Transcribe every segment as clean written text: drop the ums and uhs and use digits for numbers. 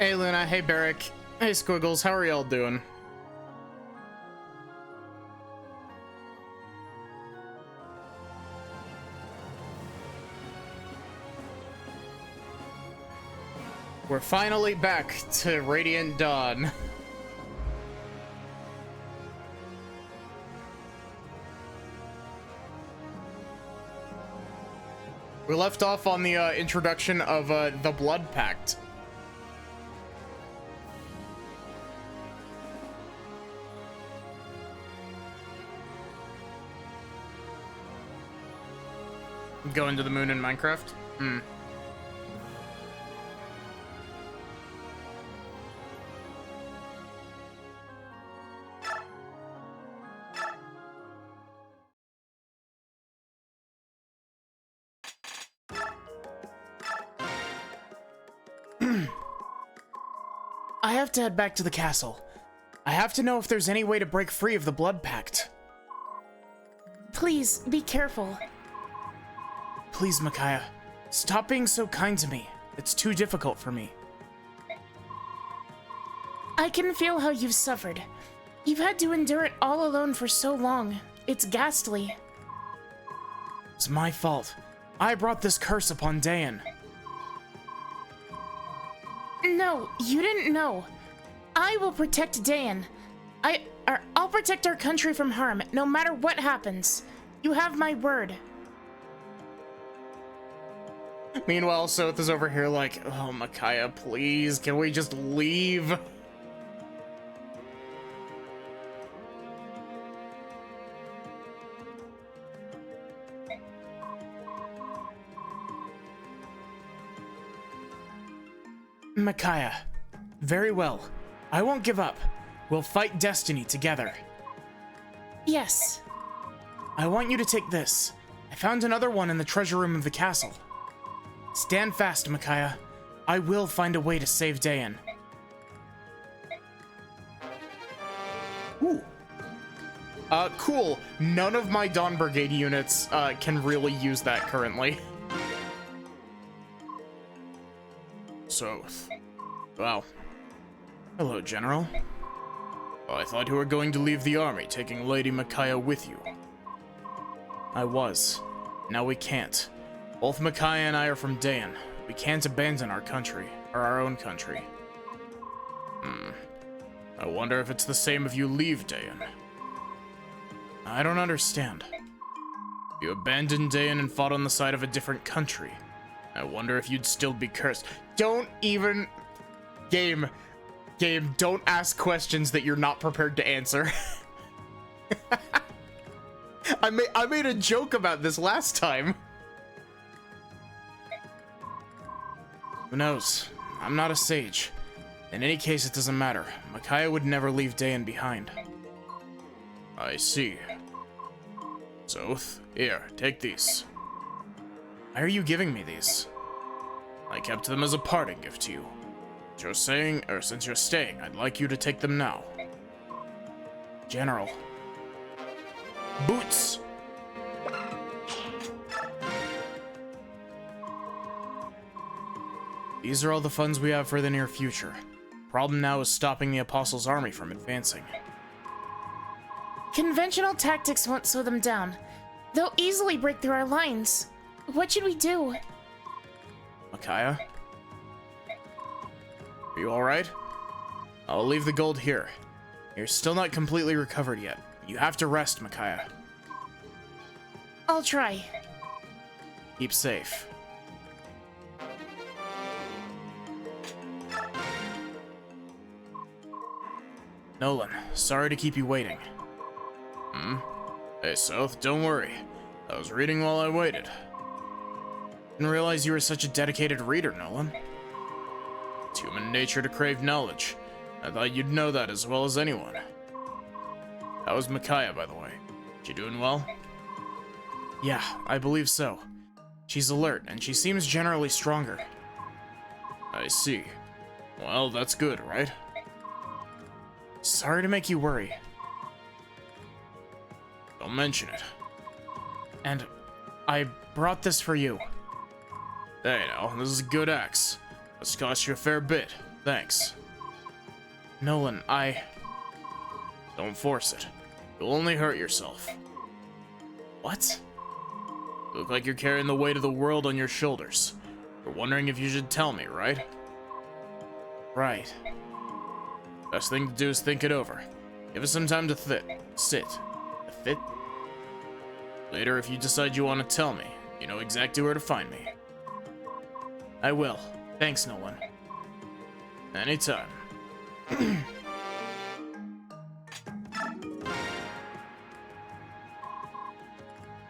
Hey Luna, hey Barrick, hey Squiggles, how are y'all doing? We're finally back to Radiant Dawn. We left off on the introduction of the Blood Pact. Going to the moon in Minecraft? I have to head back to the castle. I have to know if there's any way to break free of the Blood Pact. Please, be careful. Please, Micaiah, stop being so kind to me. It's too difficult for me. I can feel how you've suffered. You've had to endure it all alone for so long. It's ghastly. It's my fault. I brought this curse upon Dayan. No, you didn't know. I will protect Dayan. I'll protect our country from harm, no matter what happens. You have my word. Meanwhile, Soth is over here like, oh, Micaiah, please, can we just leave? Micaiah, very well. I won't give up. We'll fight destiny together. Yes. I want you to take this. I found another one in the treasure room of the castle. Stand fast, Micaiah. I will find a way to save Dayan. Ooh. Cool. None of my Dawn Brigade units can really use that currently. Soth. Wow. Hello, General. Oh, I thought you were going to leave the army, taking Lady Micaiah with you. I was. Now we can't. Both Micaiah and I are from Dayan. We can't abandon our country, or our own country. I wonder if it's the same if you leave Dayan. I don't understand. You abandoned Dayan and fought on the side of a different country. I wonder if you'd still be cursed. Don't even... Game, don't ask questions that you're not prepared to answer. I made a joke about this last time. Who knows? I'm not a sage. In any case, it doesn't matter. Micaiah would never leave Dayan behind. I see. Soth, here, take these. Why are you giving me these? I kept them as a parting gift to you. Since you're staying, I'd like you to take them now. General. Boots! These are all the funds we have for the near future. Problem now is stopping the Apostles' army from advancing. Conventional tactics won't slow them down. They'll easily break through our lines. What should we do? Micaiah? Are you alright? I'll leave the gold here. You're still not completely recovered yet. You have to rest, Micaiah. I'll try. Keep safe. Nolan, sorry to keep you waiting. Hey, Soth, don't worry. I was reading while I waited. Didn't realize you were such a dedicated reader, Nolan. It's human nature to crave knowledge. I thought you'd know that as well as anyone. How was Micaiah, by the way? She doing well? Yeah, I believe so. She's alert, and she seems generally stronger. I see. Well, that's good, right? Sorry to make you worry. Don't mention it. And I brought this for you. Hey now, this is a good axe. This cost you a fair bit. Thanks. Nolan, Don't force it. You'll only hurt yourself. What? You look like you're carrying the weight of the world on your shoulders. You're wondering if you should tell me, right? Right. Best thing to do is think it over. Give us some time to sit. Fit? Later, if you decide you want to tell me, you know exactly where to find me. I will. Thanks, Nolan. Anytime.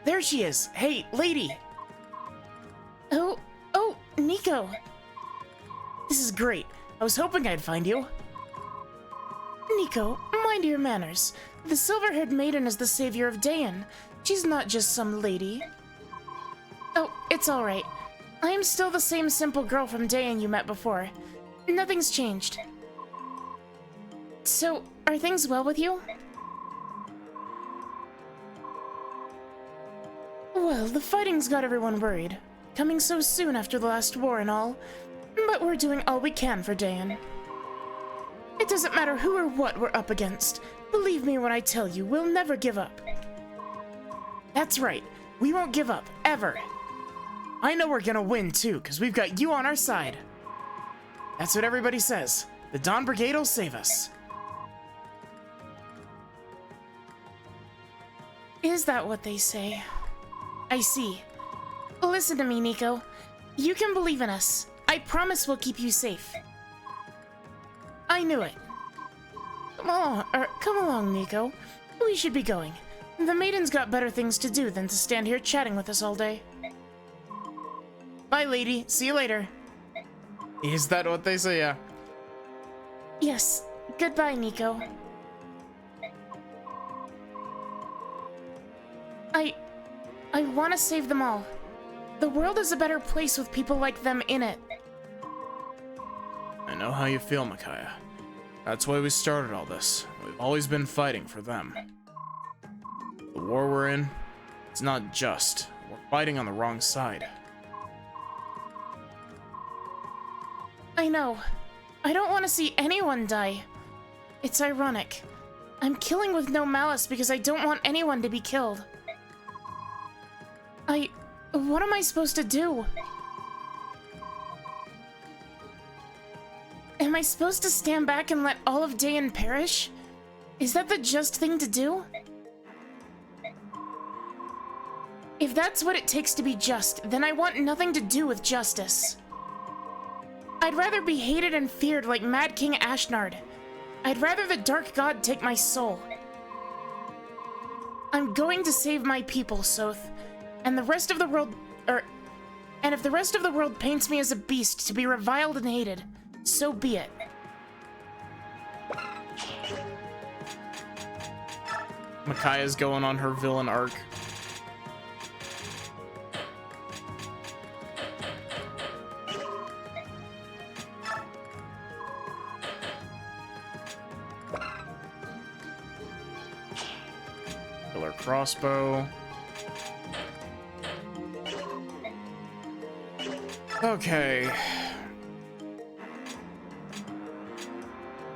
There she is. Hey, lady. Oh, Nico. This is great. I was hoping I'd find you. Nico, mind your manners. The silver-haired maiden is the savior of Dayan. She's not just some lady. Oh, it's all right. I am still the same simple girl from Dayan you met before. Nothing's changed. So, are things well with you? Well, the fighting's got everyone worried. Coming so soon after the last war and all. But we're doing all we can for Dayan. It doesn't matter who or what we're up against. Believe me when I tell you, we'll never give up. That's right. We won't give up, ever. I know we're gonna win, too, because we've got you on our side. That's what everybody says. The Dawn Brigade will save us. Is that what they say? I see. Listen to me, Nico. You can believe in us. I promise we'll keep you safe. I knew it. Come along, Nico. We should be going. The maiden's got better things to do than to stand here chatting with us all day. Bye, lady. See you later. Is that what they say? Yeah. Yes. Goodbye, Nico. I want to save them all. The world is a better place with people like them in it. I know how you feel, Micaiah. That's why we started all this. We've always been fighting for them. The war we're in, it's not just. We're fighting on the wrong side. I know. I don't want to see anyone die. It's ironic. I'm killing with no malice because I don't want anyone to be killed. What am I supposed to do? Am I supposed to stand back and let all of Dayan perish? Is that the just thing to do? If that's what it takes to be just, then I want nothing to do with justice. I'd rather be hated and feared like Mad King Ashnard. I'd rather the Dark God take my soul. I'm going to save my people, Soth. And the rest of the world, and if the rest of the world paints me as a beast to be reviled and hated, so be it. Micaiah's going on her villain arc. Killer crossbow. Okay.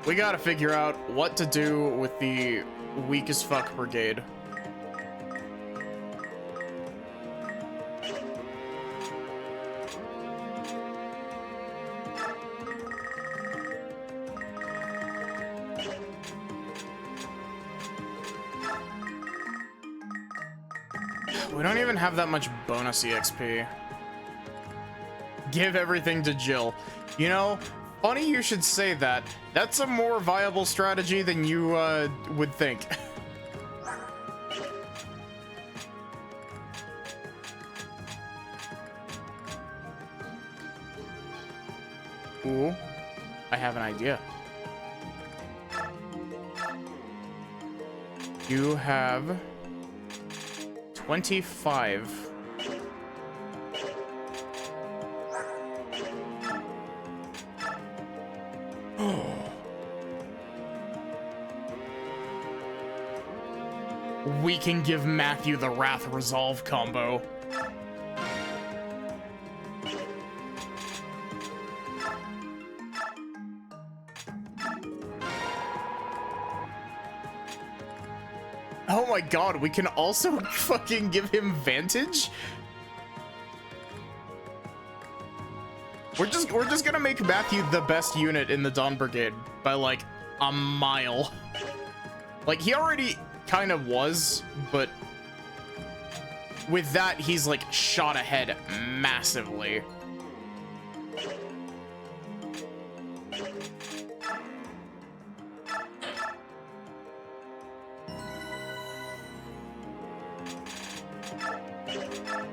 We gotta figure out what to do with the weak as fuck brigade. We don't even have that much bonus EXP. Give everything to Jill. You know, funny you should say that. That's a more viable strategy than you would think. Ooh, I have an idea. You have 25. We can give Matthew the Wrath Resolve combo. Oh my god, we can also fucking give him Vantage? We're just gonna make Matthew the best unit in the Dawn Brigade by like a mile. Like, he already kind of was, but with that, he's like shot ahead massively.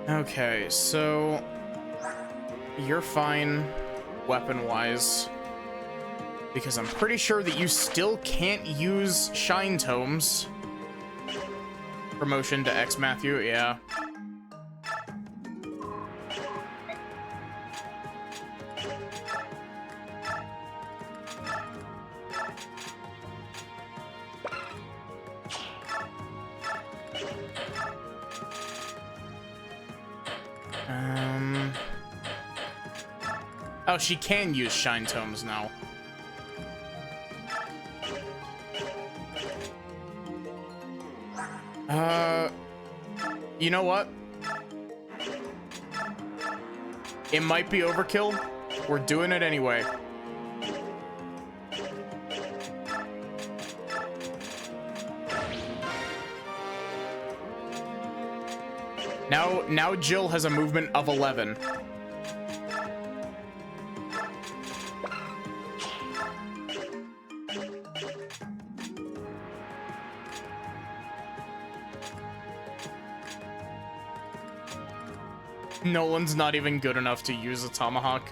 Okay, so you're fine weapon-wise, because I'm pretty sure that you still can't use Shine Tomes. Promotion to X Matthew, yeah. Oh, she can use Shine Tomes now. You know what? It might be overkill. We're doing it anyway. Now Jill has a movement of 11. Nolan's not even good enough to use a tomahawk.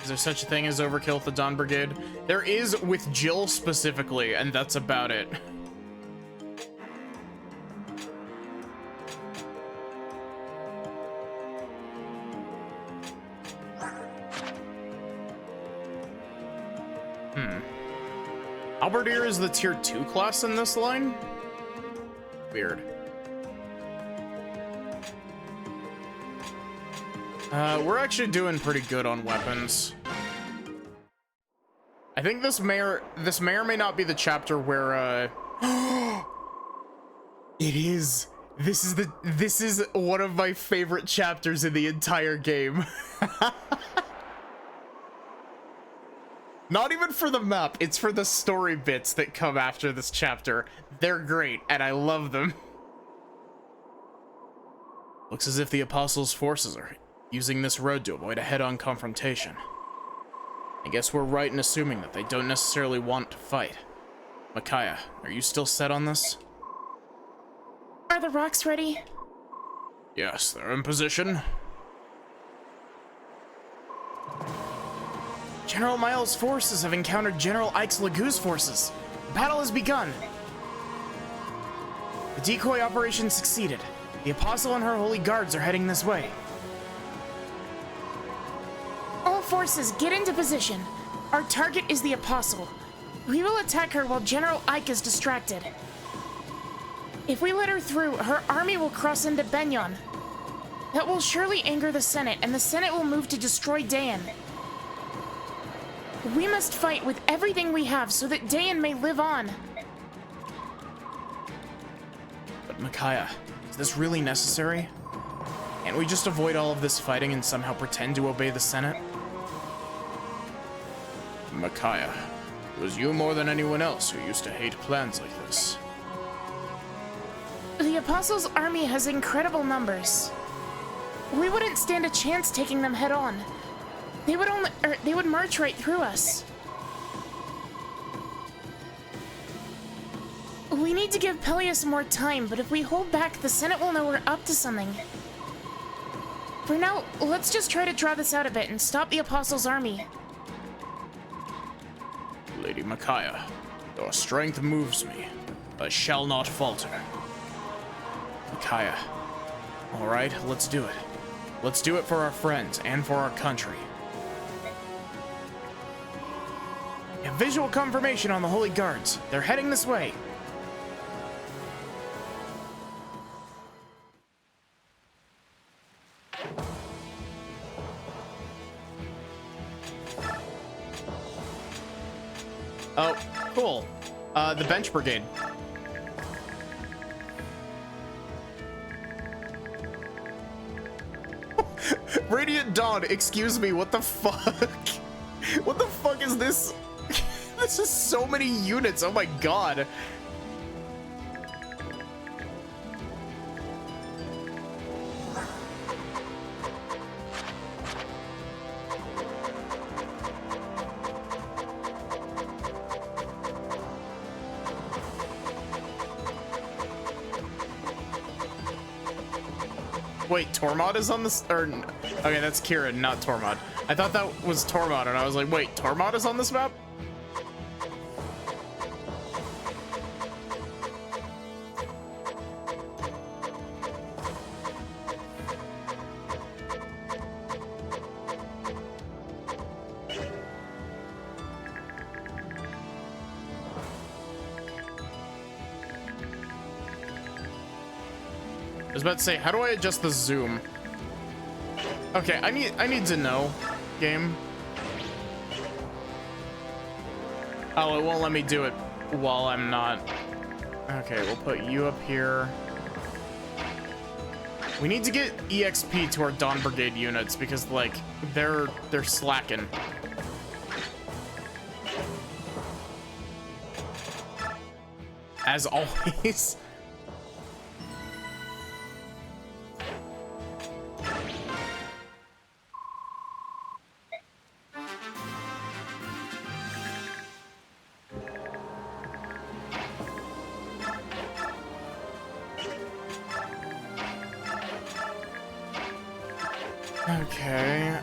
Is there such a thing as overkill with the Dawn Brigade? There is with Jill specifically, and that's about it. Halberdier is the tier 2 class in this line? Weird. We're actually doing pretty good on weapons. I think this may or may not be the chapter where it is. This is one of my favorite chapters in the entire game. Not even for the map, it's for the story bits that come after this chapter. They're great, and I love them. Looks as if the Apostles' forces are using this road to avoid a head-on confrontation. I guess we're right in assuming that they don't necessarily want to fight. Micaiah, are you still set on this? Are the rocks ready? Yes, they're in position. General Miles' forces have encountered General Ike's Lagoo's forces. The battle has begun. The decoy operation succeeded. The Apostle and her holy guards are heading this way. All forces, get into position. Our target is the Apostle. We will attack her while General Ike is distracted. If we let her through, her army will cross into Benyon. That will surely anger the Senate, and the Senate will move to destroy Dayan. We must fight with everything we have so that Dayan may live on. But Micaiah, is this really necessary? Can't we just avoid all of this fighting and somehow pretend to obey the Senate? Micaiah, it was you more than anyone else who used to hate plans like this. The Apostles' army has incredible numbers. We wouldn't stand a chance taking them head on. They would march right through us. We need to give Peleus more time, but if we hold back, the Senate will know we're up to something. For now, let's just try to draw this out a bit and stop the Apostles' army. Lady Micaiah, your strength moves me. I shall not falter. Micaiah, all right, let's do it. Let's do it for our friends and for our country. A visual confirmation on the Holy Guards. They're heading this way. Cool. The bench brigade. Radiant Dawn, excuse me, what the fuck? What the fuck is this? This is so many units, oh my god. Wait, Tormod is on this, or, okay, that's Kieran, not Tormod. I thought that was Tormod, and I was like, wait, Tormod is on this map? I was about to say, how do I adjust the zoom? Okay, I need to know, game. Oh, it won't let me do it while I'm not. Okay, we'll put you up here. We need to get EXP to our Dawn Brigade units because, like, they're slacking. As always. Okay,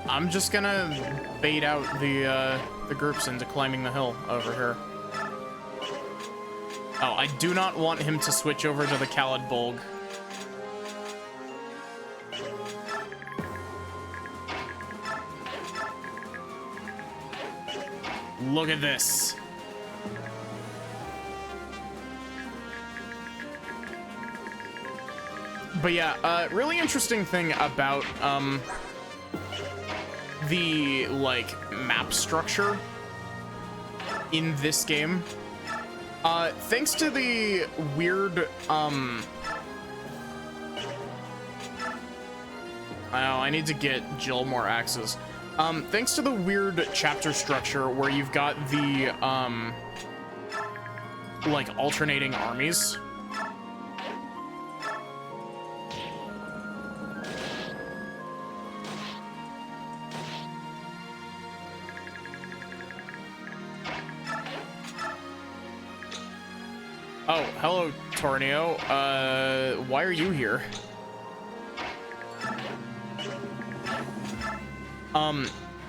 I'm just gonna bait out the groups into climbing the hill over here. Oh, I do not want him to switch over to the Khalid Bolg. Look at this. But yeah, really interesting thing about the like map structure in this game. Thanks to the weird I need to get Jill more axes. Thanks to the weird chapter structure where you've got the like alternating armies. Oh, hello, Tornio. Why are you here?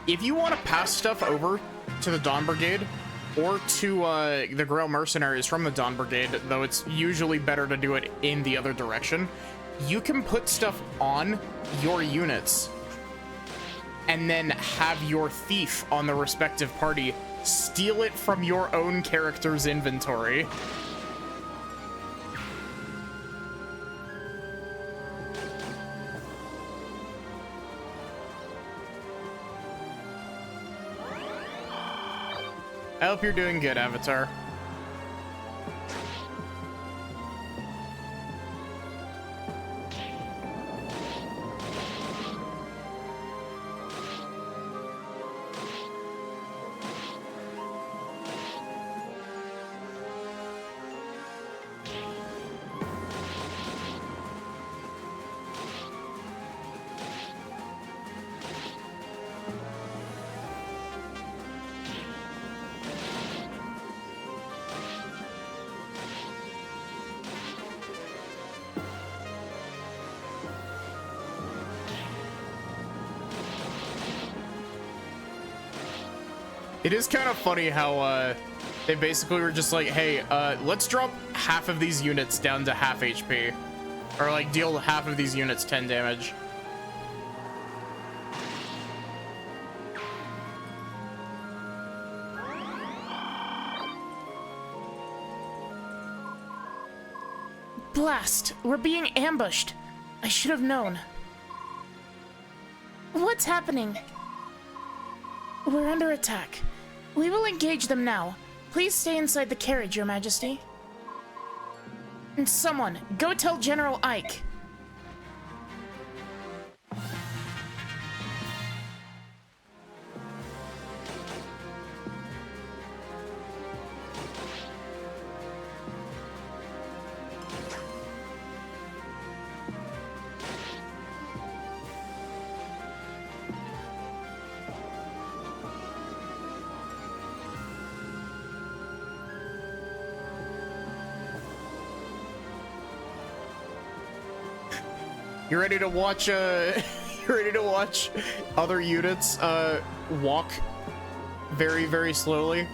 If you want to pass stuff over to the Dawn Brigade or to the Grail Mercenaries from the Dawn Brigade, though it's usually better to do it in the other direction, you can put stuff on your units and then have your thief on the respective party steal it from your own character's inventory. I hope you're doing good, Avatar. It is kind of funny how they basically were just like, hey, let's drop half of these units down to half HP. Or like deal half of these units 10 damage. Blast! We're being ambushed. I should have known. What's happening? We're under attack. We will engage them now. Please stay inside the carriage, Your Majesty. And someone, go tell General Ike. You ready to watch, you ready to watch other units, walk very, very slowly?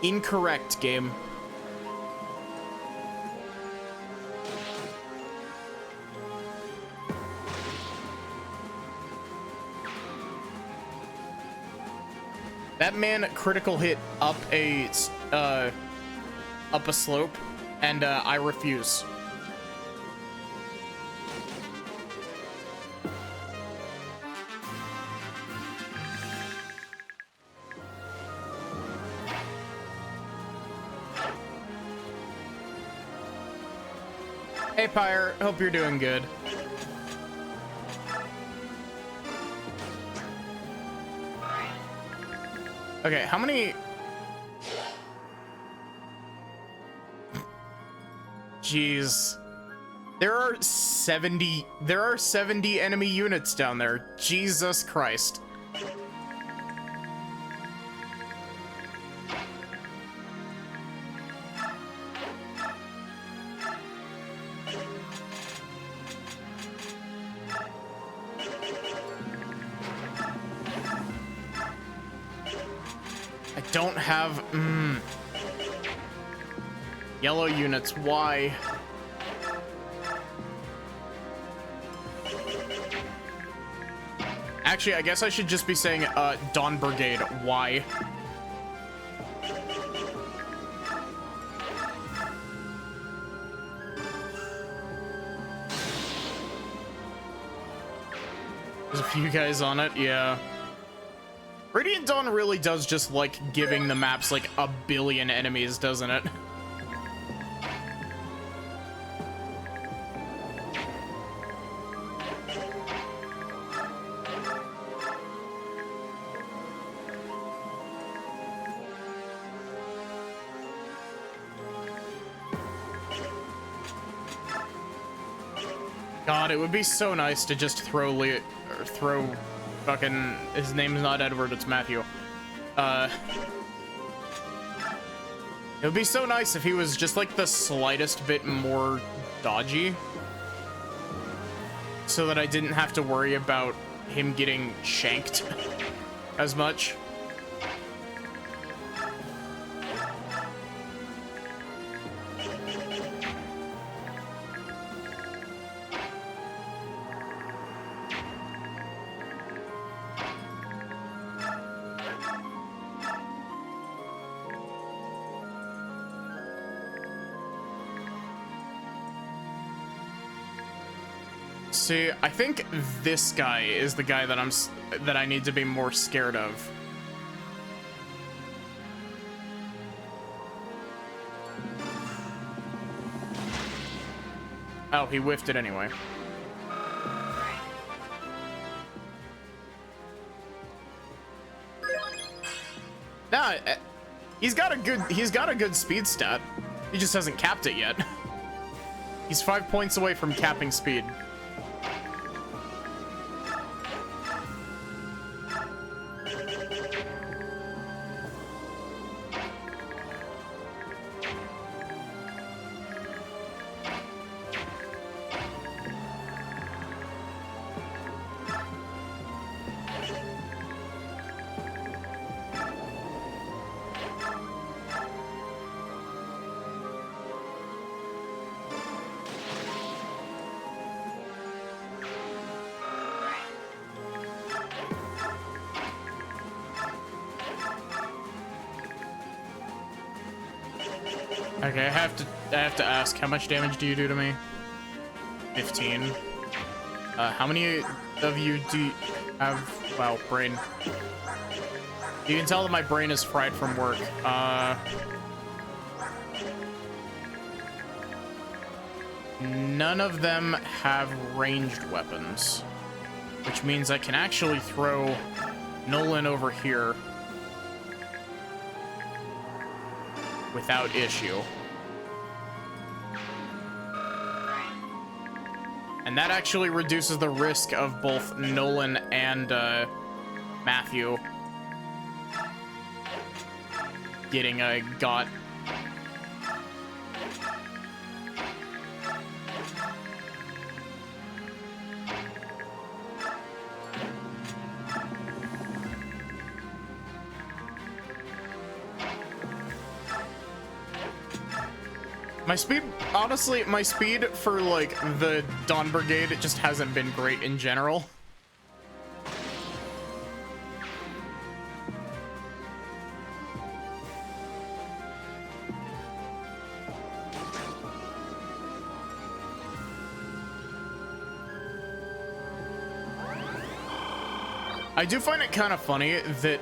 Incorrect, game. That man critical hit up a slope, and I refuse. Hey Pyre, hope you're doing good. Okay, how many... Jeez. There are 70 enemy units down there. Jesus Christ. Don't have yellow units. Why? Actually, I guess I should just be saying Dawn Brigade. Why? There's a few guys on it, yeah. Radiant Dawn really does just like giving the maps like a billion enemies, doesn't it? God, it would be so nice to just throw fucking, his name's not Edward, it's Matthew. It would be so nice if he was just like the slightest bit more dodgy, so that I didn't have to worry about him getting shanked as much. See, I think this guy is the guy that I need to be more scared of. Oh, he whiffed it anyway. Nah, he's got a good speed stat. He just hasn't capped it yet. He's 5 points away from capping speed. Okay, I have to ask, how much damage do you do to me? 15. How many of you do you have, wow, brain. You can tell that my brain is fried from work. None of them have ranged weapons, which means I can actually throw Nolan over here without issue. And that actually reduces the risk of both Nolan and Matthew getting got. My speed, honestly, my speed for, like, the Dawn Brigade, it just hasn't been great in general. I do find it kind of funny that,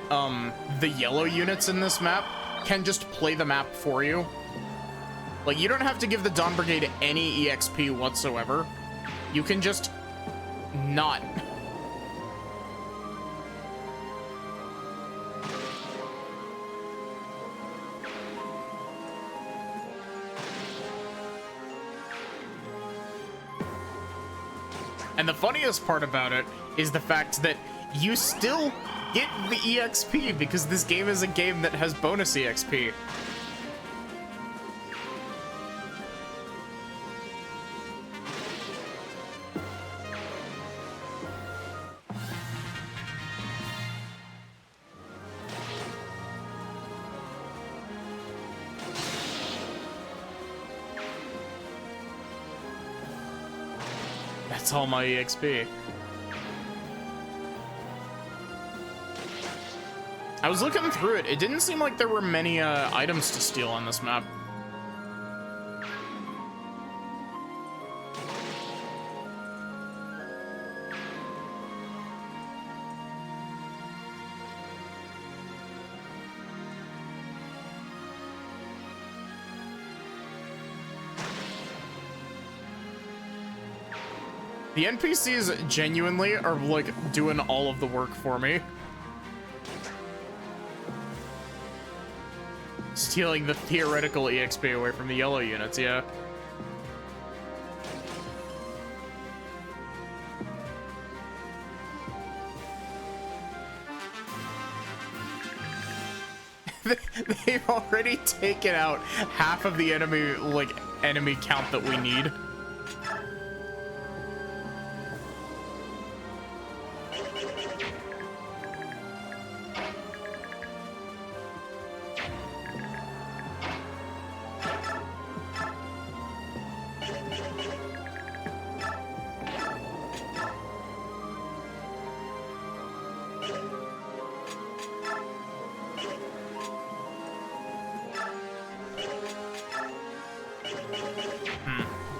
the yellow units in this map can just play the map for you. Like, you don't have to give the Dawn Brigade any EXP whatsoever. You can just not. And the funniest part about it is the fact that you still get the EXP because this game is a game that has bonus EXP. That's all my EXP. I was looking through it. It didn't seem like there were many items to steal on this map. The NPCs genuinely are, like, doing all of the work for me. Stealing the theoretical EXP away from the yellow units, yeah. They've already taken out half of the enemy count that we need.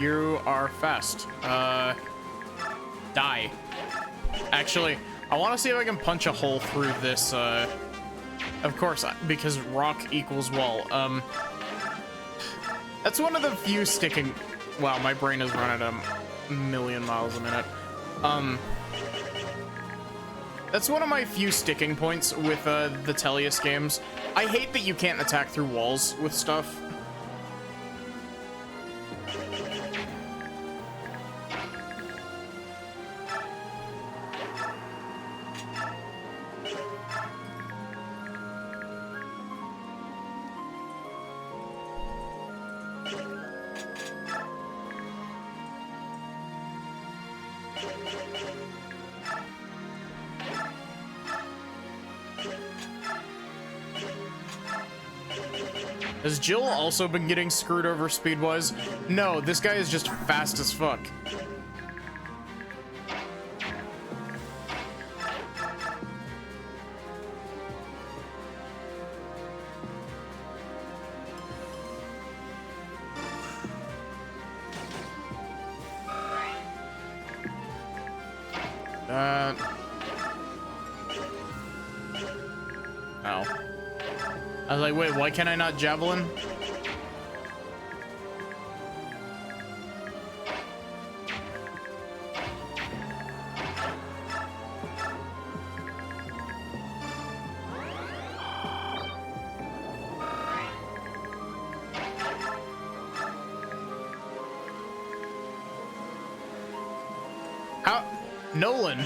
You are fast. Die. Actually, I want to see if I can punch a hole through this, of course, because rock equals wall. That's one of the few sticking... Wow, my brain is running at a million miles a minute. That's one of my few sticking points with, the Tellius games. I hate that you can't attack through walls with stuff. Has Jill also been getting screwed over speed-wise? No, this guy is just fast as fuck. That. Oh. I was like, wait, why can I not javelin? How? Nolan.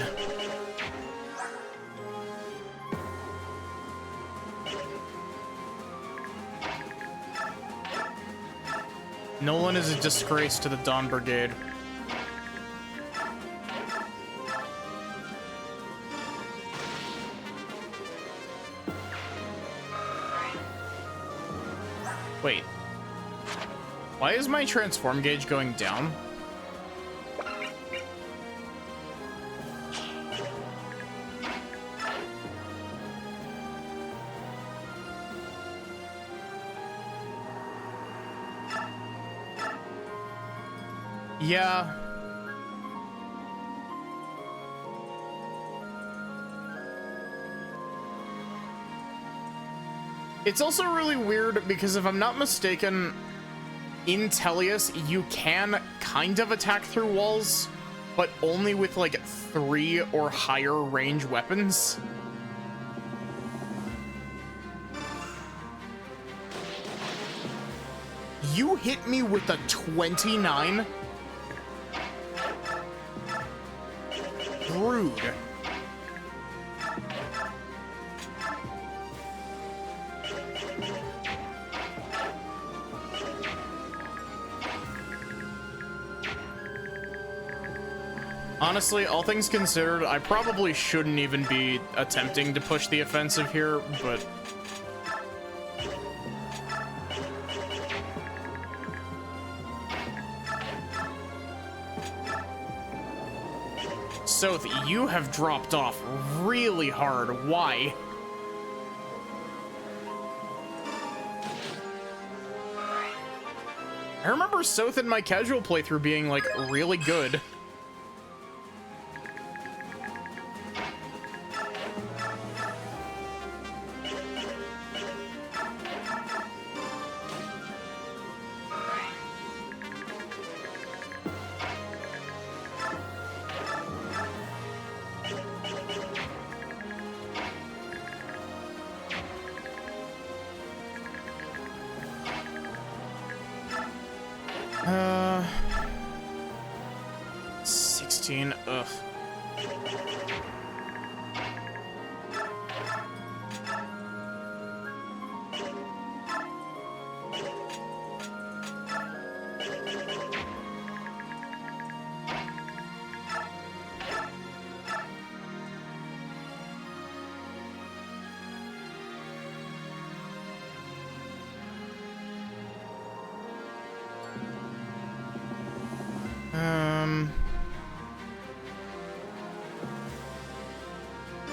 Nolan is a disgrace to the Dawn Brigade. Wait. Why is my transform gauge going down? Yeah. It's also really weird because if I'm not mistaken, in Tellius, you can kind of attack through walls, but only with like 3 or higher range weapons. You hit me with a 29? Rude. Honestly, all things considered, I probably shouldn't even be attempting to push the offensive here, but... Soth, you have dropped off really hard. Why? I remember Soth in my casual playthrough being, like, really good. Uh... 16, ugh.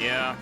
Yeah.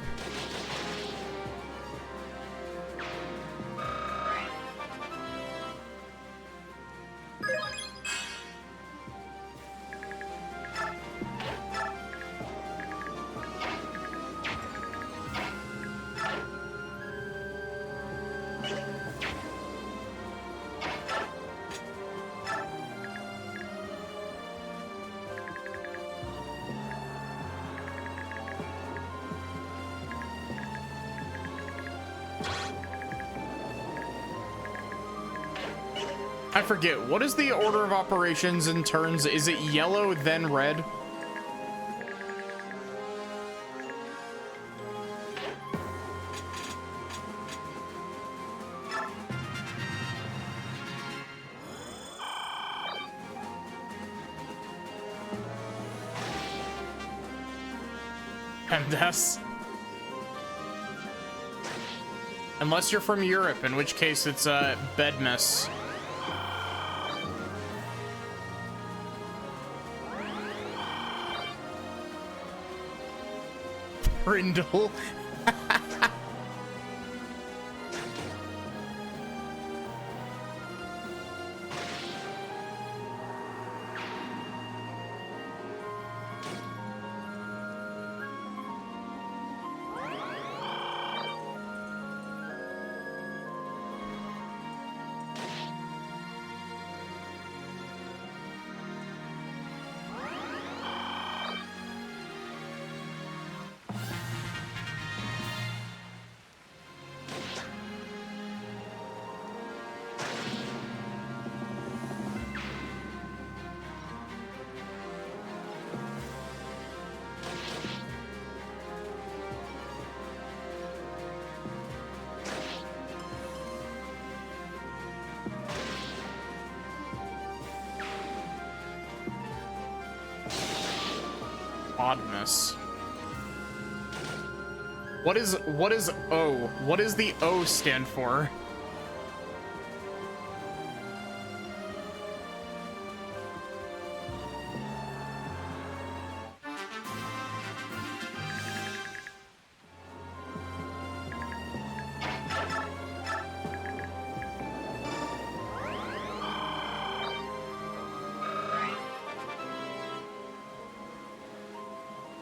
I forget, what is the order of operations in turns? Is it yellow, then red? And that's... Unless you're from Europe, in which case it's Bedmess. Brindle. Oddness. What is O? What does the O stand for?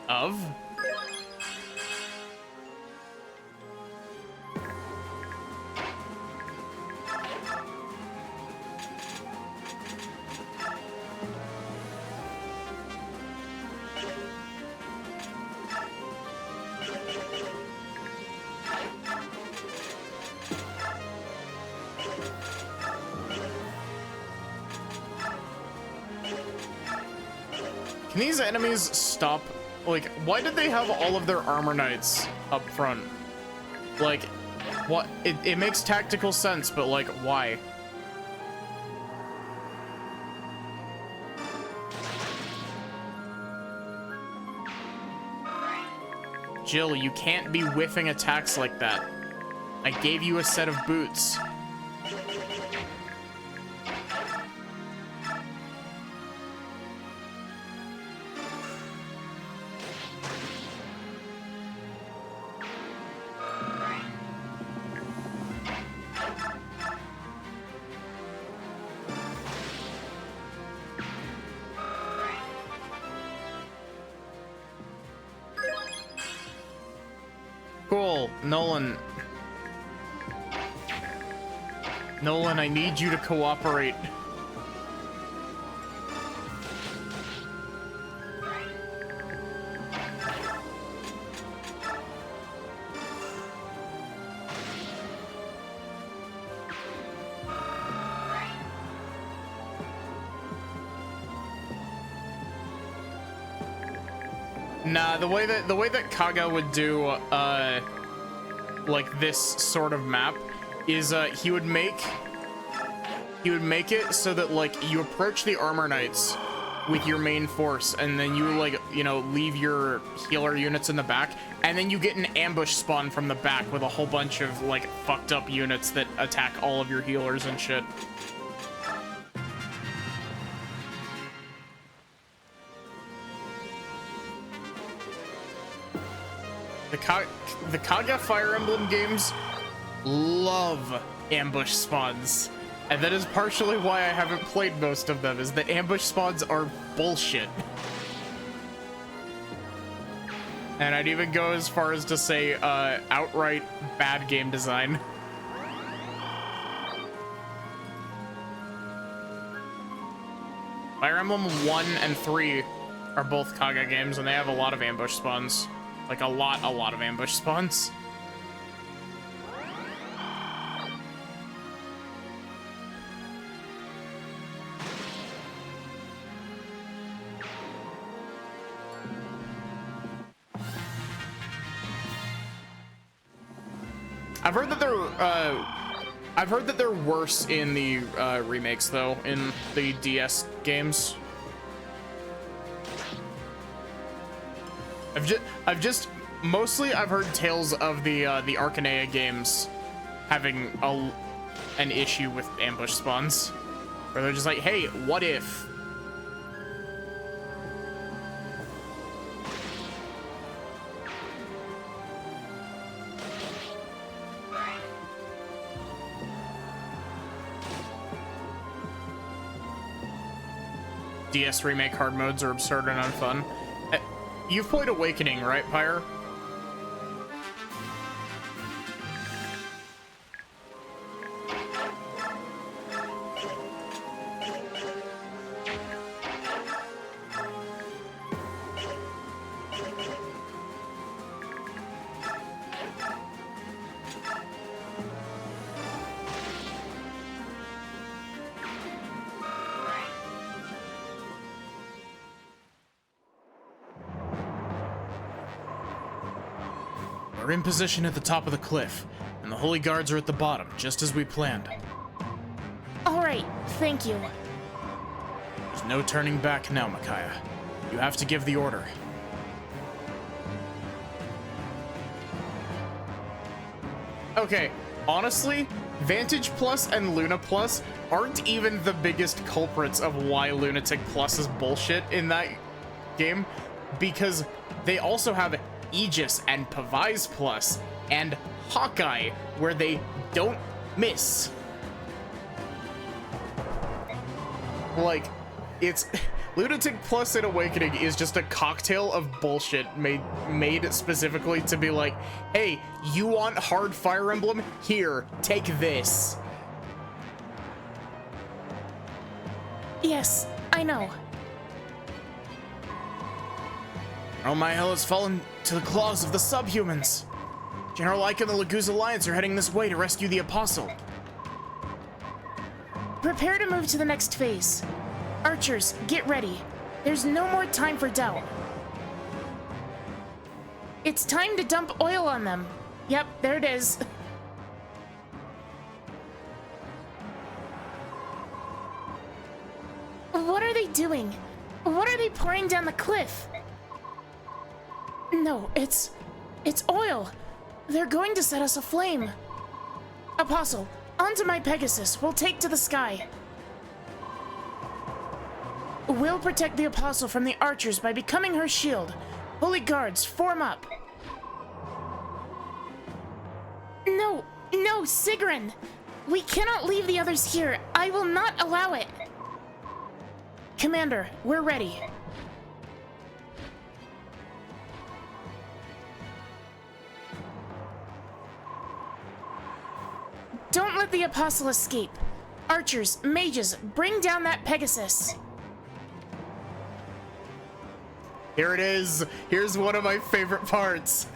Of? Can these enemies stop? Like, why did they have all of their armor knights up front? Like, what? It makes tactical sense, but like, why? Jill, you can't be whiffing attacks like that. I gave you a set of boots. Cool, Nolan. Nolan, I need you to cooperate. Nah, the way that Kaga would do like this sort of map is he would make it so that like you approach the armor knights with your main force, and then you like, you know, leave your healer units in the back, and then you get an ambush spawn from the back with a whole bunch of like fucked up units that attack all of your healers and shit. The Kaga Fire Emblem games love ambush spawns, and that is partially why I haven't played most of them, is that ambush spawns are bullshit. And I'd even go as far as to say outright bad game design. Fire Emblem 1 and 3 are both Kaga games, and they have a lot of ambush spawns. Like a lot of ambush spawns. I've heard that they're worse in the remakes though, in the DS games. I've heard tales of the Arcanea games having an issue with ambush spawns, where they're just like, hey, what if? DS remake hard modes are absurd and unfun. You've played Awakening, right, Pyre? We're in position at the top of the cliff, and the Holy Guards are at the bottom, just as we planned. All right, thank you. There's no turning back now, Micaiah. You have to give the order. Okay, honestly, Vantage Plus and Luna Plus aren't even the biggest culprits of why Lunatic Plus is bullshit in that game, because they also have Aegis and Pavise Plus and Hawkeye, where they don't miss. Like, it's Lunatic Plus and Awakening is just a cocktail of bullshit made specifically to be like, hey, you want hard Fire Emblem? Here, take this. Yes, I know. Oh, my hell has fallen to the claws of the subhumans. General Ike and the Laguz Alliance are heading this way to rescue the Apostle. Prepare to move to the next phase. Archers, get ready. There's no more time for doubt. It's time to dump oil on them. Yep, there it is. What are they doing? What are they pouring down the cliff? No, it's oil. They're going to set us aflame. Apostle, onto my Pegasus. We'll take to the sky. We'll protect the Apostle from the archers by becoming her shield. Holy guards, form up. No, Sigrun! We cannot leave the others here. I will not allow it. Commander, we're ready. Don't let the Apostle escape. Archers, mages, bring down that Pegasus. Here it is. Here's one of my favorite parts.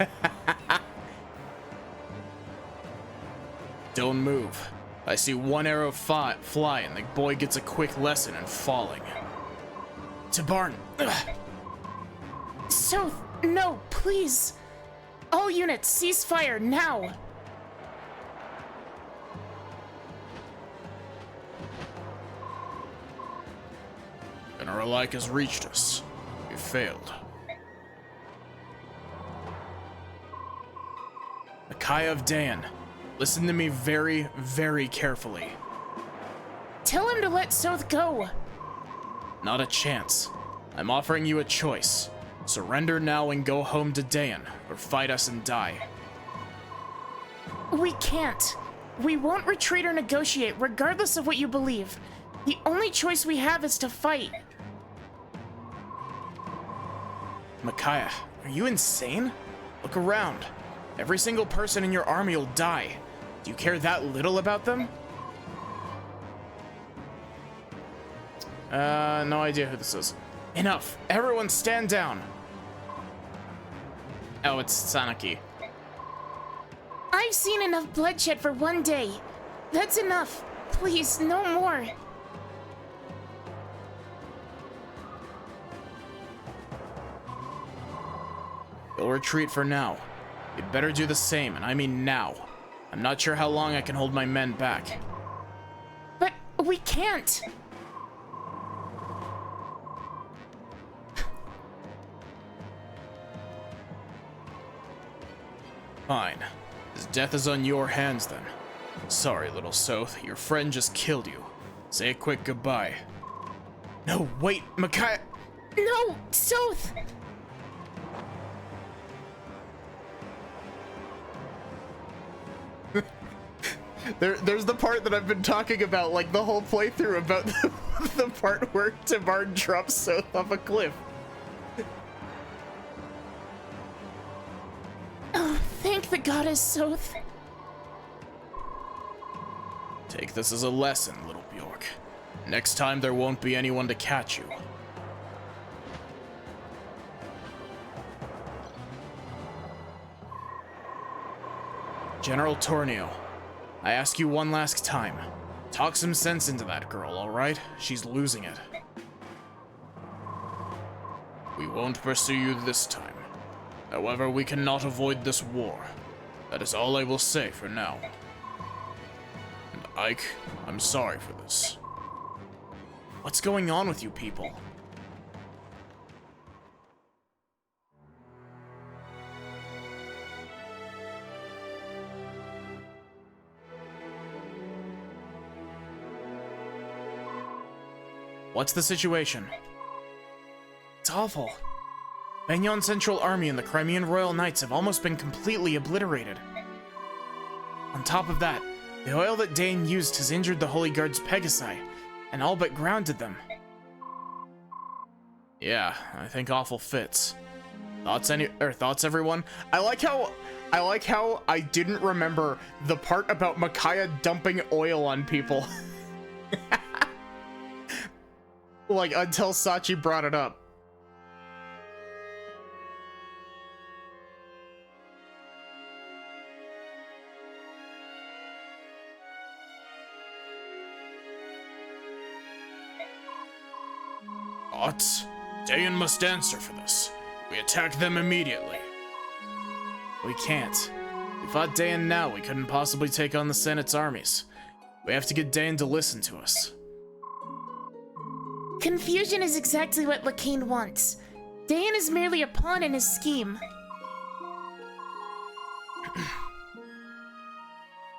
Don't move. I see one arrow fly and the boy gets a quick lesson in falling. To Barn. So, no, please. All units, cease fire now. General Ike has reached us. We failed. Micaiah of Dan, listen to me very, very carefully. Tell him to let Soth go. Not a chance. I'm offering you a choice. Surrender now and go home to Dan, or fight us and die. We can't. We won't retreat or negotiate, regardless of what you believe. The only choice we have is to fight. Micaiah, are you insane? Look around. Every single person in your army will die. Do you care that little about them? No idea who this is. Enough! Everyone stand down! Oh, it's Sanaki. I've seen enough bloodshed for one day. That's enough. Please, no more. You'll retreat for now. You'd better do the same, and I mean now. I'm not sure how long I can hold my men back. But we can't. Fine. His death is on your hands then. Sorry, little Soth. Your friend just killed you. Say a quick goodbye. No, wait, Micaiah! No, Soth! There's the part that I've been talking about, like, the whole playthrough, about the part where Tabard drops Soth off a cliff. Oh, thank the goddess, Soth. Take this as a lesson, little Bjork. Next time there won't be anyone to catch you. General Tornio, I ask you one last time. Talk some sense into that girl, alright? She's losing it. We won't pursue you this time. However, we cannot avoid this war. That is all I will say for now. And Ike, I'm sorry for this. What's going on with you people? What's the situation? It's awful. Bagnon's Central Army and the Crimean Royal Knights have almost been completely obliterated. On top of that, the oil that Dane used has injured the Holy Guard's Pegasi, and all but grounded them. Yeah, I think awful fits. Thoughts, everyone? I like how I didn't remember the part about Micaiah dumping oil on people. Like, until Sachi brought it up. Thoughts? Dayan must answer for this. We attack them immediately. We can't. If we fought Dayan now, we couldn't possibly take on the Senate's armies. We have to get Dayan to listen to us. Confusion is exactly what Lakane wants. Dayan is merely a pawn in his scheme.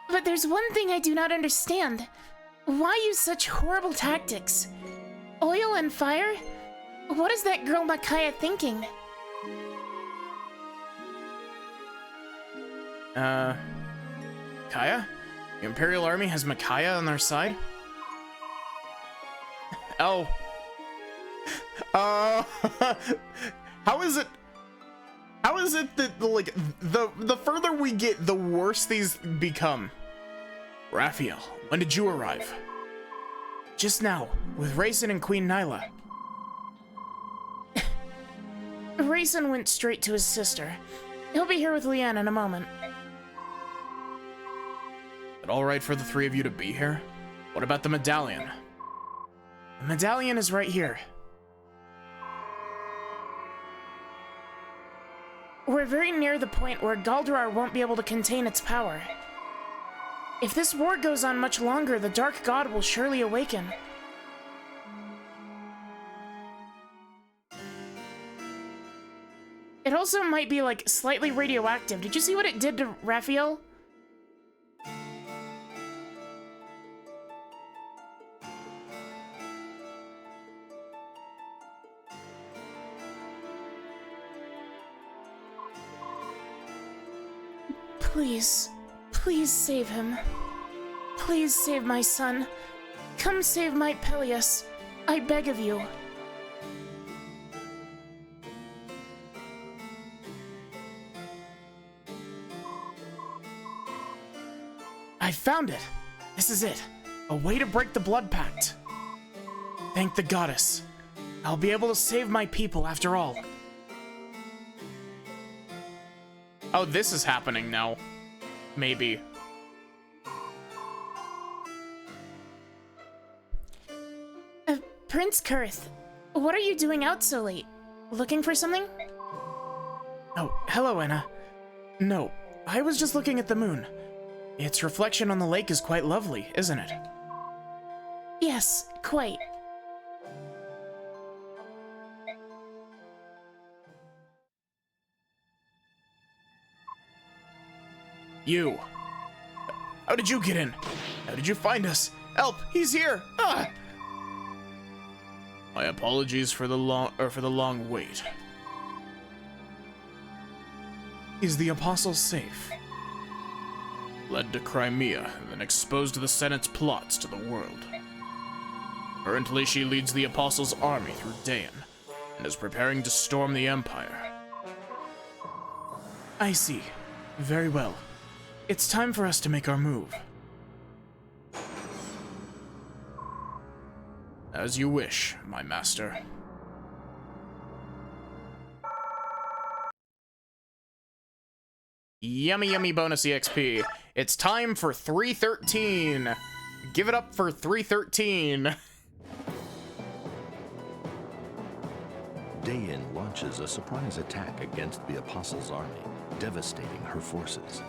But there's one thing I do not understand. Why use such horrible tactics? Oil and fire? What is that girl Micaiah thinking? Kaya? The Imperial Army has Micaiah on their side? Oh. How is it that, like, the further we get, the worse these become? Raphael, when did you arrive? Just now, with Raisin and Queen Nyla. Raisin went straight to his sister. He'll be here with Leanne in a moment. Is it alright for the three of you to be here? What about the medallion? The medallion is right here. We're very near the point where Galderar won't be able to contain its power. If this war goes on much longer, the Dark God will surely awaken. It also might be, like, slightly radioactive. Did you see what it did to Raphael? Please, please save him. Please save my son. Come save my Peleus. I beg of you. I found it! This is it. A way to break the blood pact. Thank the goddess. I'll be able to save my people after all. Oh, this is happening now. Maybe. Prince Kurth, what are you doing out so late? Looking for something? Oh, hello, Anna. No, I was just looking at the moon. Its reflection on the lake is quite lovely, isn't it? Yes, quite. You. How did you get in? How did you find us? Help! He's here! Ah! My apologies for the long wait. Is the Apostle safe? Led to Crimea, and then exposed the Senate's plots to the world. Currently, she leads the Apostle's army through Dayan, and is preparing to storm the Empire. I see. Very well. It's time for us to make our move. As you wish, my master. Yummy, yummy bonus EXP. It's time for 313. Give it up for 313. Dayan launches a surprise attack against the Apostle's army, devastating her forces.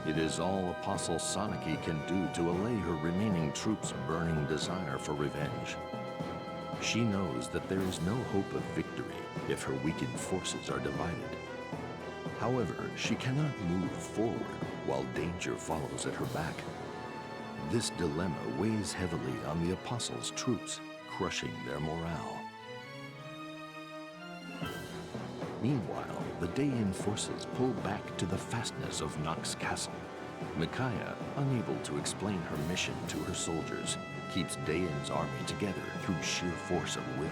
It is all Apostle Soniki can do to allay her remaining troops' burning desire for revenge. She knows that there is no hope of victory if her weakened forces are divided. However, she cannot move forward while danger follows at her back. This dilemma weighs heavily on the Apostle's troops, crushing their morale. Meanwhile, the Dayan forces pull back to the fastness of Nox Castle. Micaiah, unable to explain her mission to her soldiers, keeps Dayan's army together through sheer force of will.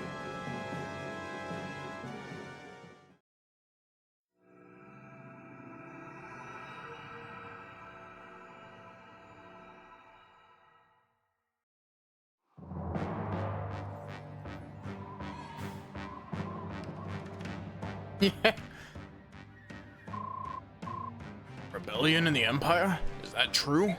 Yeah. Rebellion in the Empire? Is that true?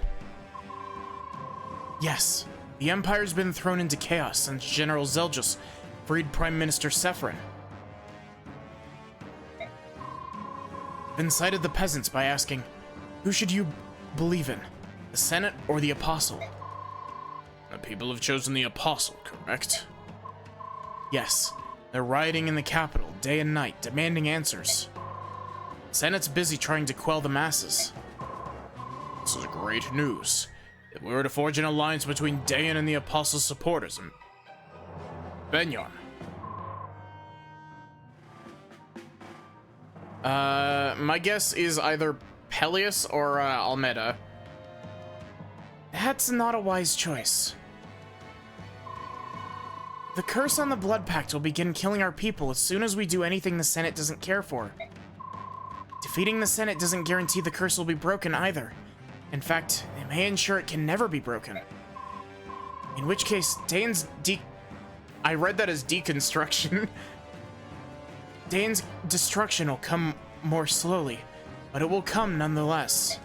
Yes. The Empire's been thrown into chaos since General Zeljus freed Prime Minister Sephirin. Incited the peasants by asking, who should you believe in, the Senate or the Apostle? The people have chosen the Apostle, correct? Yes. They're rioting in the capital, day and night, demanding answers. The Senate's busy trying to quell the masses. This is great news. If we were to forge an alliance between Dayan and the Apostle's supporters, and Benyon. My guess is either Peleus or Almeda. That's not a wise choice. The curse on the Blood Pact will begin killing our people as soon as we do anything the Senate doesn't care for. Defeating the Senate doesn't guarantee the curse will be broken either. In fact, it may ensure it can never be broken. In which case, Dayan's I read that as deconstruction. Dayan's destruction will come more slowly, but it will come nonetheless.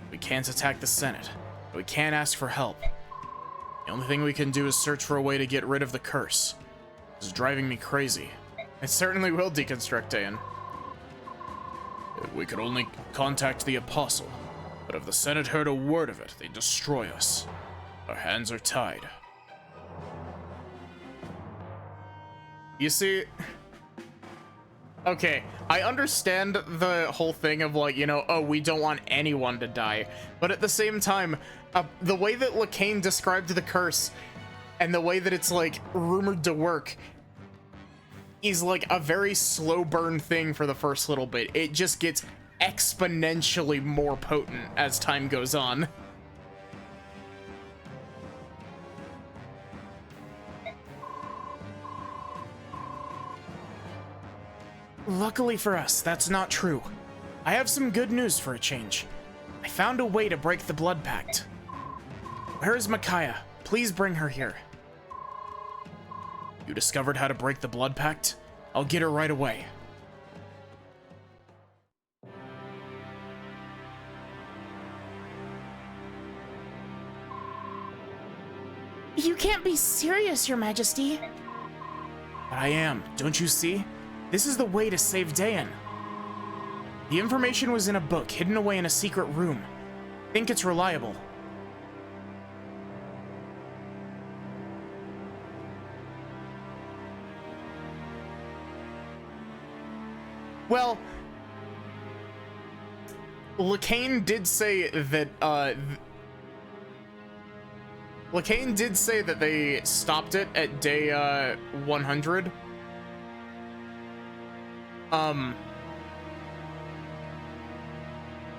We can't attack the Senate, but we can't ask for help. The only thing we can do is search for a way to get rid of the curse. It's driving me crazy. It certainly will deconstruct Dayan. We could only contact the Apostle, but if the Senate heard a word of it, they'd destroy us. Our hands are tied. You see... Okay, I understand the whole thing of like, you know, oh, we don't want anyone to die. But at the same time, the way that Lacane described the curse and the way that it's like rumored to work is like a very slow burn thing for the first little bit. It just gets exponentially more potent as time goes on. Luckily for us, that's not true. I have some good news for a change. I found a way to break the Blood Pact. Where is Micaiah? Please bring her here. You discovered how to break the Blood Pact? I'll get her right away. You can't be serious, Your Majesty. But I am, don't you see? This is the way to save Dayan. The information was in a book hidden away in a secret room. Think it's reliable. Well, Lacane did say that, Lacane did say that they stopped it at day, 100.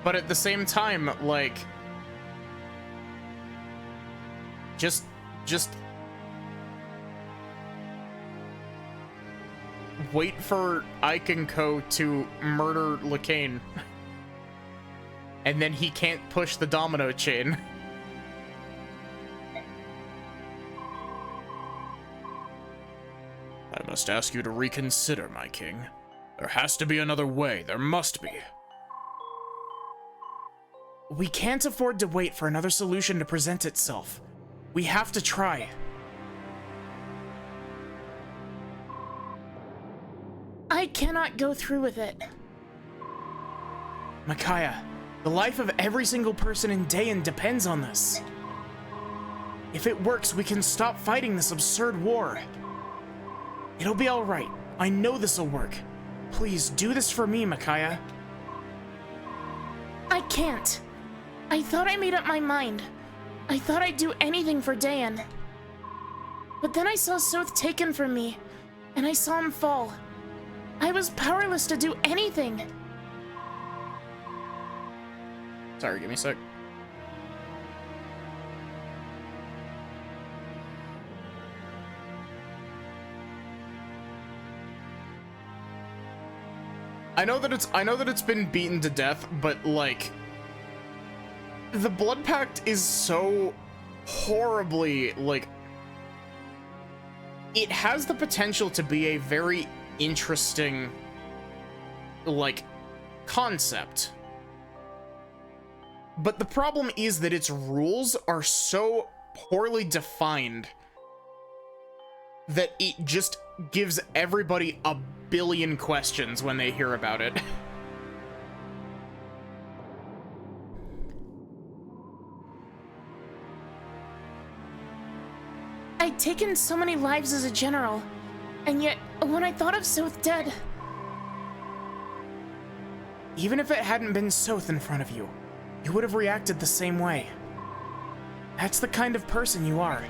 But at the same time, like, just wait for Ike and Co. to murder Lacane. And then he can't push the domino chain. I must ask you to reconsider, my king. There has to be another way. There must be. We can't afford to wait for another solution to present itself. We have to try. I cannot go through with it. Micaiah, the life of every single person in Dayan depends on this. If it works, we can stop fighting this absurd war. It'll be all right. I know this'll work. Please do this for me, Micaiah. I can't. I thought I made up my mind. I thought I'd do anything for Dayan. But then I saw Soth taken from me, and I saw him fall. I was powerless to do anything. Sorry, give me a sec. I know that it's been beaten to death, but like the Blood Pact is so horribly like it has the potential to be a very interesting like concept. But the problem is that its rules are so poorly defined that it just gives everybody a billion questions when they hear about it. I'd taken so many lives as a general, and yet, when I thought of Soth dead... Even if it hadn't been Soth in front of you, you would have reacted the same way. That's the kind of person you are.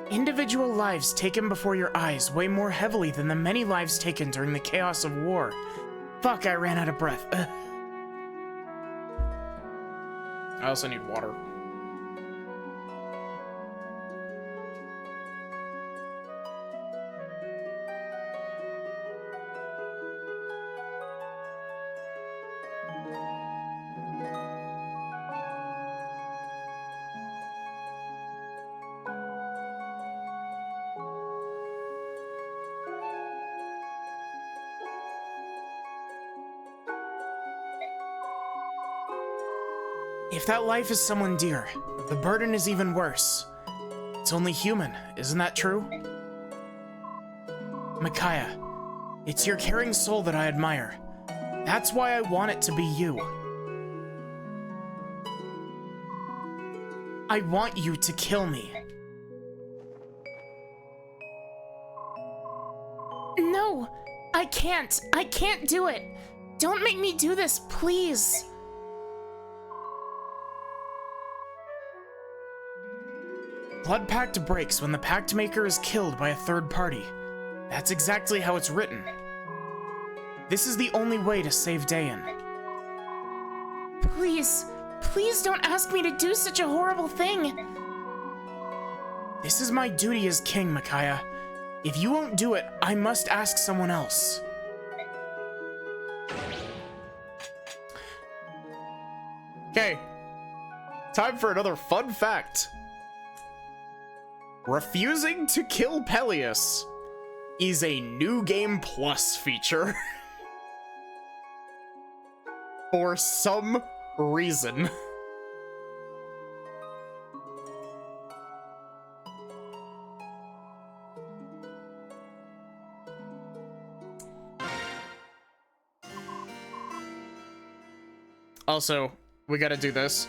Individual lives taken before your eyes weigh more heavily than the many lives taken during the chaos of war. Fuck, I ran out of breath. I also need water. If that life is someone dear, the burden is even worse. It's only human, isn't that true? Micaiah, it's your caring soul that I admire. That's why I want it to be you. I want you to kill me. No! I can't! I can't do it! Don't make me do this, please! Blood Pact breaks when the Pact Maker is killed by a third party. That's exactly how it's written. This is the only way to save Dayan. Please, please don't ask me to do such a horrible thing! This is my duty as king, Micaiah. If you won't do it, I must ask someone else. Okay. Time for another fun fact. Refusing to kill Peleus is a New Game Plus feature. For some reason. Also, we gotta do this.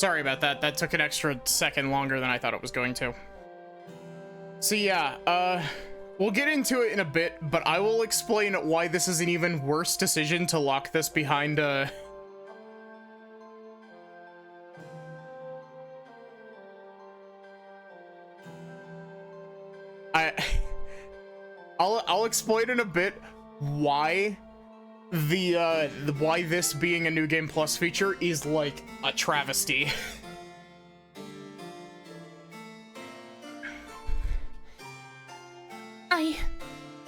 Sorry about that. That took an extra second longer than I thought it was going to. So yeah, we'll get into it in a bit, but I will explain why this is an even worse decision to lock this behind, I'll explain in a bit why why this being a New Game Plus feature is like a travesty.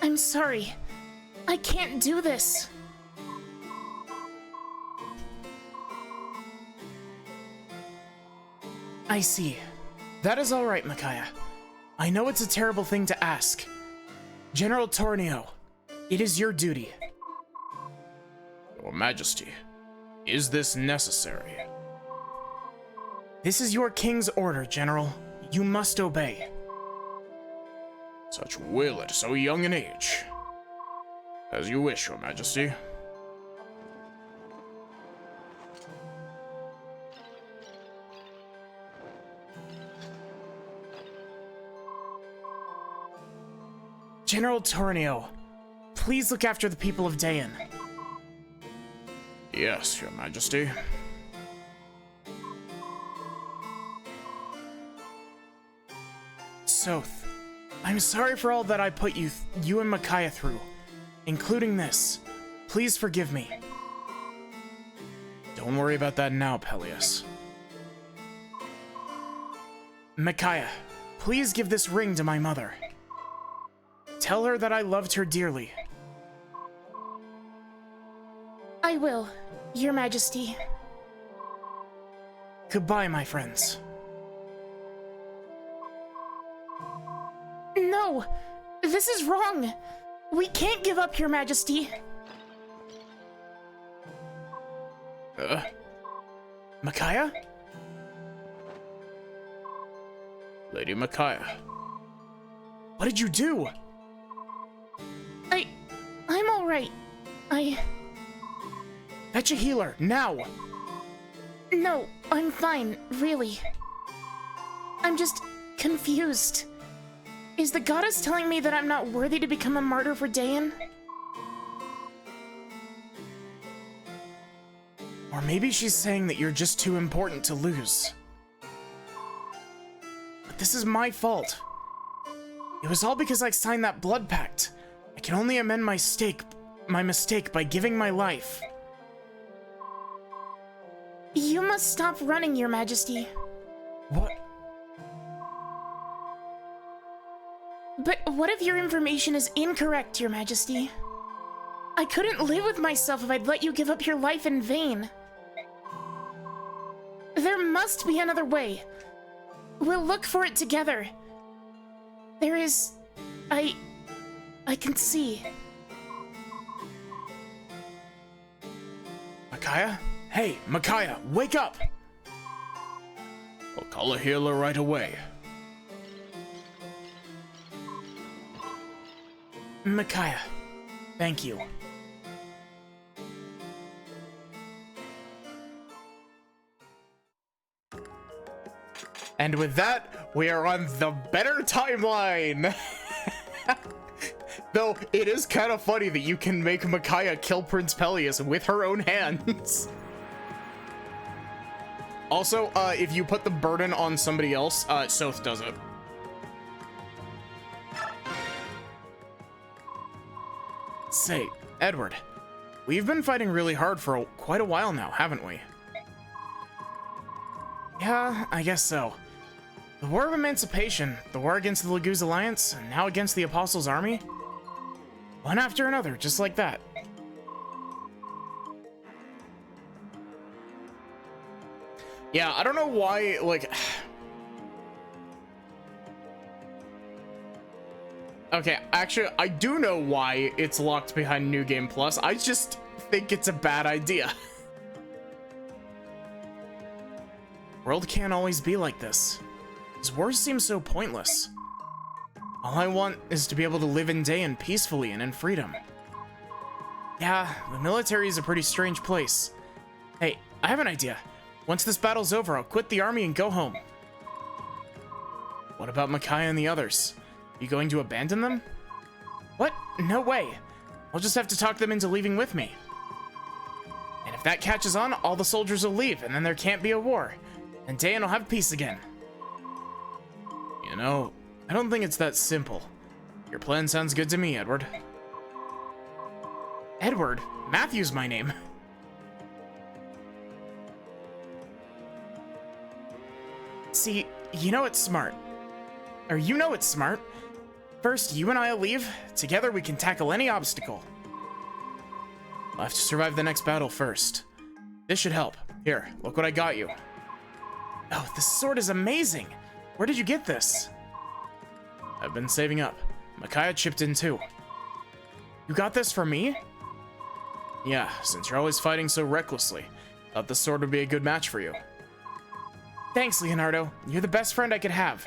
I'm sorry. I can't do this. I see. That is all right, Micaiah. I know it's a terrible thing to ask. General Tornio, it is your duty. Your Majesty, is this necessary? This is your king's order, General. You must obey. Such will at so young an age. As you wish, Your Majesty. General Tornio, please look after the people of Dayan. Yes, Your Majesty. Soth, I'm sorry for all that I put you and Micaiah through, including this. Please forgive me. Don't worry about that now, Peleus. Micaiah, please give this ring to my mother. Tell her that I loved her dearly. I will, Your Majesty. Goodbye, my friends. No! This is wrong! We can't give up, Your Majesty! Micaiah? Lady Micaiah. What did you do? I'm alright. Fetch a healer, now! No, I'm fine, really. I'm just confused. Is the goddess telling me that I'm not worthy to become a martyr for Dayan? Or maybe she's saying that you're just too important to lose. But this is my fault. It was all because I signed that blood pact. I can only amend my mistake by giving my life. You must stop running, Your Majesty. What? But what if your information is incorrect, Your Majesty? I couldn't live with myself if I'd let you give up your life in vain. There must be another way. We'll look for it together. There is... I can see. Micaiah? Hey, Micaiah, wake up! I'll call a healer right away. Micaiah, thank you. And with that, we are on the better timeline! Though, it is kind of funny that you can make Micaiah kill Prince Peleus with her own hands. Also, if you put the burden on somebody else, Soth does it. Say, Edward, we've been fighting really hard for quite a while now, haven't we? Yeah, I guess so. The War of Emancipation, the war against the Laguz Alliance, and now against the Apostles' Army. One after another, just like that. Yeah, I don't know why, like... Okay, actually, I do know why it's locked behind New Game Plus. I just think it's a bad idea. World can't always be like this. These wars seem so pointless. All I want is to be able to live in Dayan peacefully and in freedom. Yeah, the military is a pretty strange place. Hey, I have an idea. Once this battle's over, I'll quit the army and go home. What about Micaiah and the others? Are you going to abandon them? What? No way. I'll just have to talk them into leaving with me. And if that catches on, all the soldiers will leave, and then there can't be a war. And Dayan will have peace again. You know, I don't think it's that simple. Your plan sounds good to me, Edward. Edward? Matthew's my name. See, you know it's smart. Or you know it's smart. First, you and I'll leave. Together we can tackle any obstacle. I'll have to survive the next battle first. This should help. Here, look what I got you. Oh, this sword is amazing. Where did you get this? I've been saving up. Micaiah chipped in too. You got this for me? Yeah, since you're always fighting so recklessly, thought this sword would be a good match for you. Thanks, Leonardo. You're the best friend I could have.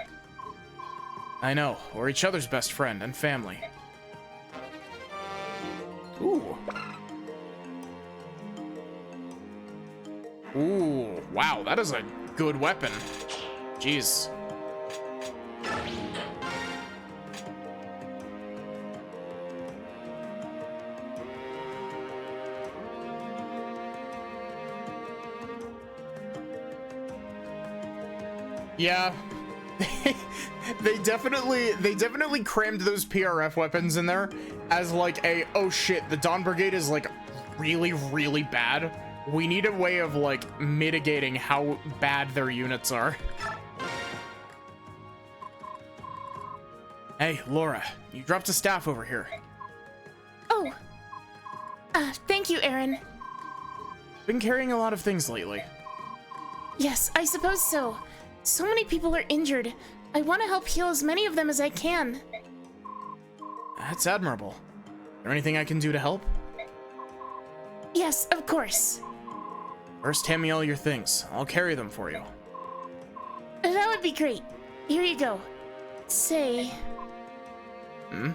I know, we're each other's best friend and family. Ooh. Ooh, wow, that is a good weapon. Jeez. Yeah. They definitely crammed those PRF weapons in there as like a, oh shit, the Dawn Brigade is like really, really bad. We need a way of like mitigating how bad their units are. Hey, Laura, you dropped a staff over here. Oh. Thank you, Aaron. Been carrying a lot of things lately. Yes, I suppose so. So many people are injured. I want to help heal as many of them as I can. That's admirable. Is there anything I can do to help? Yes, of course. First, hand me all your things. I'll carry them for you. That would be great. Here you go. Say... Hmm?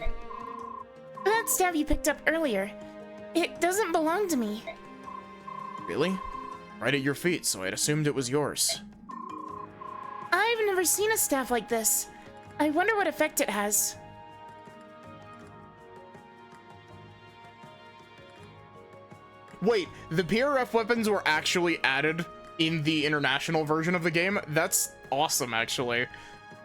That staff you picked up earlier, it doesn't belong to me. Really? Right at your feet, so I'd assumed it was yours. I've never seen a staff like this. I wonder what effect it has. Wait, the PRF weapons were actually added in the international version of the game? That's awesome, actually.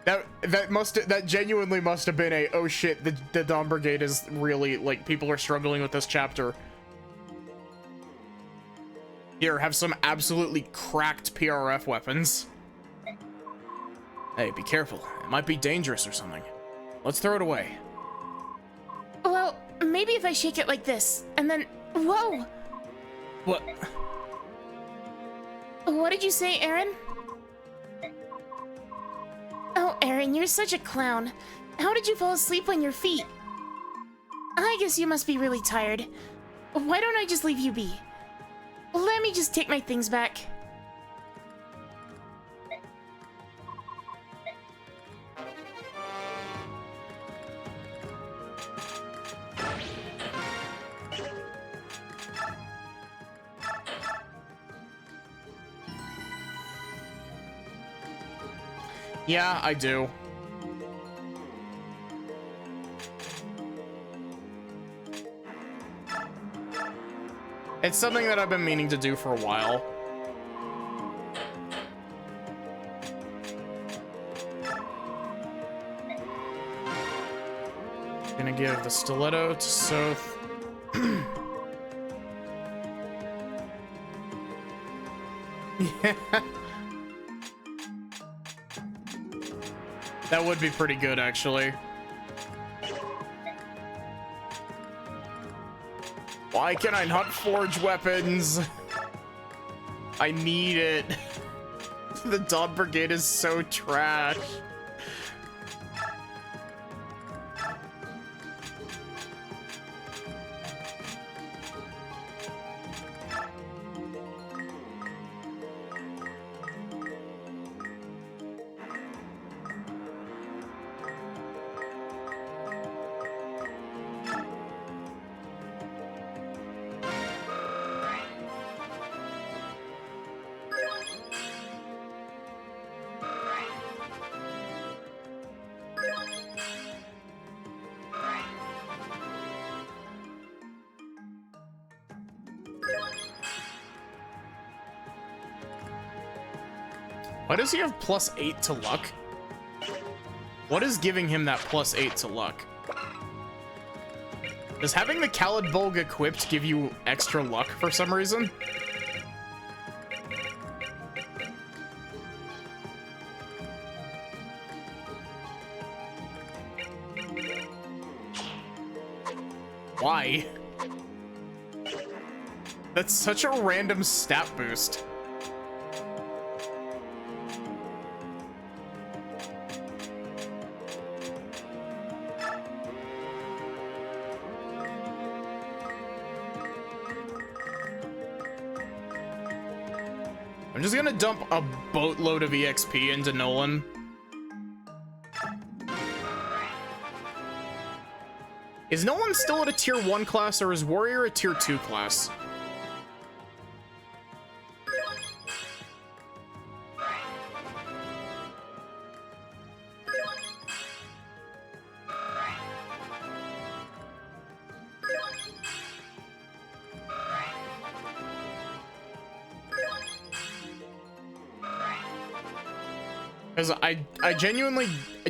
That genuinely must have been a, oh shit, the Dawn Brigade is really, like, people are struggling with this chapter. Here, have some absolutely cracked PRF weapons. Hey, be careful. It might be dangerous or something. Let's throw it away. Well, maybe if I shake it like this, and then... Whoa! What? What did you say, Aaron? Oh, Aaron, you're such a clown. How did you fall asleep on your feet? I guess you must be really tired. Why don't I just leave you be? Let me just take my things back. Yeah, I do. It's something that I've been meaning to do for a while. Gonna give the stiletto to Soth. Yeah. That would be pretty good, actually. Why can I not forge weapons? I need it. The Dawn Brigade is so trash. Why does he have +8 to luck? What is giving him that +8 to luck? Does having the Khalid Bulg equipped give you extra luck for some reason? Why? That's such a random stat boost. I'm just gonna dump a boatload of EXP into Nolan. Is Nolan still at a tier 1 class, or is Warrior a tier 2 class? Because I genuinely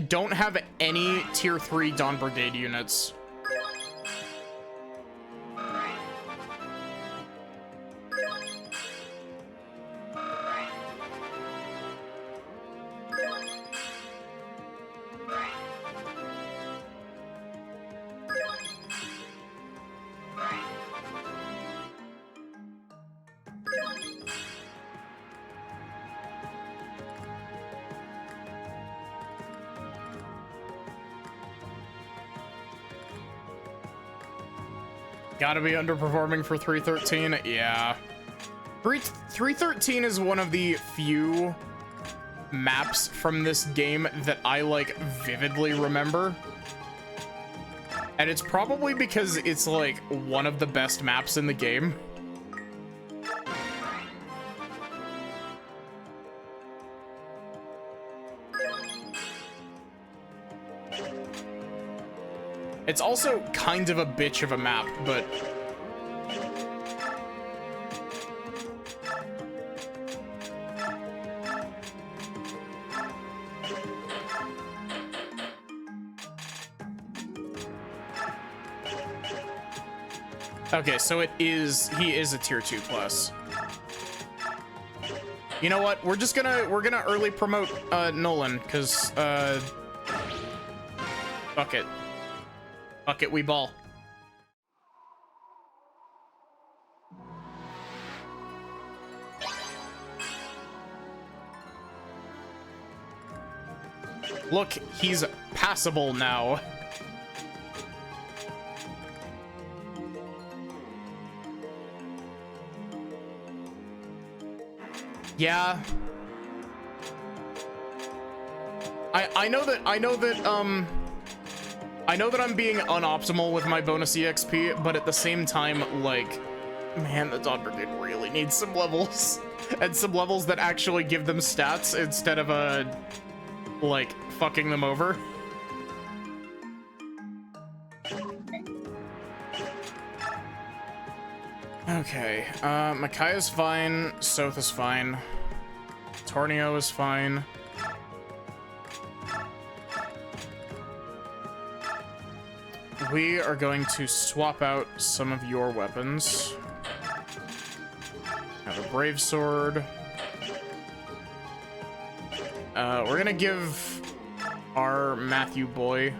don't have any tier 3 Dawn Brigade units. Gotta be underperforming for 313. Yeah. 313 is one of the few maps from this game that I, like, vividly remember. And it's probably because it's, like, one of the best maps in the game. It's also kind of a bitch of a map, but... Okay, so he is a tier 2 class. You know what? We're gonna early promote Nolan, because fuck it. Fuck it, we ball. Look, he's passable now. Yeah. I know that I'm being unoptimal with my bonus EXP, but at the same time, like, man, the Dawn Brigade really needs some levels. And some levels that actually give them stats instead of, like, fucking them over. Okay, Micaiah's fine, Soth is fine, Tornio is fine. We are going to swap out some of your weapons. Have a Brave Sword. We're gonna give our Matthew boy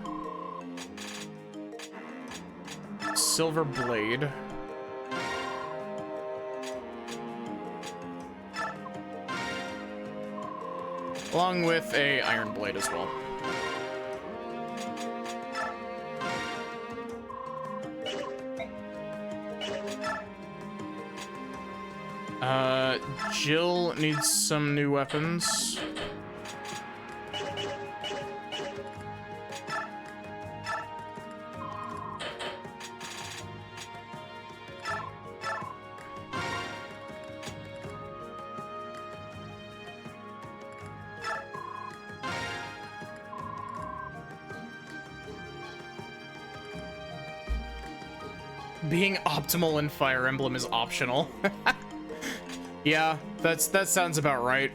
Silver Blade. Along with a Iron Blade as well. Jill needs some new weapons. Being optimal in Fire Emblem is optional. Yeah, that sounds about right.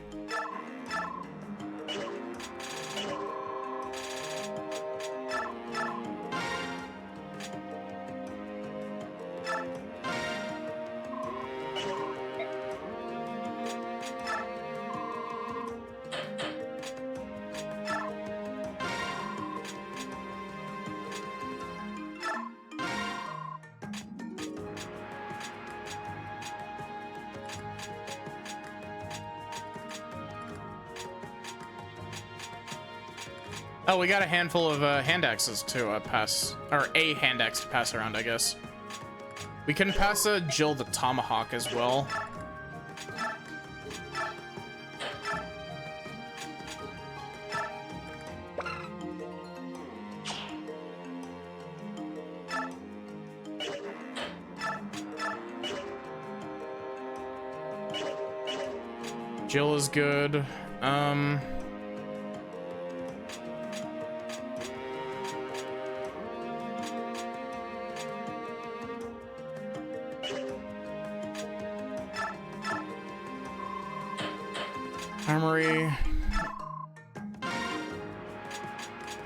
Oh, we got a handful of hand axes to pass, or a hand axe to pass around, I guess. We can pass Jill the tomahawk as well. Jill is good. Armory.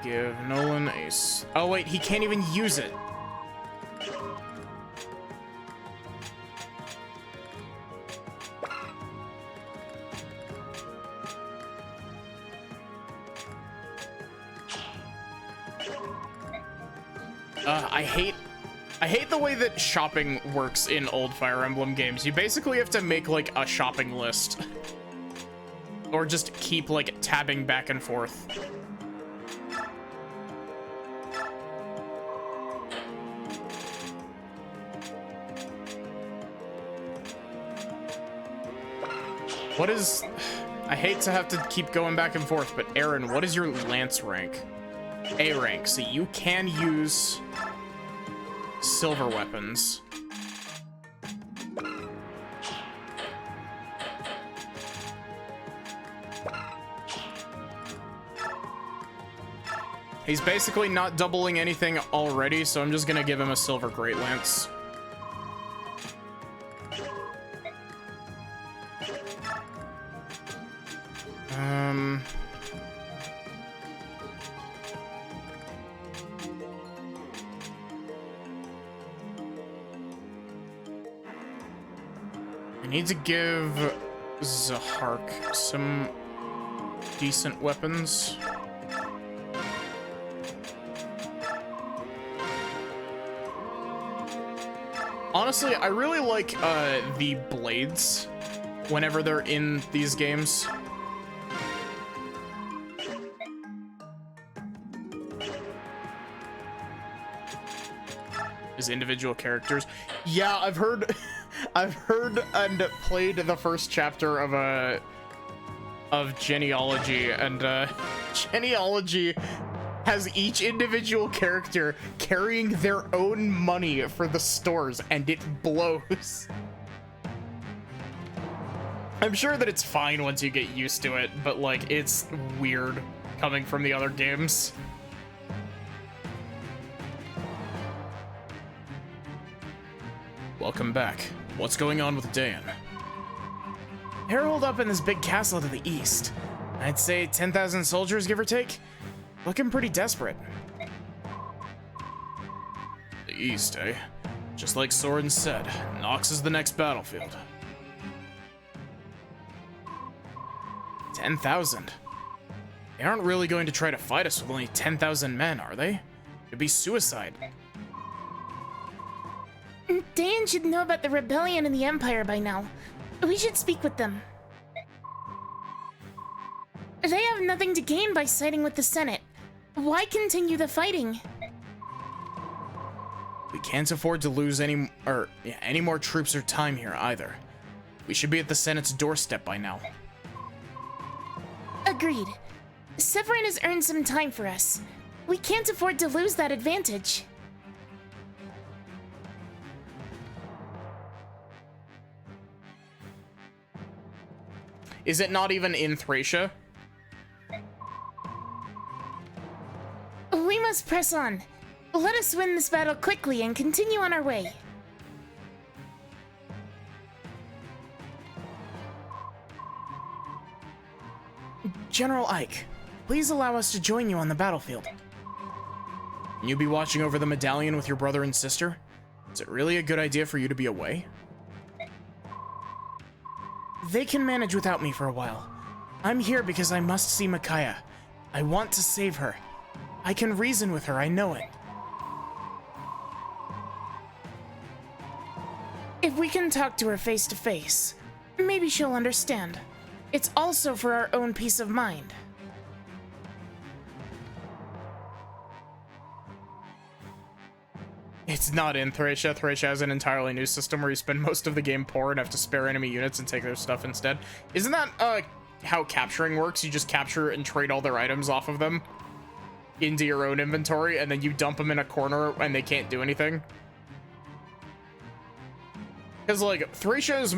Give Nolan a... Oh, wait, he can't even use it. I hate the way that shopping works in old Fire Emblem games. You basically have to make, like, a shopping list. Or just keep, like, tabbing back and forth. What is... I hate to have to keep going back and forth, but Aaron, what is your lance rank? A rank. So you can use silver weapons. He's basically not doubling anything already, so I'm just gonna give him a silver great lance. I need to give Zahark some decent weapons. Honestly, I really like the blades whenever they're in these games. As individual characters. Yeah, I've heard and played the first chapter of Genealogy, and Genealogy has each individual character carrying their own money for the stores, and it blows. I'm sure that it's fine once you get used to it, but like, it's weird coming from the other games. Welcome back. What's going on with Dan? They're holed up in this big castle to the east. I'd say 10,000 soldiers, give or take. Looking pretty desperate. The east, eh? Just like Soren said, Nox is the next battlefield. 10,000? They aren't really going to try to fight us with only 10,000 men, are they? It'd be suicide. Dan should know about the rebellion in the Empire by now. We should speak with them. They have nothing to gain by siding with the Senate. Why continue the fighting? We can't afford to lose any more troops or time here either. We should be at the Senate's doorstep by now. Agreed. Severin has earned some time for us. We can't afford to lose that advantage. Is it not even in Thracia? We must press on. Let us win this battle quickly and continue on our way. General Ike, please allow us to join you on the battlefield. Can you be watching over the medallion with your brother and sister? Is it really a good idea for you to be away? They can manage without me for a while. I'm here because I must see Micaiah. I want to save her. I can reason with her, I know it. If we can talk to her face to face, maybe she'll understand. It's also for our own peace of mind. It's not in Thracia. Thracia has an entirely new system where you spend most of the game poor and have to spare enemy units and take their stuff instead. Isn't that how capturing works? You just capture and trade all their items off of them into your own inventory, and then you dump them in a corner and they can't do anything. Because like Thracia is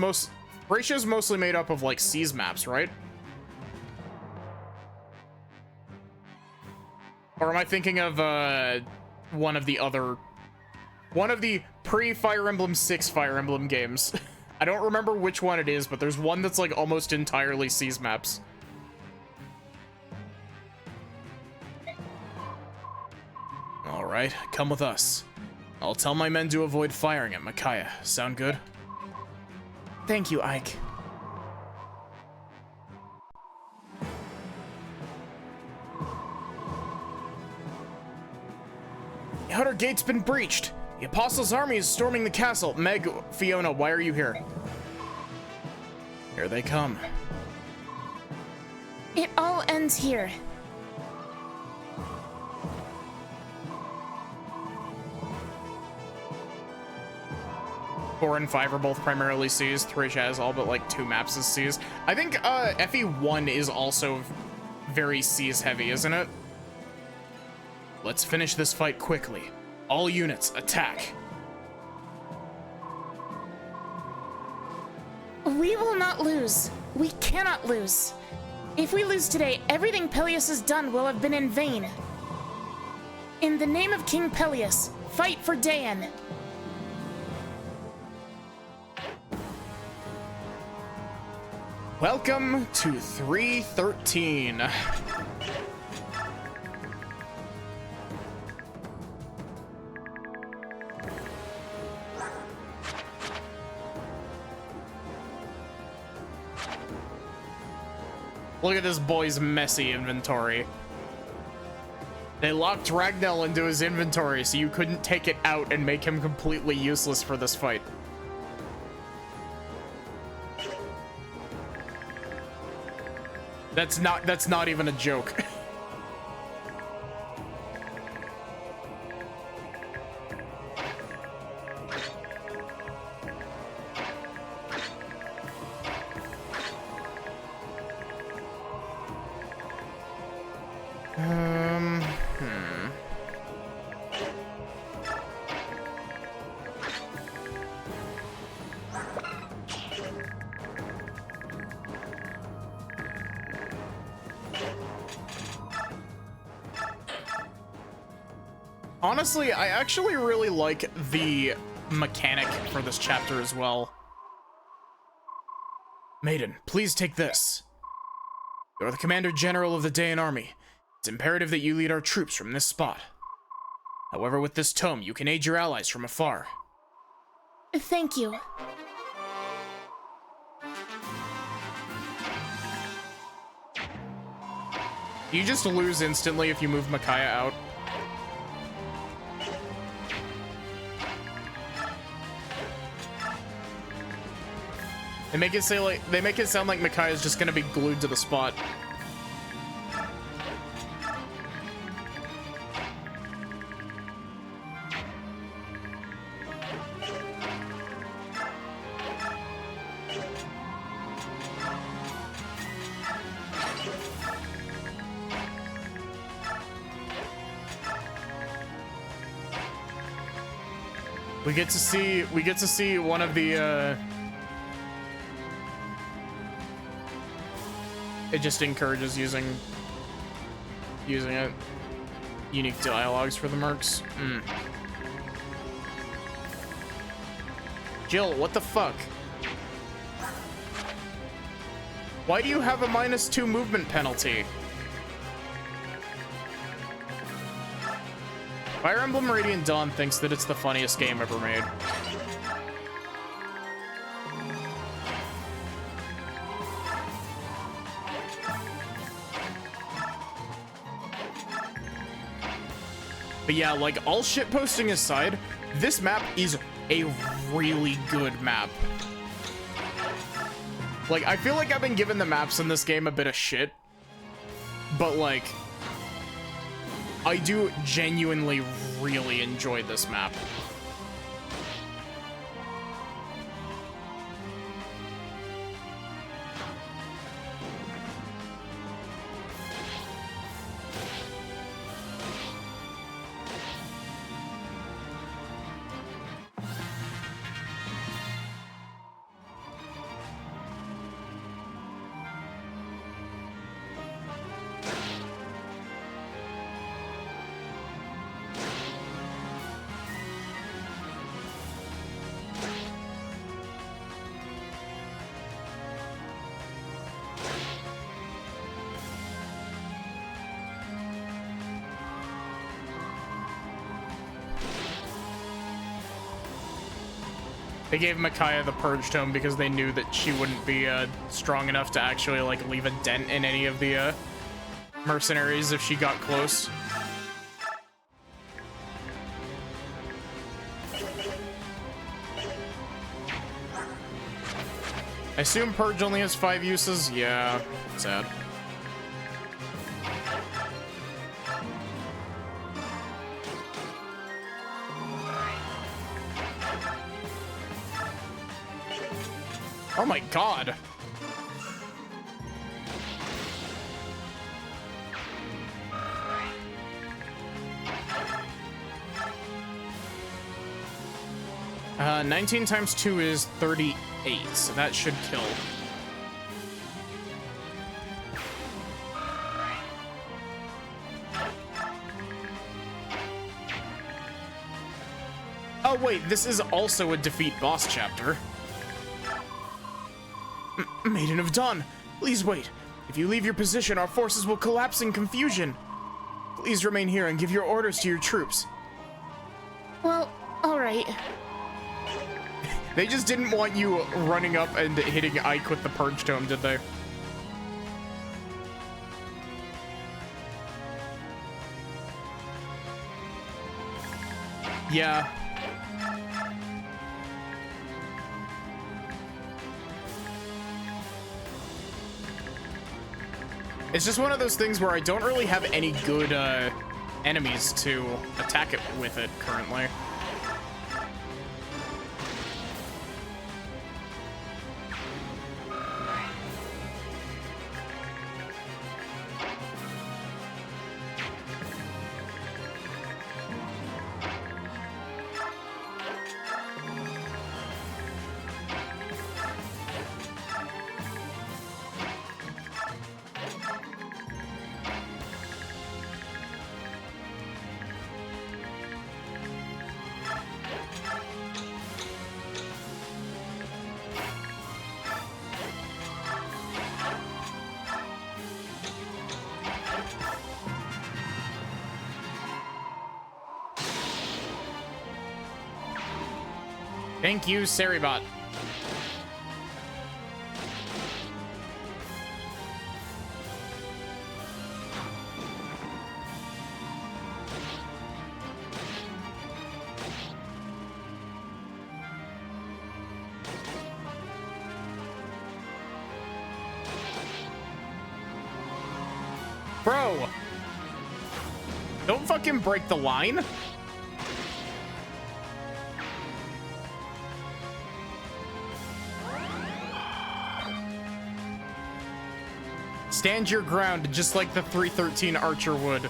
mostly made up of like seas maps, right? Or am I thinking of one of the pre-Fire Emblem 6 Fire Emblem games? I don't remember which one it is, but there's one that's like almost entirely seas maps. All right, come with us. I'll tell my men to avoid firing at Micaiah. Sound good? Thank you, Ike. The outer gate's been breached. The Apostles' army is storming the castle. Meg, Fiona, why are you here? Here they come. It all ends here. Four and 5 are both primarily seas. Thracia has all but like 2 maps as seas. I think FE1 is also very seas heavy, isn't it? Let's finish this fight quickly. All units, attack. We will not lose. We cannot lose. If we lose today, everything Peleus has done will have been in vain. In the name of King Peleus, fight for Daein. Welcome to 313. Look at this boy's messy inventory. They locked Ragnell into his inventory so you couldn't take it out and make him completely useless for this fight. That's not even a joke. Honestly, I actually really like the mechanic for this chapter as well. Maiden, please take this. You're the Commander General of the Daein Army. It's imperative that you lead our troops from this spot. However, with this tome, you can aid your allies from afar. Thank you. You just lose instantly if you move Micaiah out. They make it sound like Micaiah's just gonna be glued to the spot. We get to see one of the it just encourages using it. Unique dialogues for the mercs. Jill, what the fuck? Why do you have a -2 movement penalty? Fire Emblem Radiant Dawn thinks that it's the funniest game ever made. But yeah, like, all shitposting aside, this map is a really good map. Like, I feel like I've been giving the maps in this game a bit of shit, but like, I do genuinely really enjoy this map. They gave Micaiah the Purge Tome because they knew that she wouldn't be strong enough to actually like leave a dent in any of the mercenaries if she got close. I assume Purge only has 5 uses? Yeah, sad. Oh my god. Uh, 19 times 2 is 38, so that should kill. Oh wait, this is also a defeat boss chapter. Maiden of Dawn, please wait. If you leave your position, our forces will collapse in confusion. Please remain here and give your orders to your troops. Well, alright. They just didn't want you running up and hitting Ike with the Purge Tome, did they? Yeah. It's just one of those things where I don't really have any good enemies to attack it with it currently. Thank you, Saribot. Bro, don't fucking break the line. Stand your ground, just like the 313 archer would.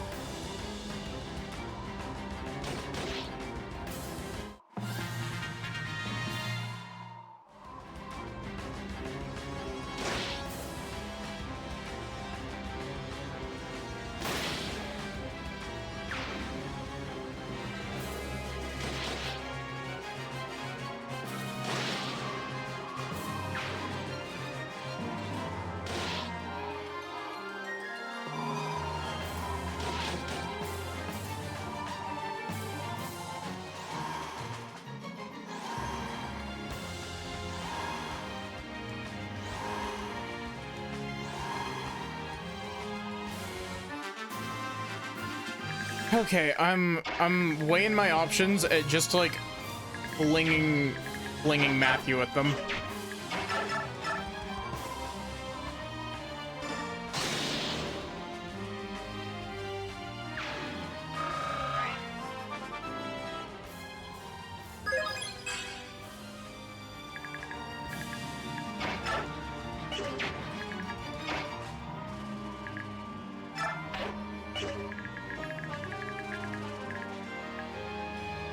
Okay, I'm weighing my options at just like flinging Matthew at them.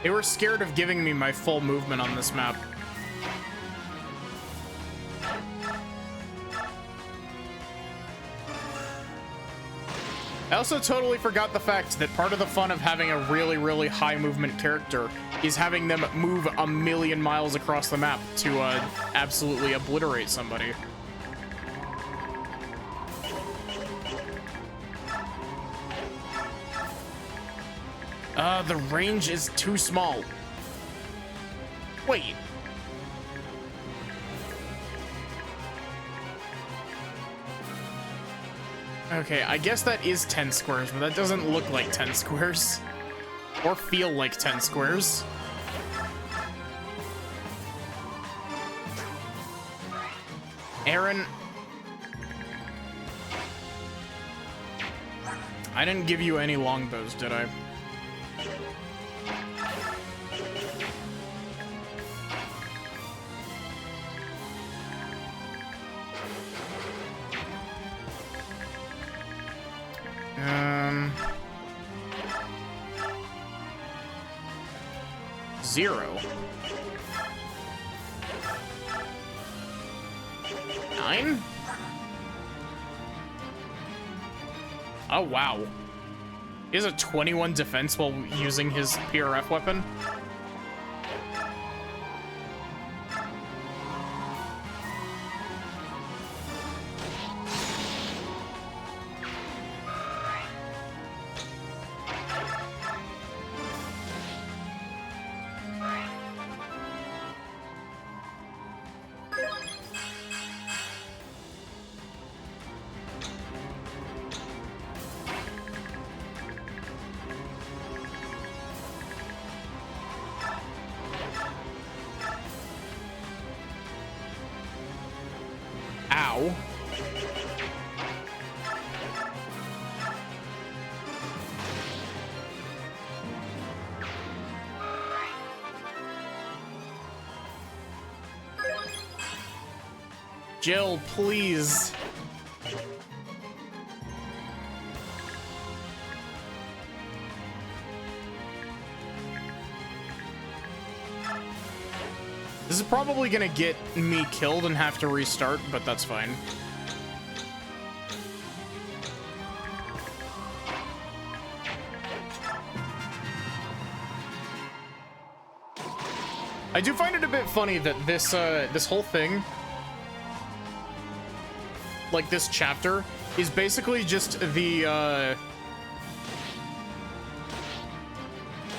They were scared of giving me my full movement on this map. I also totally forgot the fact that part of the fun of having a really, really high movement character is having them move 1,000,000 miles across the map to absolutely obliterate somebody. The range is too small. Wait. Okay, I guess that is 10 squares, but that doesn't look like 10 squares. Or feel like 10 squares. Aaron. I didn't give you any longbows, did I? Zero. 9? Oh, wow. He has a 21 defense while using his PRF weapon. Ow. Jill, please. This is probably gonna get me killed and have to restart, but that's fine. I do find it a bit funny that this this whole thing, like this chapter, is basically just the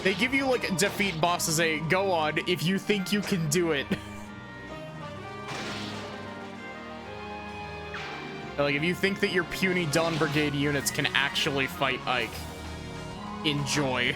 they give you like defeat bosses a go on if you think you can do it. Like if you think that your puny Dawn Brigade units can actually fight Ike, enjoy.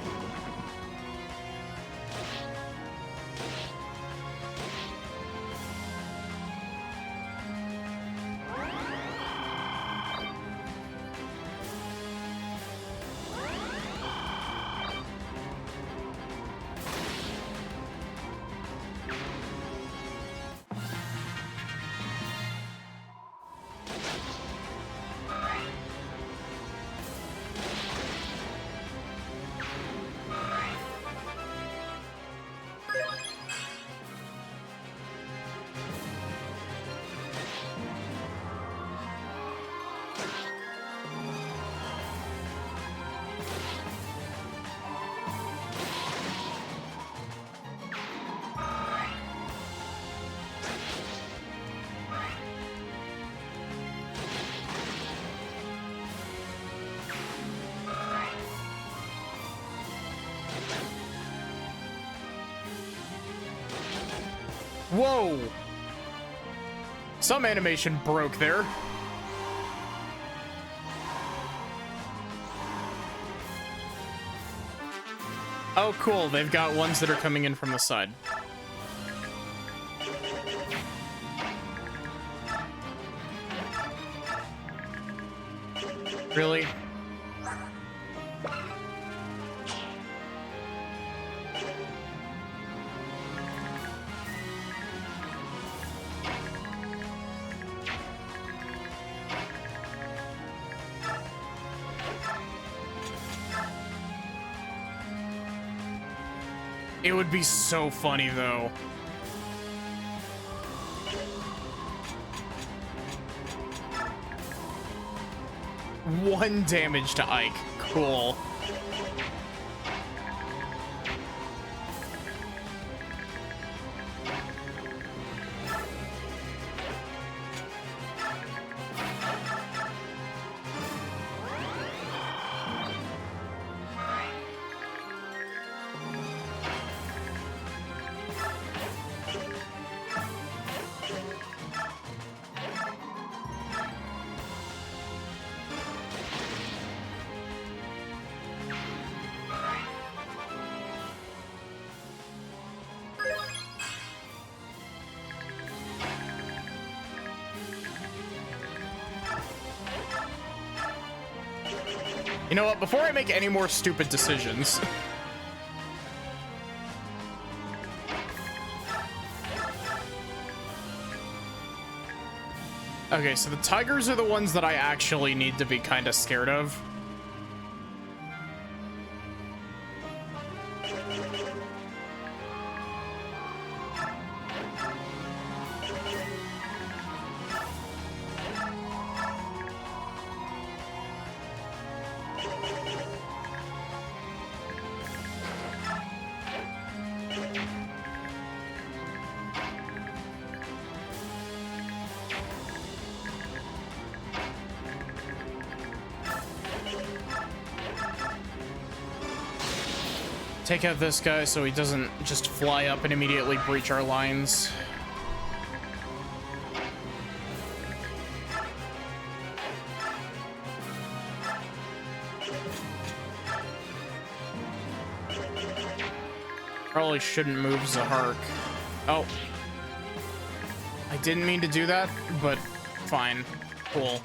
Whoa! Some animation broke there. Oh, cool. They've got ones that are coming in from the side. Really? It would be so funny, though. One damage to Ike. Cool. You know what? Before I make any more stupid decisions... Okay, so the tigers are the ones that I actually need to be kind of scared of. Take out this guy so he doesn't just fly up and immediately breach our lines. Probably shouldn't move Zahark. Oh. I didn't mean to do that, but fine. Cool.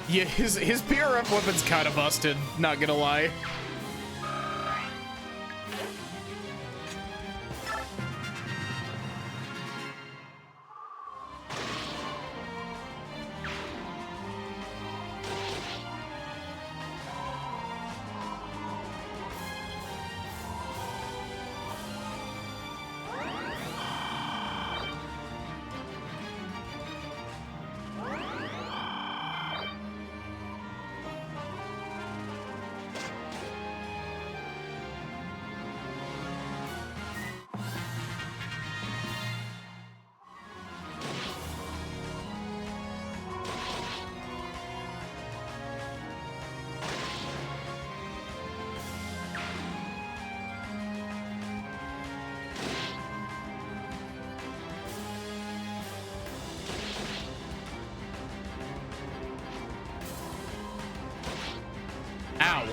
Yeah, his PRF weapon's kind of busted, not gonna lie. Ow.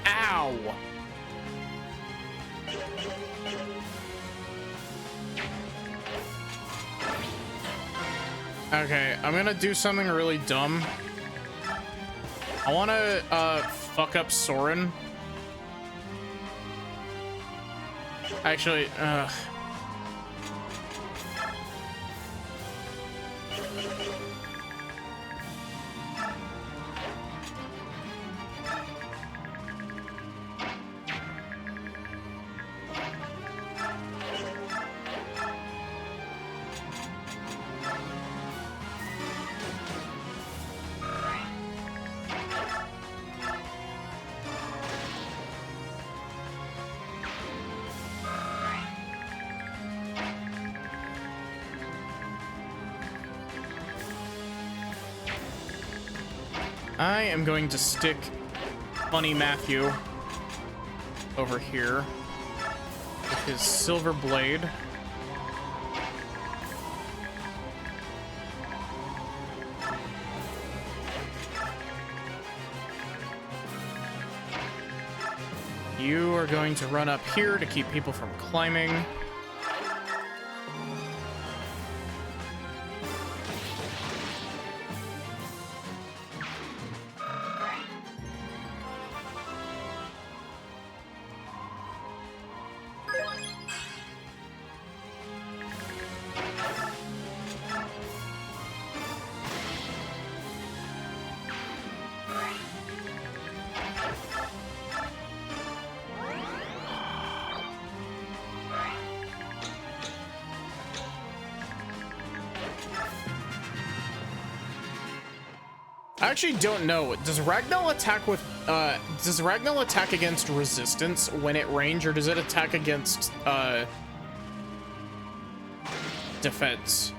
Ow. Okay, I'm gonna do something really dumb. I wanna, fuck up Soren. Actually, I am going to stick Funny Matthew over here with his silver blade. You are going to run up here to keep people from climbing. I actually don't know. Does Ragnall attack against resistance when at range, or does it attack against defense?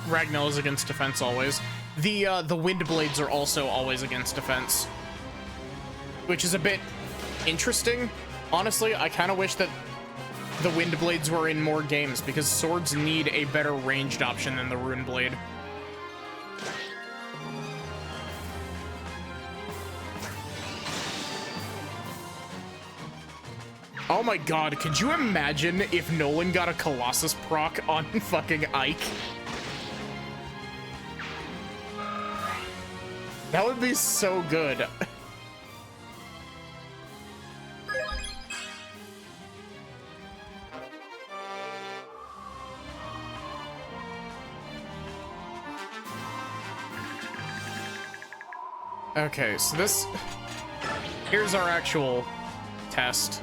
Ragnall is against defense always. The wind blades are also always against defense, which is a bit interesting. Honestly, I kind of wish that the wind blades were in more games because swords need a better ranged option than the rune blade. Oh my god, could you imagine if Nolan got a Colossus proc on fucking Ike? That would be so good. Okay, so here's our actual test.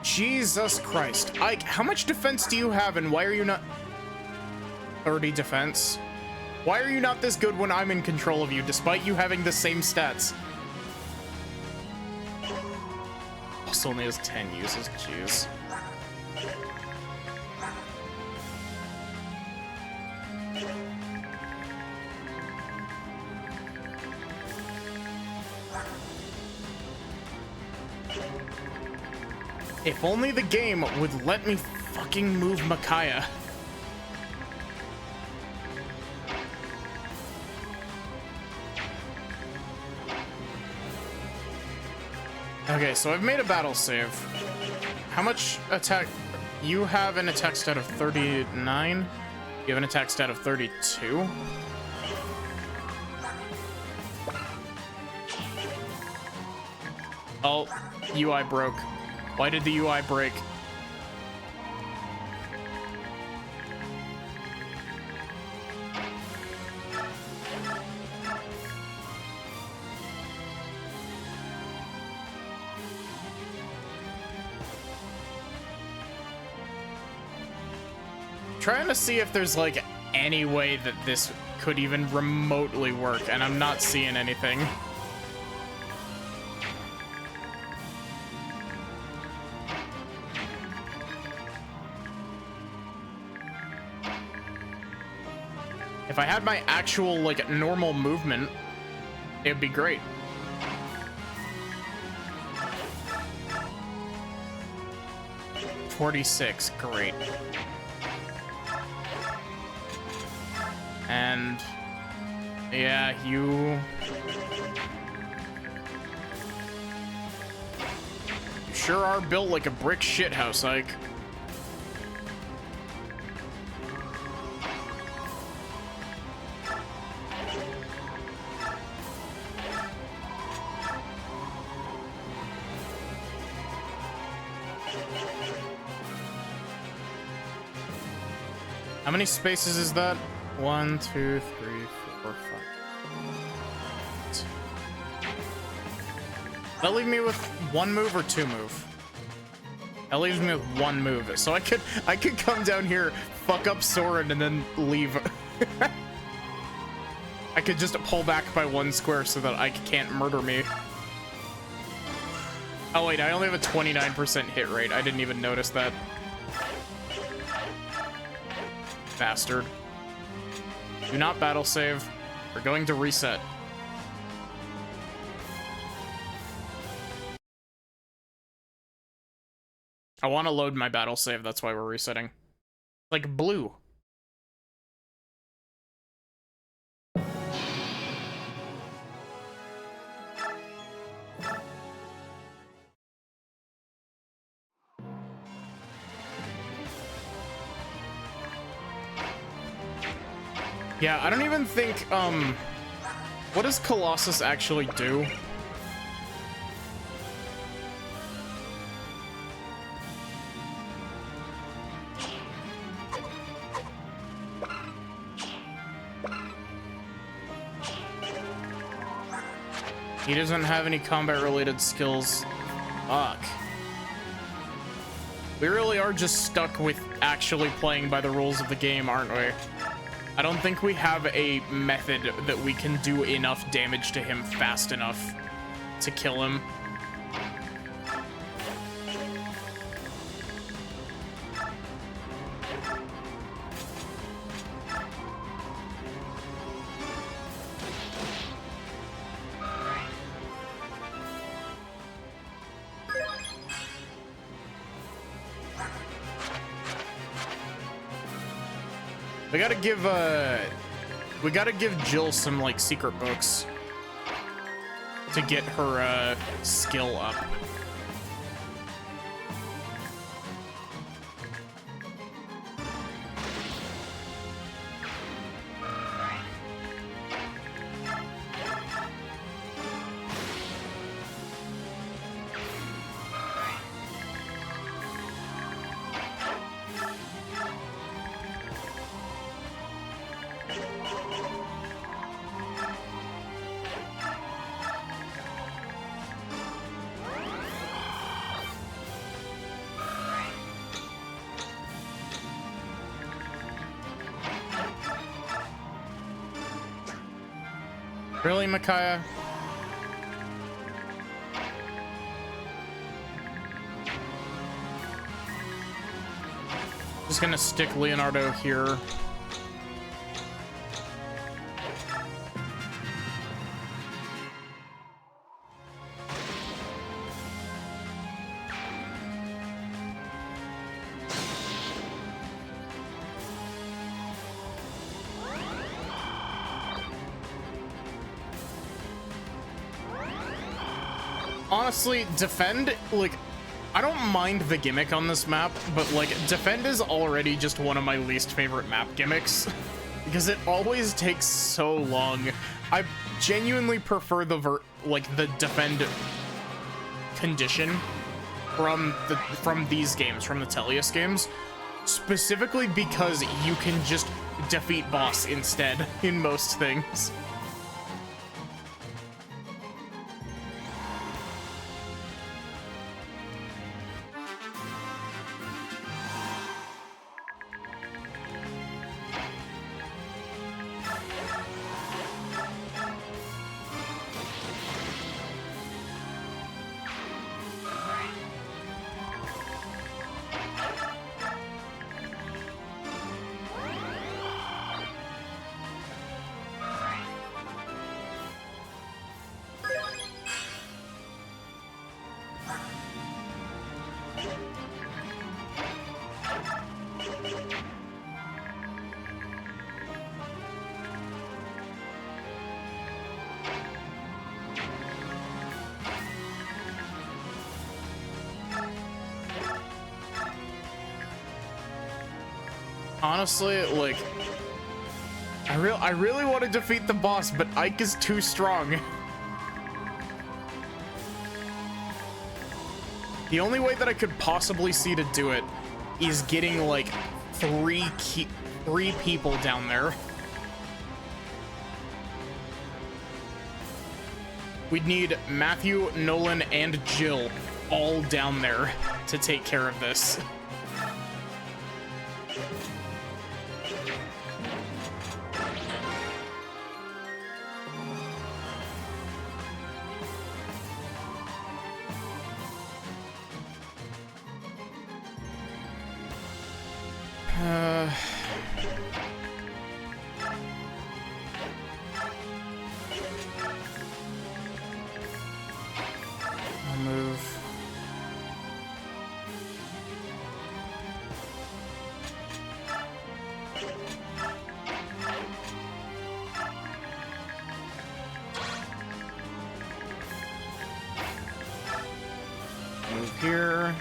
Jesus Christ. Ike, how much defense do you have and why are you not... 30 defense? Why are you not this good when I'm in control of you, despite you having the same stats? Also only has 10 uses, jeez. If only the game would let me fucking move Micaiah. Okay, so I've made a battle save. How much attack? You have an attack stat of 39. You have an attack stat of 32. Oh, UI broke. Why did the UI break? Trying to see if there's like any way that this could even remotely work, and I'm not seeing anything. If I had my actual, like, normal movement, it'd be great. $46, great. And yeah, you sure are built like a brick shithouse, Ike. How many spaces is that? 1, 2, 3, 4, 5. That leave me with 1 move or 2 move? That leaves me with 1 move. So I could come down here, fuck up Soren, and then leave. I could just pull back by 1 square so that Ike can't murder me. Oh wait, I only have a 29% hit rate. I didn't even notice that. Bastard. Do not battle save. We're going to reset. I want to load my battle save, that's why we're resetting. Like blue. Yeah, I don't even think, what does Colossus actually do? He doesn't have any combat-related skills. Fuck. We really are just stuck with actually playing by the rules of the game, aren't we? I don't think we have a method that we can do enough damage to him fast enough to kill him. We gotta give Jill some like secret books to get her skill up. Really, Micaiah? Just gonna stick Leonardo here. Honestly, defend, like, I don't mind the gimmick on this map, but like, defend is already just one of my least favorite map gimmicks because it always takes so long. I genuinely prefer the defend condition from these games, from the Tellius games, specifically because you can just defeat boss instead in most things. Honestly, like, I really want to defeat the boss, but Ike is too strong. The only way that I could possibly see to do it is getting like three people down there. We'd need Matthew, Nolan, and Jill all down there to take care of this. I'll move. Move here.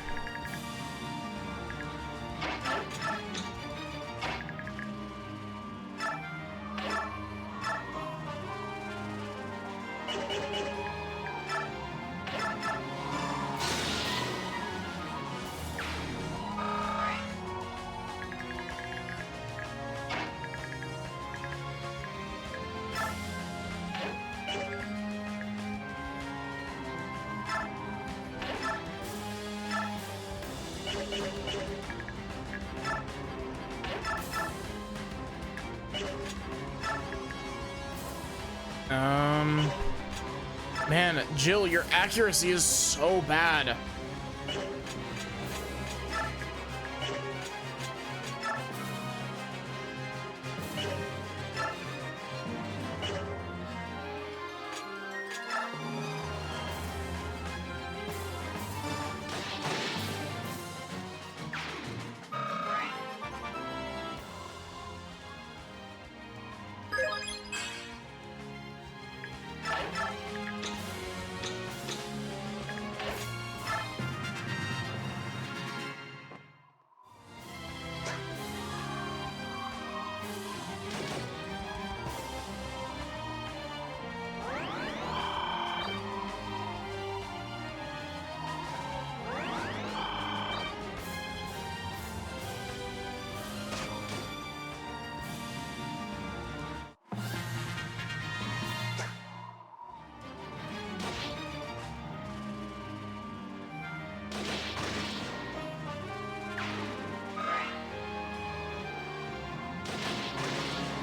Man, Jill, your accuracy is so bad.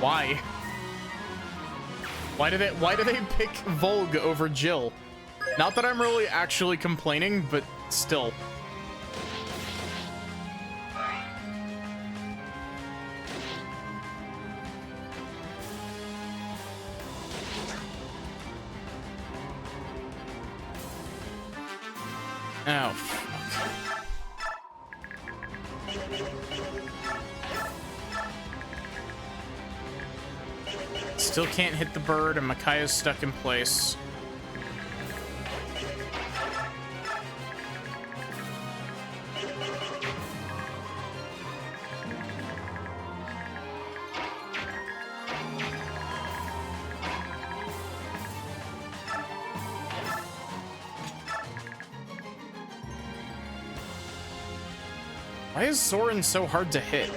Why? Why do they pick Volg over Jill? Not that I'm really actually complaining, but still. Oh, fuck. Still can't hit the bird, and Micaiah's stuck in place. Why is Soren so hard to hit?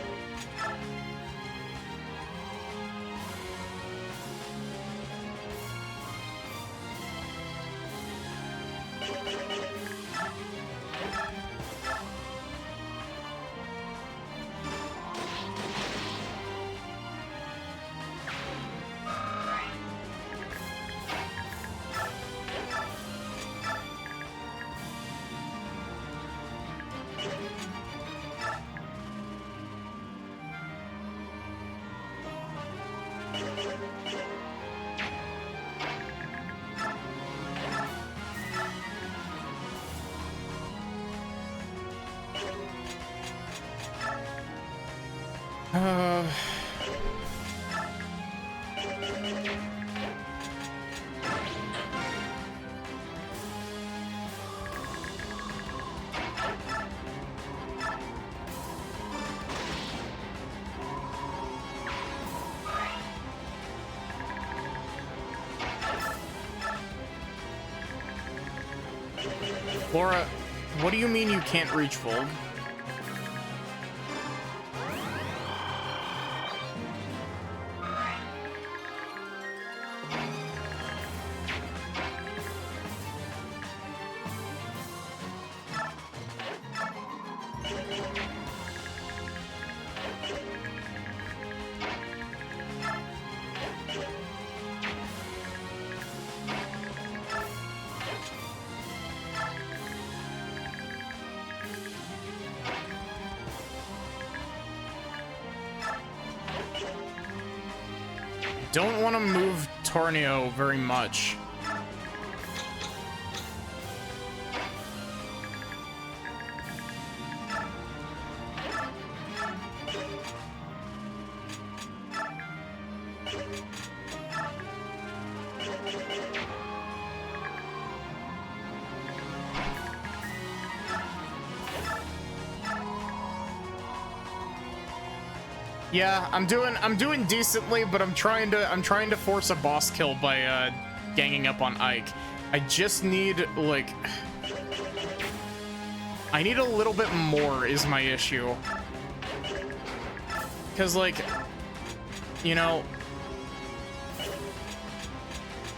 Laura, what do you mean you can't reach Volg? Don't want to move Tornio very much. Yeah, I'm doing decently, but I'm trying to force a boss kill by ganging up on Ike. I just need like I need a little bit more is my issue. Cause like, you know,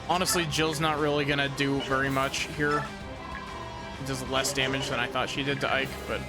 honestly, Jill's not really gonna do very much here. It does less damage than I thought she did to Ike, but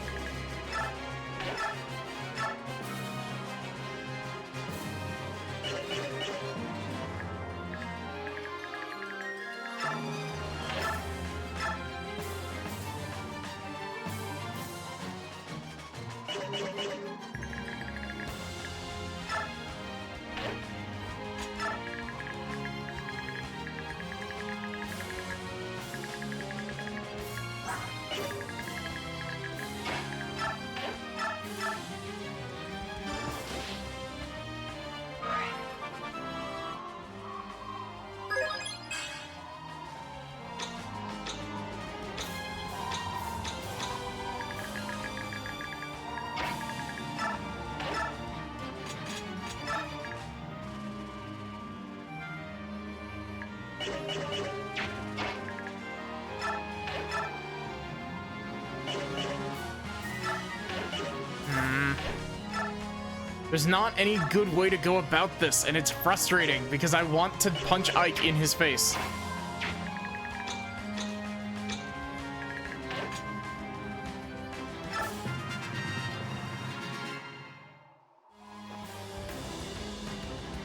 There's not any good way to go about this, and it's frustrating because I want to punch Ike in his face.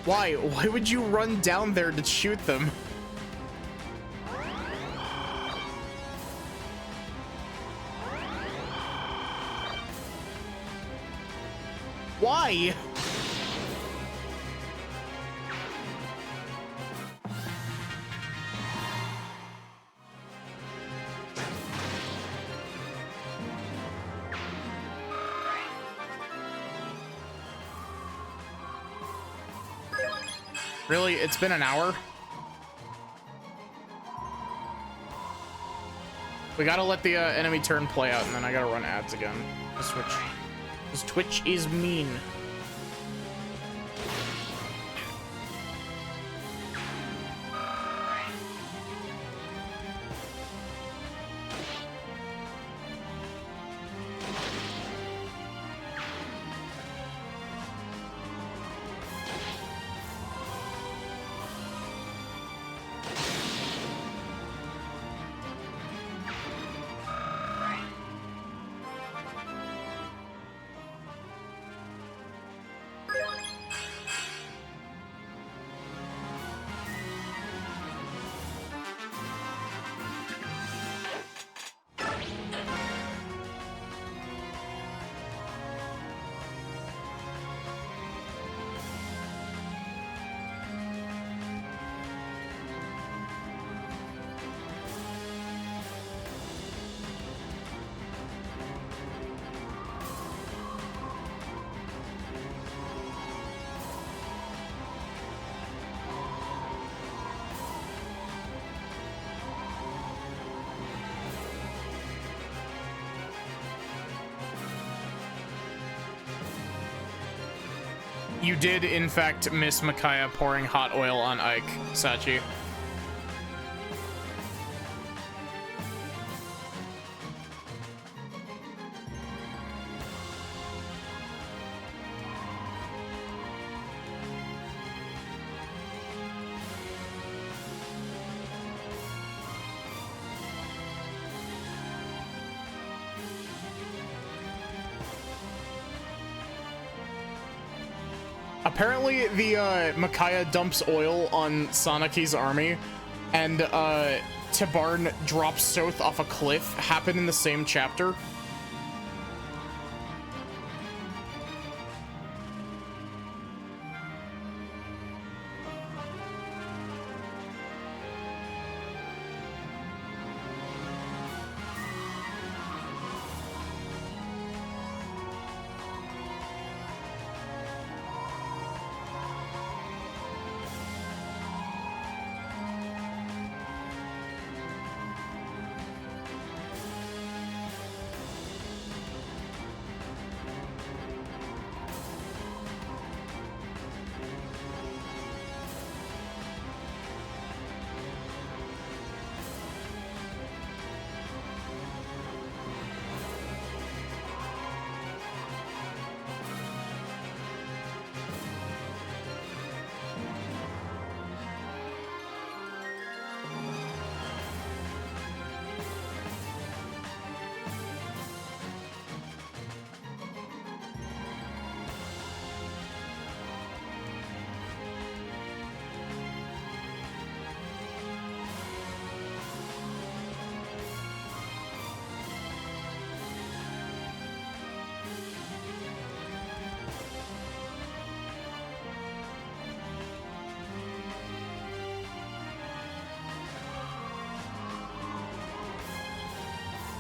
Why? Why would you run down there to shoot them? Why? Really? It's been an hour? We gotta let the enemy turn play out, and then I gotta run ads again. Switch. Because Twitch is mean. You did, in fact, miss Micaiah pouring hot oil on Ike, Sachi. Apparently, the Micaiah dumps oil on Sanaki's army, and Tibarn drops Soth off a cliff happened in the same chapter.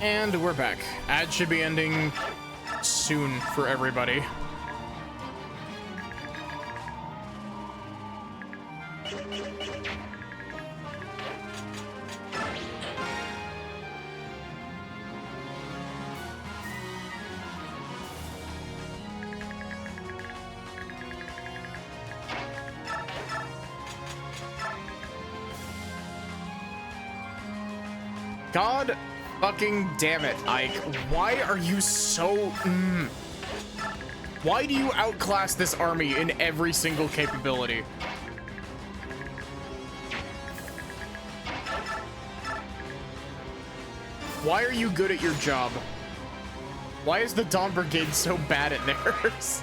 And we're back. Ad should be ending soon for everybody. God fucking damn it, Ike. Why are you so... Why do you outclass this army in every single capability? Why are you good at your job? Why is the Dawn Brigade so bad at theirs?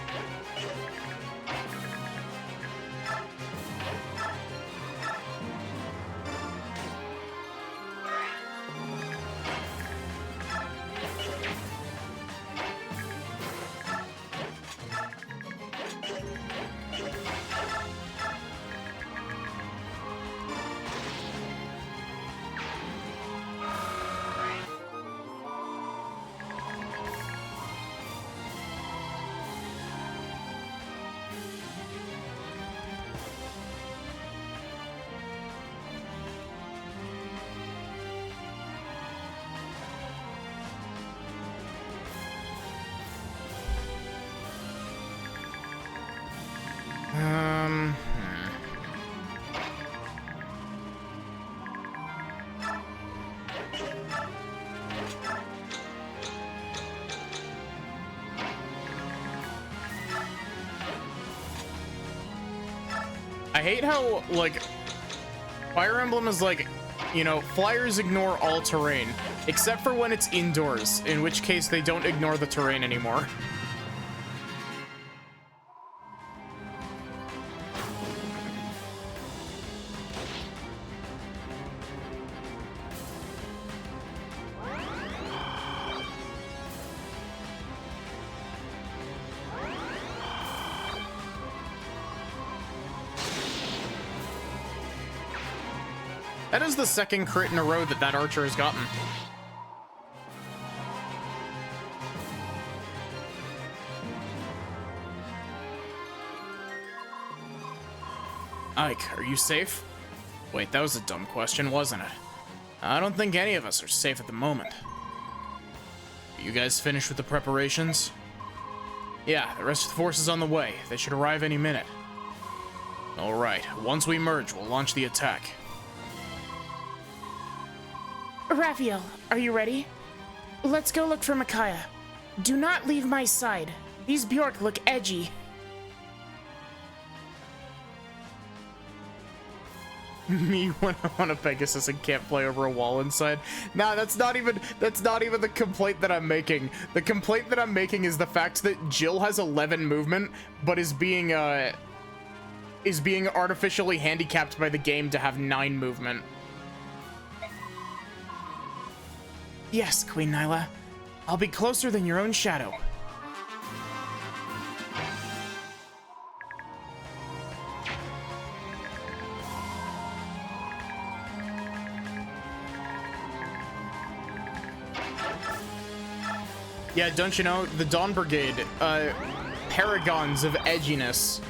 I hate how, like, Fire Emblem is like, you know, flyers ignore all terrain, except for when it's indoors, in which case they don't ignore the terrain anymore. That is the second crit in a row that archer has gotten. Ike, are you safe? Wait, that was a dumb question, wasn't it? I don't think any of us are safe at the moment. You guys finished with the preparations? Yeah, the rest of the force is on the way. They should arrive any minute. Alright, once we merge, we'll launch the attack. Raphael, are you ready? Let's go look for Micaiah. Do not leave my side. These Bjork look edgy. Me when I'm on a Pegasus and can't play over a wall inside. Nah, that's not even the complaint that I'm making. The complaint that I'm making is the fact that Jill has 11 movement, but is being artificially handicapped by the game to have 9 movement. Yes, Queen Nyla. I'll be closer than your own shadow. Yeah, don't you know, the Dawn Brigade, paragons of edginess.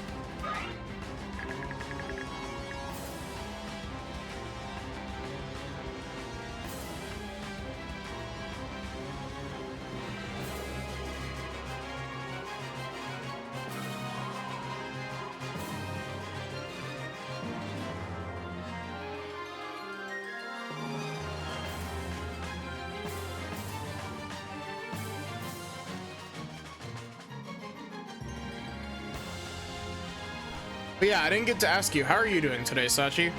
But yeah, I didn't get to ask you, how are you doing today, Sachi?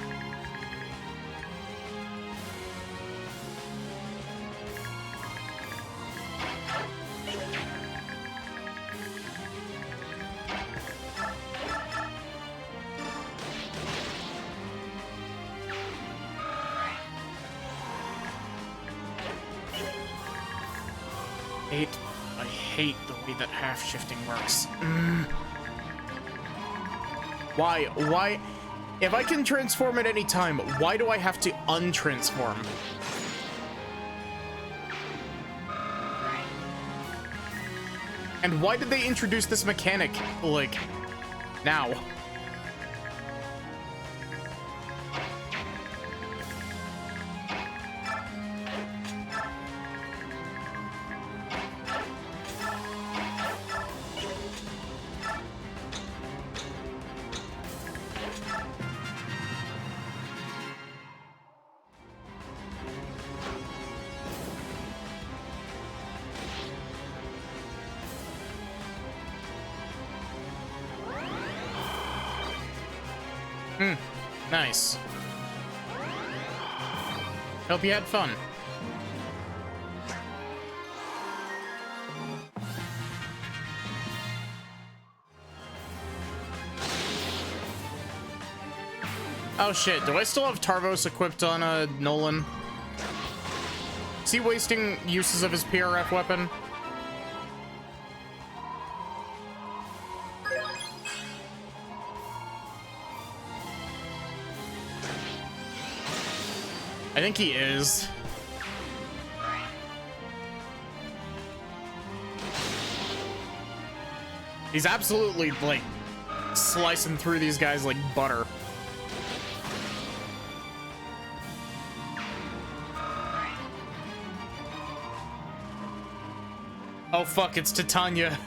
I hate the way that half shifting works. Why? If I can transform at any time, why do I have to untransform? And why did they introduce this mechanic, like, now? Nice. Hope you had fun. Oh shit, do I still have Tarvos equipped on Nolan? Is he wasting uses of his PRF weapon? I think he is. He's absolutely, like, slicing through these guys like butter. Oh fuck, it's Titania.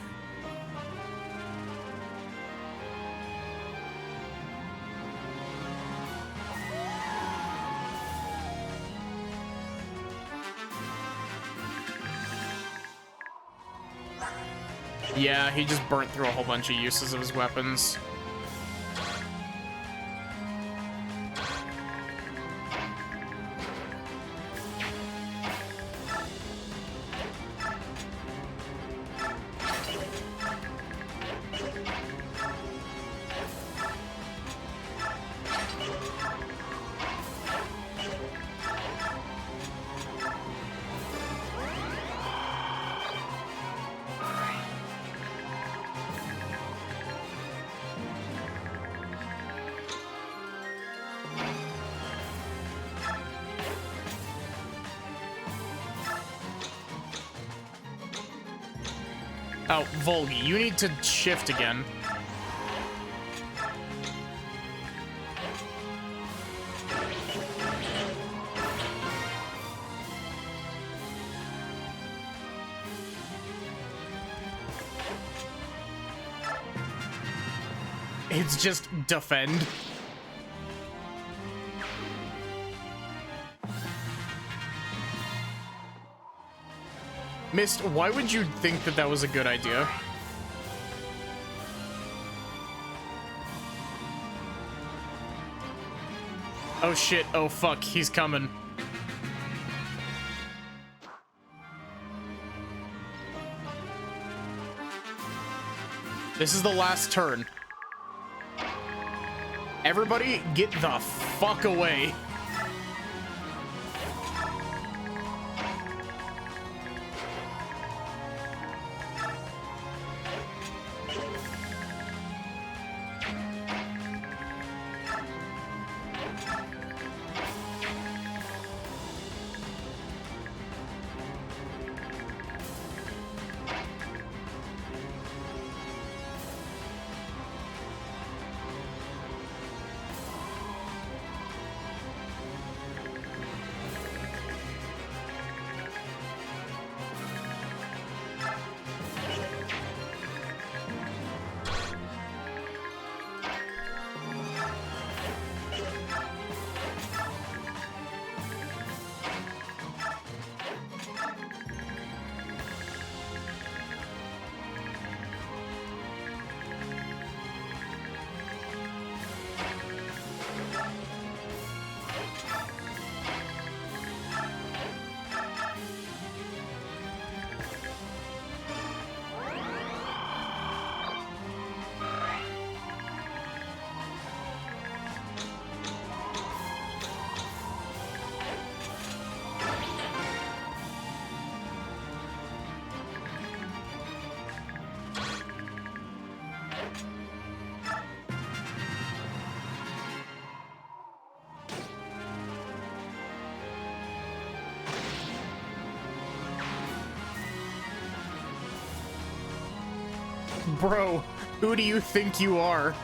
Yeah, he just burnt through a whole bunch of uses of his weapons. Oh, Volgi, you need to shift again. It's just defend. Mist, why would you think that that was a good idea? Oh shit, oh fuck, he's coming. This is the last turn. Everybody, get the fuck away. Bro, who do you think you are?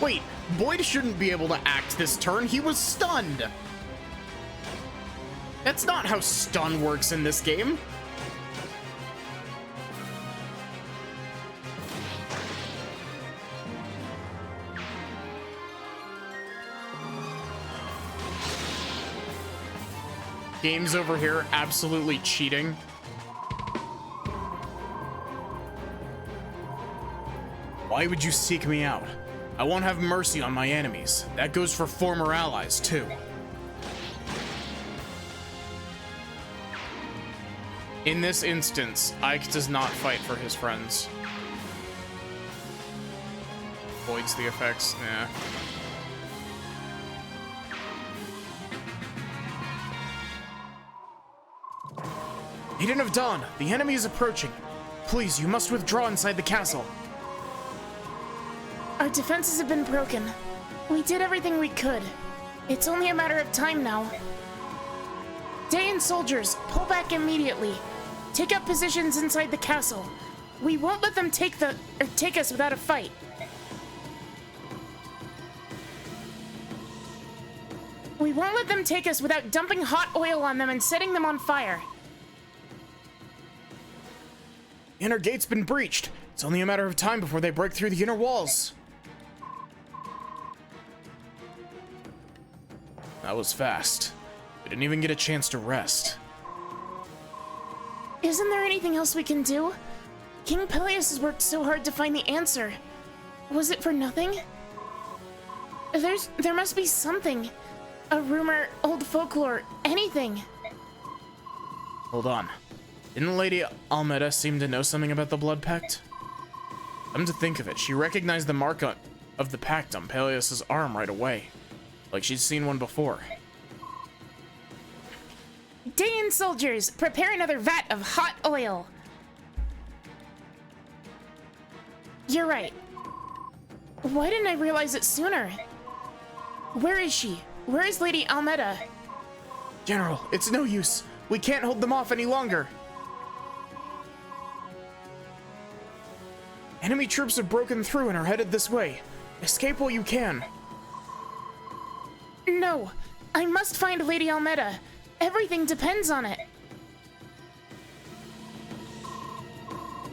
Wait, Boyd shouldn't be able to act this turn. He was stunned. That's not how stun works in this game. Games over here absolutely cheating. Why would you seek me out? I won't have mercy on my enemies. That goes for former allies, too. In this instance, Ike does not fight for his friends. Avoids the effects, nah. Maiden of Dawn, the enemy is approaching. Please, you must withdraw inside the castle. Our defenses have been broken. We did everything we could. It's only a matter of time now. Dayan soldiers, pull back immediately. Take up positions inside the castle. We won't let them take us without a fight. We won't let them take us without dumping hot oil on them and setting them on fire. The inner gate's been breached. It's only a matter of time before they break through the inner walls. That was fast. We didn't even get a chance to rest. Isn't there anything else we can do? King Peleus has worked so hard to find the answer. Was it for nothing? There must be something. A rumor, old folklore, anything. Hold on. Didn't Lady Almeda seem to know something about the Blood Pact? Come to think of it, she recognized the mark of the pact on Peleus' arm right away. Like she'd seen one before. Dayan soldiers, prepare another vat of hot oil. You're right. Why didn't I realize it sooner? Where is she? Where is Lady Almeda? General, it's no use. We can't hold them off any longer. Enemy troops have broken through and are headed this way. Escape while you can. No, I must find Lady Almeda. Everything depends on it.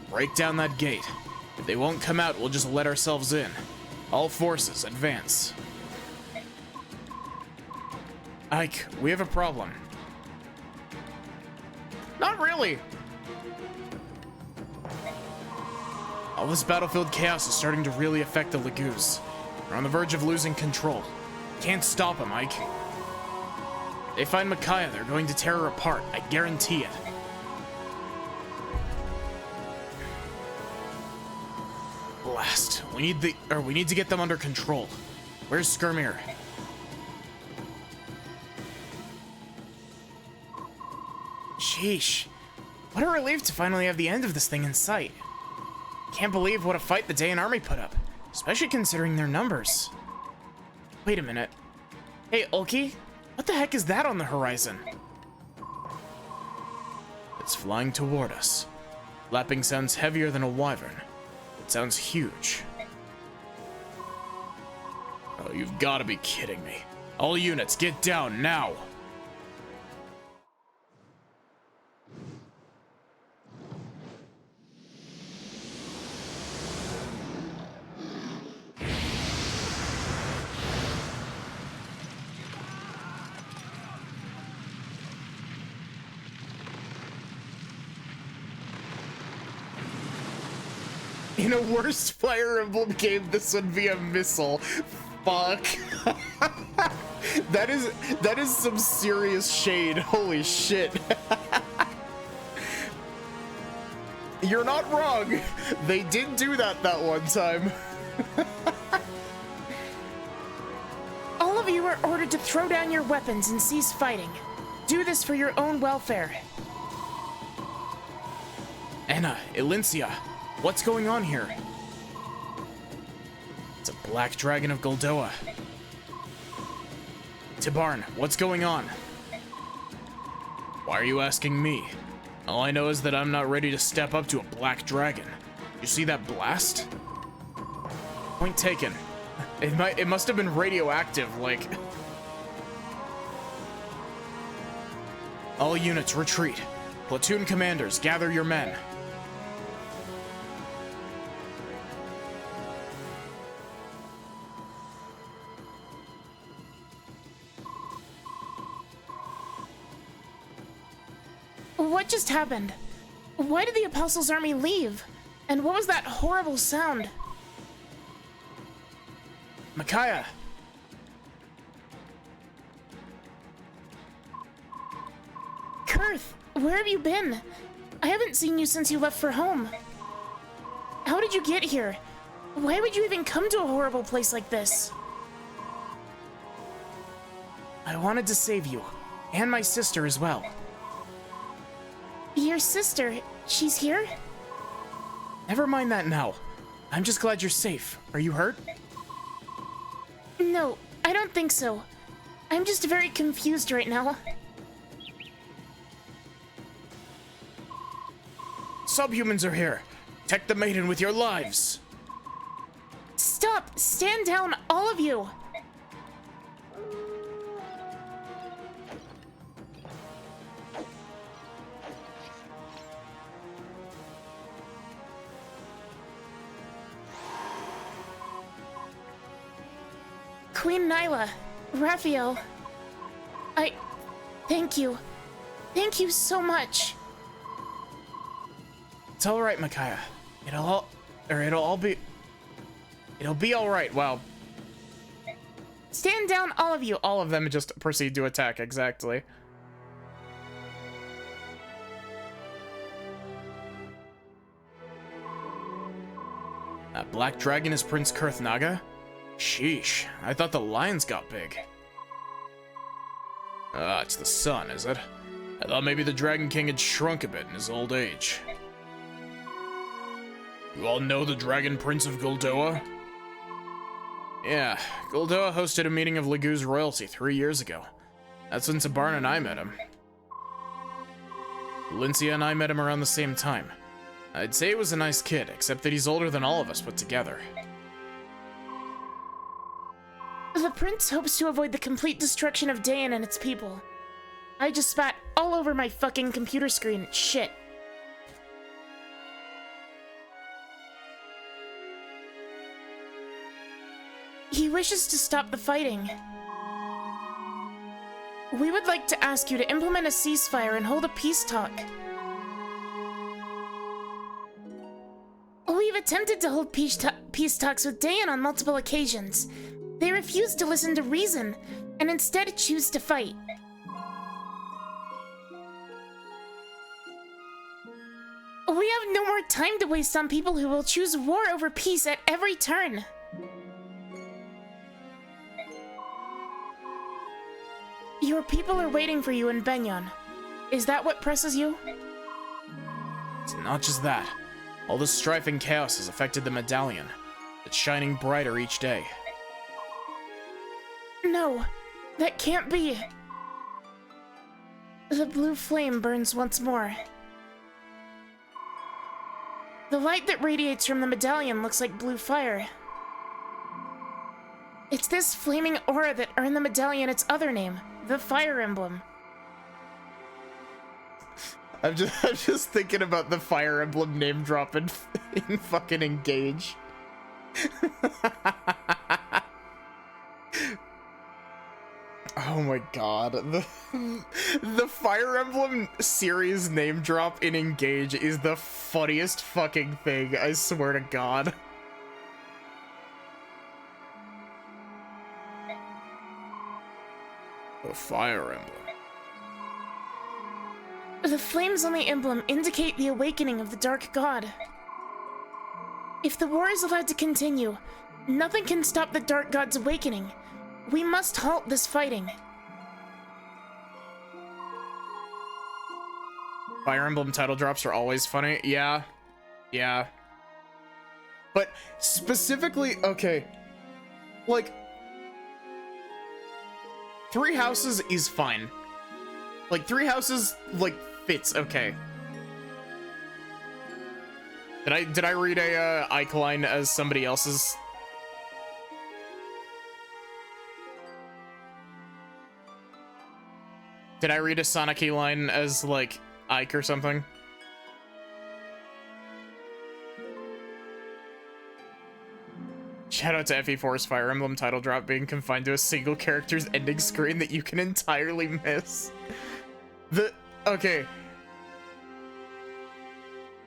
Break down that gate. If they won't come out, we'll just let ourselves in. All forces, advance. Ike, we have a problem. Not really. All this battlefield chaos is starting to really affect the Lagoos. We're on the verge of losing control. Can't stop them, Ike. They find Micaiah, they're going to tear her apart. I guarantee it. Blast. We need to get them under control. Where's Skirmir? Sheesh. What a relief to finally have the end of this thing in sight. Can't believe what a fight the Dayan army put up, especially considering their numbers. Wait a minute. Hey, Ulki, what the heck is that on the horizon? It's flying toward us. Lapping sounds heavier than a wyvern. It sounds huge. Oh, you've got to be kidding me. All units, get down now! In a worst Fire Emblem game, this would be a missile. Fuck. That is some serious shade. Holy shit. You're not wrong. They did do that one time. All of you are ordered to throw down your weapons and cease fighting. Do this for your own welfare. Anna, Elincia, what's going on here? It's a black dragon of Goldoa. Tibarn, what's going on? Why are you asking me? All I know is that I'm not ready to step up to a black dragon. You see that blast? Point taken. It must have been radioactive, like... All units, retreat. Platoon commanders, gather your men. What just happened? Why did the Apostles' army leave? And what was that horrible sound? Micaiah! Kurth, where have you been? I haven't seen you since you left for home. How did you get here? Why would you even come to a horrible place like this? I wanted to save you, and my sister as well. Your sister, she's here? Never mind that now. I'm just glad you're safe. Are you hurt? No, I don't think so. I'm just very confused right now. Subhumans are here. Protect the maiden with your lives. Stop! Stand down, all of you! Queen Nyla, Raphael, thank you. Thank you so much. It's all right, Micaiah. It'll be all right. Wow. Stand down, all of you. All of them just proceed to attack, exactly. That black dragon is Prince Kurth Naga? Sheesh, I thought the lions got big. Ah, it's the sun, is it? I thought maybe the Dragon King had shrunk a bit in his old age. You all know the Dragon Prince of Goldoa? Yeah, Goldoa hosted a meeting of Legu's royalty 3 years ago. That's when Tibarn and I met him. Elincia and I met him around the same time. I'd say he was a nice kid, except that he's older than all of us put together. The prince hopes to avoid the complete destruction of Dayan and its people. I just spat all over my fucking computer screen. Shit. He wishes to stop the fighting. We would like to ask you to implement a ceasefire and hold a peace talk. We've attempted to hold peace talks with Dayan on multiple occasions. They refuse to listen to reason, and instead choose to fight. We have no more time to waste on people who will choose war over peace at every turn. Your people are waiting for you in Benyon. Is that what presses you? It's not just that. All this strife and chaos has affected the medallion. It's shining brighter each day. No, that can't be. The blue flame burns once more. The light that radiates from the medallion looks like blue fire. It's this flaming aura that earned the medallion its other name, the Fire Emblem. I'm just thinking about the Fire Emblem name drop in fucking Engage. Oh my god. The Fire Emblem series name drop in Engage is the funniest fucking thing, I swear to god. The Fire Emblem. The flames on the emblem indicate the awakening of the Dark God. If the war is allowed to continue, nothing can stop the Dark God's awakening. We must halt this fighting. Fire Emblem title drops are always funny. Yeah. Yeah. But specifically, okay. Like, Three Houses is fine. Like, Three Houses, like, fits okay. Did I read a Ike line as somebody else's? Did I read a Sonic line as, like, Ike or something? Shout out to FE4's Fire Emblem title drop being confined to a single character's ending screen that you can entirely miss. Okay.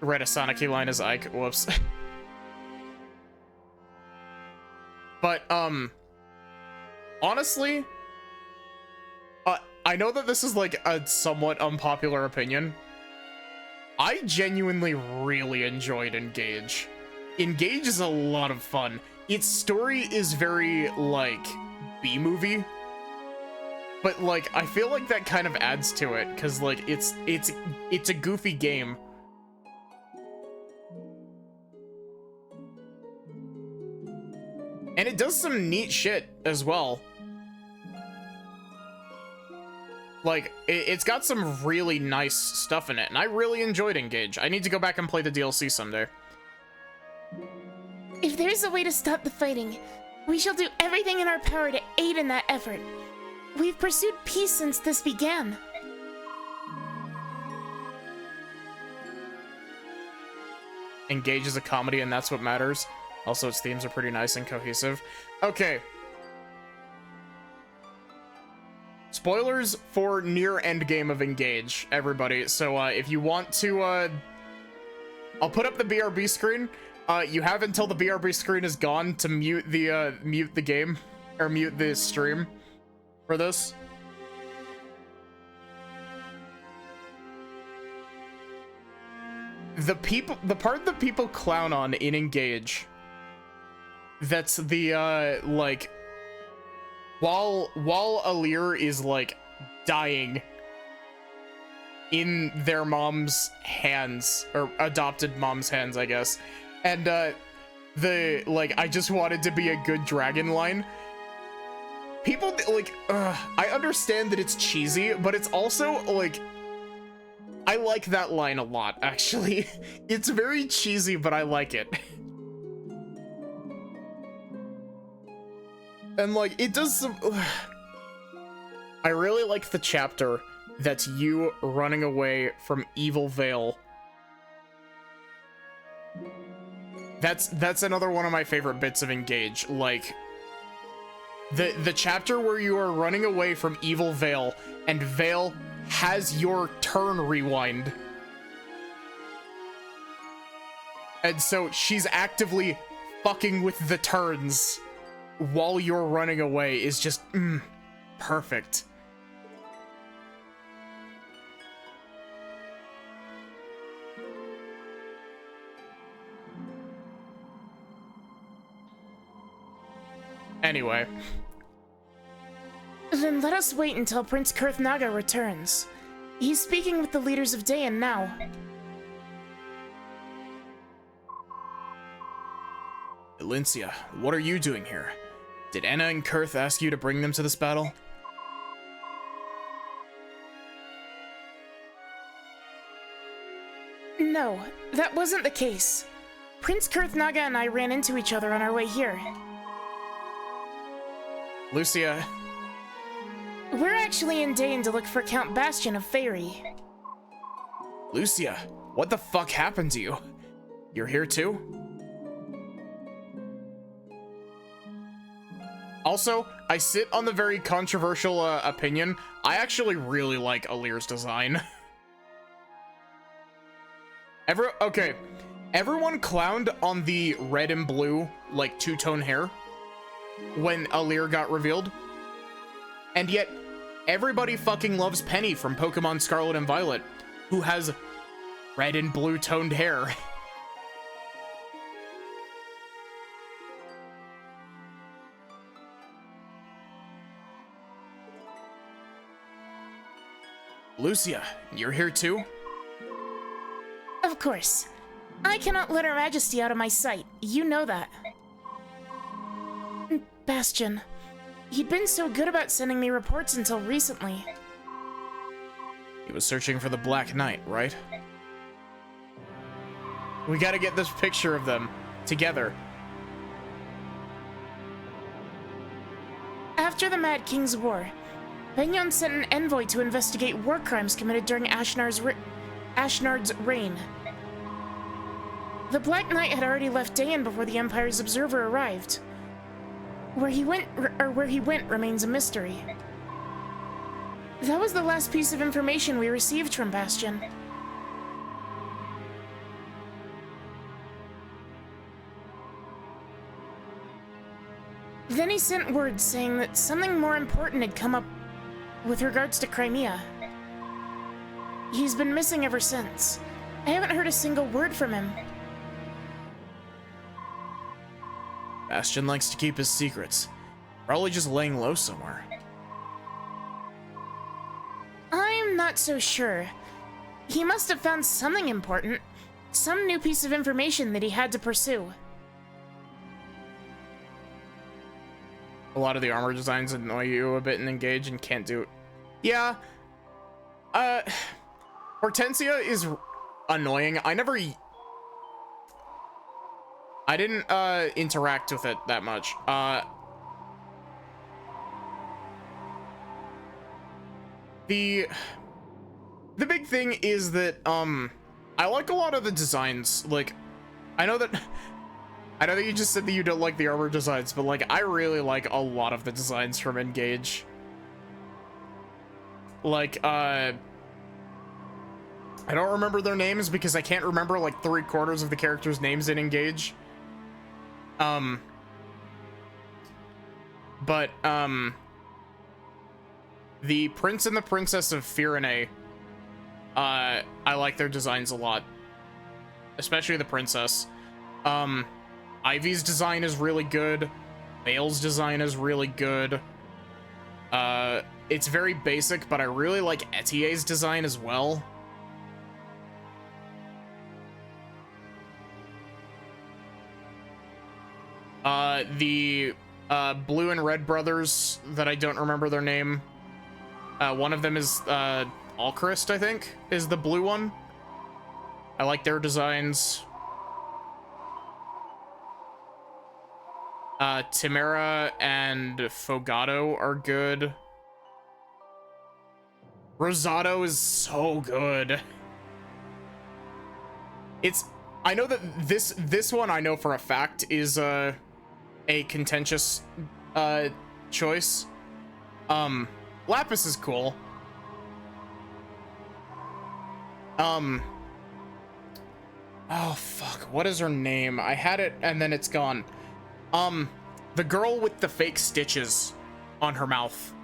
Read a Sonic line as Ike. Whoops. But, honestly, I know that this is like a somewhat unpopular opinion. I genuinely really enjoyed Engage. Engage is a lot of fun. Its story is very, like, B-movie. But, like, I feel like that kind of adds to it, because, like, it's a goofy game. And it does some neat shit as well. Like, it's got some really nice stuff in it, and I really enjoyed Engage. I need to go back and play the DLC someday. If there's a way to stop the fighting, we shall do everything in our power to aid in that effort. We've pursued peace since this began. Engage is a comedy, and that's what matters. Also, its themes are pretty nice and cohesive. Okay. Spoilers for near end game of Engage, everybody. So, if you want to, I'll put up the BRB screen. You have until the BRB screen is gone to mute the game, or mute the stream for this. The part that people clown on in Engage, that's the, like, while Alir is, like, dying in their mom's hands, or adopted mom's hands, I guess, and, the, like, I just wanted to be a good dragon line, people, like, I understand that it's cheesy, but it's also, like, I like that line a lot, actually. It's very cheesy, but I like it. And, like, it does some... I really like the chapter that's you running away from Evil Vale. That's another one of my favorite bits of Engage. Like, the chapter where you are running away from Evil Vale, and Vale has your turn rewind. And so she's actively fucking with the turns while you're running away is just, perfect. Anyway. Then let us wait until Prince Kurthnaga returns. He's speaking with the leaders of Dayan now. Elincia, what are you doing here? Did Anna and Kurth ask you to bring them to this battle? No, that wasn't the case. Prince Kurthnaga and I ran into each other on our way here. Lucia... We're actually in Dayan to look for Count Bastion of Faerie. Lucia, what the fuck happened to you? You're here too? Also, I sit on the very controversial opinion. I actually really like Alir's design. Okay, everyone clowned on the red and blue, like, two-tone hair when Alir got revealed. And yet, everybody fucking loves Penny from Pokemon Scarlet and Violet, who has red and blue toned hair. Lucia, you're here too? course. I cannot let Her Majesty out of my sight. You know that. Bastion. He'd been so good about sending me reports until recently. He was searching for the Black Knight, right? We gotta get this picture of them together. After the Mad King's War, Benyon sent an envoy to investigate war crimes committed during Ashnard's reign. The Black Knight had already left Dayan before the Empire's observer arrived. Where he went remains a mystery. That was the last piece of information we received from Bastion. Then he sent word saying that something more important had come up with regards to Crimea. He's been missing ever since. I haven't heard a single word from him. Bastion likes to keep his secrets. Probably just laying low somewhere. I'm not so sure. He must have found something important. Some new piece of information that he had to pursue. A lot of the armor designs annoy you a bit in Engage and can't do it. Yeah. Hortensia is annoying. I didn't interact with it that much. The big thing is that I like a lot of the designs. Like, I know that you just said that you don't like the armor designs, but like I really like a lot of the designs from Engage. Like I don't remember their names because I can't remember like 3/4 of the characters' names in Engage. But the Prince and the Princess of Firene, I like their designs a lot, especially the princess. Ivy's design is really good. Vale's design is really good. It's very basic, but I really like Etier's design as well. The blue and red brothers that I don't remember their name. One of them is Alchrist, I think, is the blue one. I like their designs. Timera and Fogado are good. Rosado is so good. I know that this one I know for a fact is a contentious choice. Lapis is cool. Oh fuck, what is her name? I had it and then it's gone. The girl with the fake stitches on her mouth.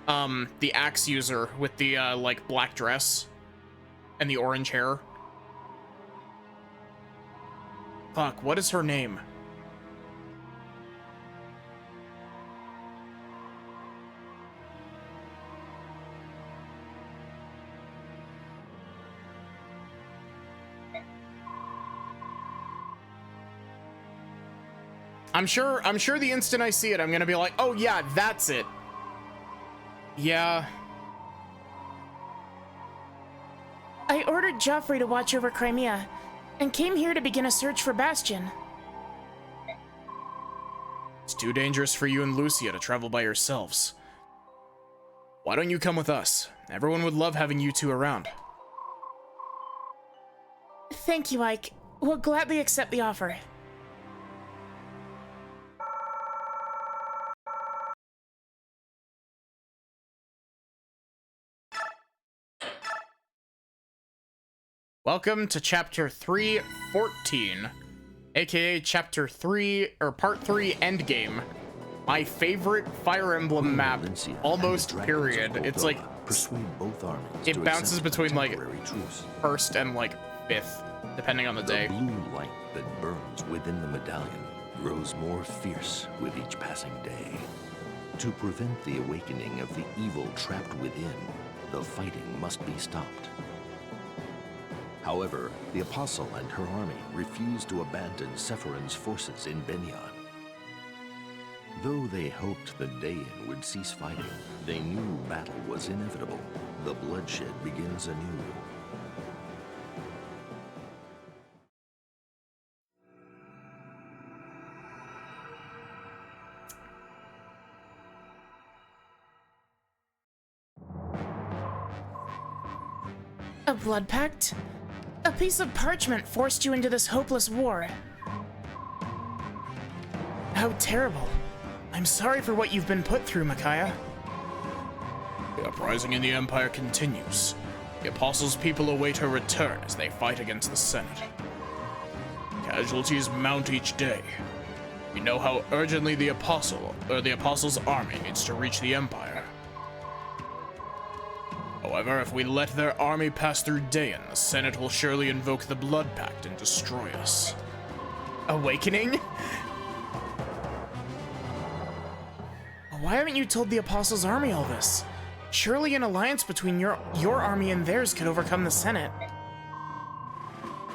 The axe user with the like black dress and the orange hair. Fuck, what is her name? I'm sure the instant I see it, I'm gonna be like, oh yeah, that's it. Yeah. I ordered Joffrey to watch over Crimea, and came here to begin a search for Bastion. It's too dangerous for you and Lucia to travel by yourselves. Why don't you come with us? Everyone would love having you two around. Thank you, Ike. We'll gladly accept the offer. Welcome to Chapter 314, aka Chapter 3, or Part 3 Endgame. My favorite Fire Emblem map, almost period. It's like, it bounces between like first and like fifth, depending on the day. The blue light that burns within the medallion grows more fierce with each passing day. To prevent the awakening of the evil trapped within, the fighting must be stopped. However, the Apostle and her army refused to abandon Sephirin's forces in Benyon. Though they hoped the Daein would cease fighting, they knew battle was inevitable. The bloodshed begins anew. A blood pact? A piece of parchment forced you into this hopeless war. How terrible. I'm sorry for what you've been put through, Micaiah. The uprising in the Empire continues. The Apostles' people await her return as they fight against the Senate. Casualties mount each day. We know how urgently the Apostles' army needs to reach the Empire. However, if we let their army pass through Daein, the Senate will surely invoke the Blood Pact and destroy us. Awakening? Why haven't you told the Apostles' army all this? Surely an alliance between your army and theirs could overcome the Senate.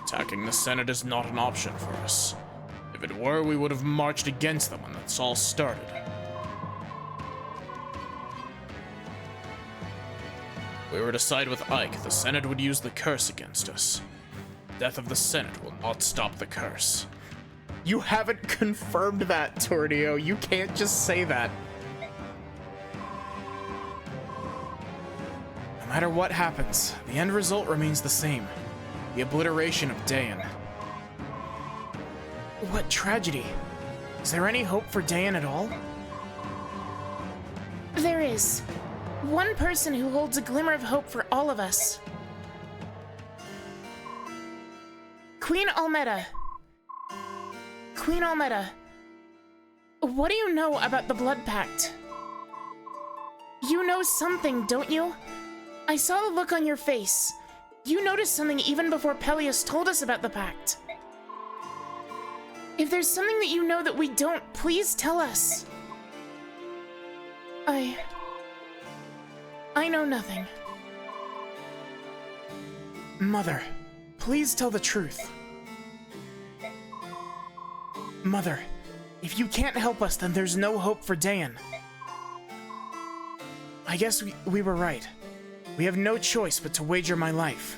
Attacking the Senate is not an option for us. If it were, we would have marched against them when this all started. If we were to side with Ike, the Senate would use the curse against us. Death of the Senate will not stop the curse. You haven't confirmed that, Tornio. You can't just say that. No matter what happens, the end result remains the same. The obliteration of Daein. What tragedy. Is there any hope for Daein at all? There is. One person who holds a glimmer of hope for all of us. Queen Almeda. Queen Almeda. What do you know about the Blood Pact? You know something, don't you? I saw the look on your face. You noticed something even before Peleus told us about the pact. If there's something that you know that we don't, please tell us. I know nothing. Mother, please tell the truth. Mother, if you can't help us, then there's no hope for Daein. I guess we were right. We have no choice but to wager my life.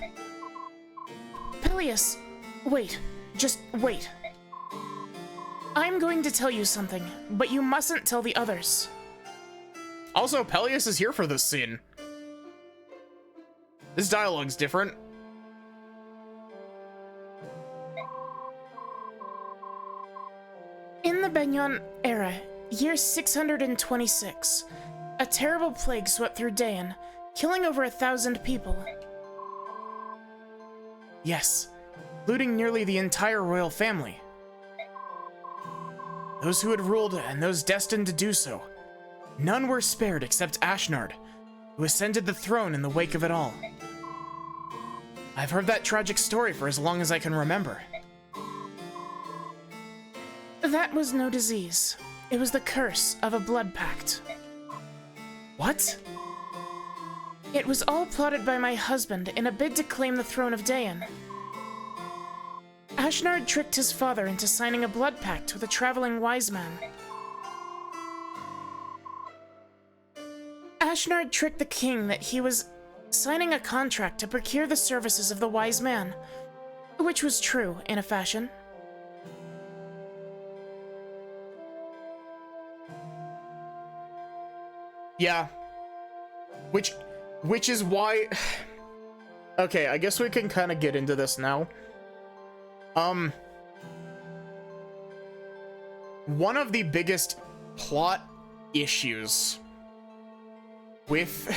Peleus, wait. Just wait. I'm going to tell you something, but you mustn't tell the others. Also, Peleus is here for this scene. This dialogue's different. In the Benyon era, year 626, a terrible plague swept through Daein, killing over 1,000 people. Yes, including nearly the entire royal family. Those who had ruled and those destined to do so. None were spared except Ashnard, who ascended the throne in the wake of it all. I've heard that tragic story for as long as I can remember. That was no disease. It was the curse of a blood pact. What? It was all plotted by my husband in a bid to claim the throne of Daein. Ashnard tricked his father into signing a blood pact with a traveling wise man. Ashnard tricked the king that he was signing a contract to procure the services of the wise man, which was true in a fashion. Yeah. Which is why... Okay, I guess we can kind of get into this now. One of the biggest plot issues with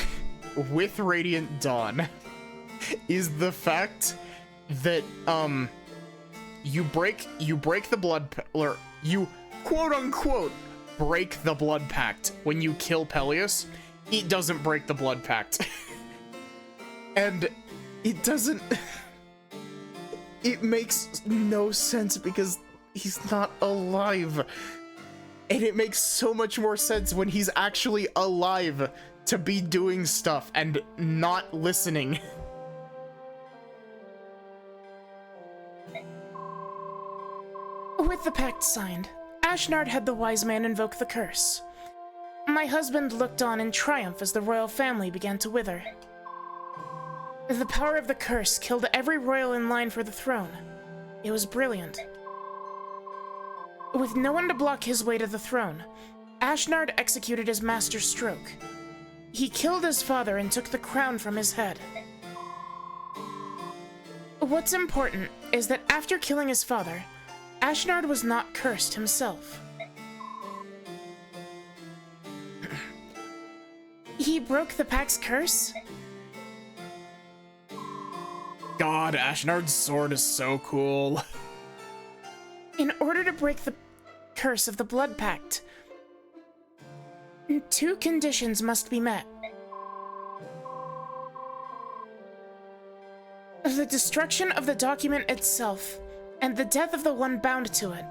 Radiant Dawn is the fact that you break the blood or you quote unquote break the blood pact when you kill Peleus. It doesn't break the blood pact. And it doesn't... It makes no sense because he's not alive. And it makes so much more sense when he's actually alive to be doing stuff and not listening. With the pact signed, Ashnard had the wise man invoke the curse. My husband looked on in triumph as the royal family began to wither. The power of the curse killed every royal in line for the throne. It was brilliant. With no one to block his way to the throne, Ashnard executed his master stroke. He killed his father and took the crown from his head. What's important is that after killing his father, Ashnard was not cursed himself. He broke the Pact's curse? God, Ashnard's sword is so cool. In order to break the curse of the Blood Pact, 2 conditions must be met. The destruction of the document itself, and the death of the one bound to it.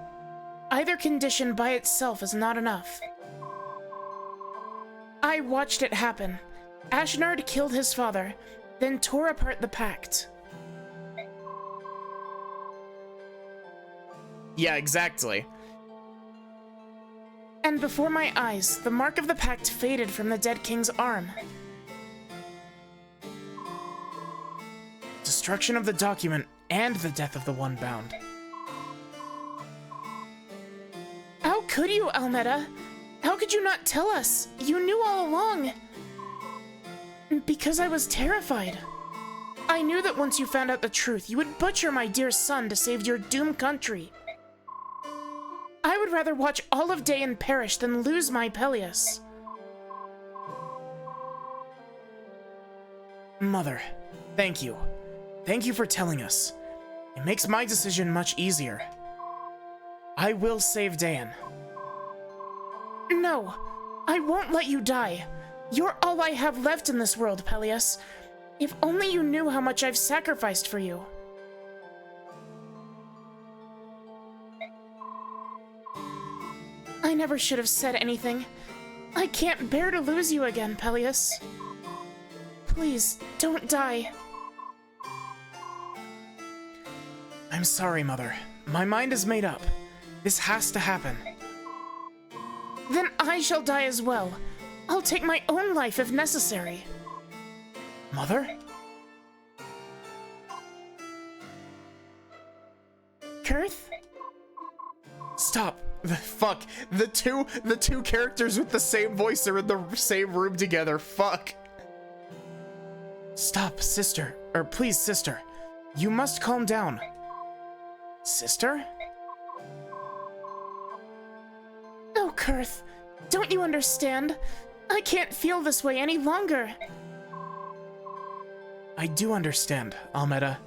Either condition by itself is not enough. I watched it happen. Ashnard killed his father, then tore apart the pact. Yeah, exactly. And before my eyes, the mark of the pact faded from the dead king's arm. Destruction of the document and the death of the one bound. How could you, Almeda? How could you not tell us? You knew all along. Because I was terrified. I knew that once you found out the truth, you would butcher my dear son to save your doomed country. I would rather watch all of Dayan perish than lose my Peleus. Mother, thank you. Thank you for telling us. It makes my decision much easier. I will save Dayan. No, I won't let you die. You're all I have left in this world, Peleus. If only you knew how much I've sacrificed for you. I never should have said anything. I can't bear to lose you again, Peleus. Please, don't die. I'm sorry, Mother. My mind is made up. This has to happen. Then I shall die as well. I'll take my own life if necessary. Mother? Kurth? Stop. Fuck. The two characters with the same voice are in the same room together. Fuck. Stop, sister. Or please, sister. You must calm down. Sister? Oh, Kurth. Don't you understand? I can't feel this way any longer. I do understand, Almeda.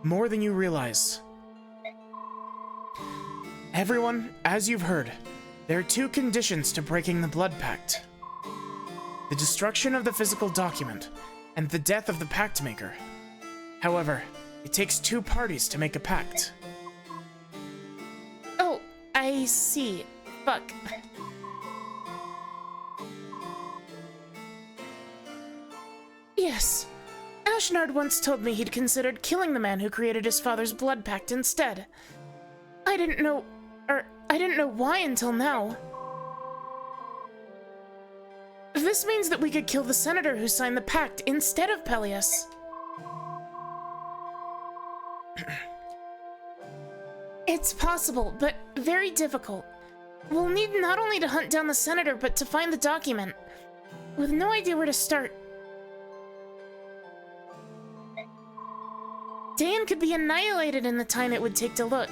More than you realize. Everyone, as you've heard, there are 2 conditions to breaking the Blood Pact. The destruction of the physical document, and the death of the Pact Maker. However, it takes 2 parties to make a pact. Oh, I see. Fuck. Yes. Ashnard once told me he'd considered killing the man who created his father's blood pact instead. I didn't know why until now. This means that we could kill the senator who signed the pact instead of Peleus. It's possible, but very difficult. We'll need not only to hunt down the senator, but to find the document. With no idea where to start. Dayan could be annihilated in the time it would take to look.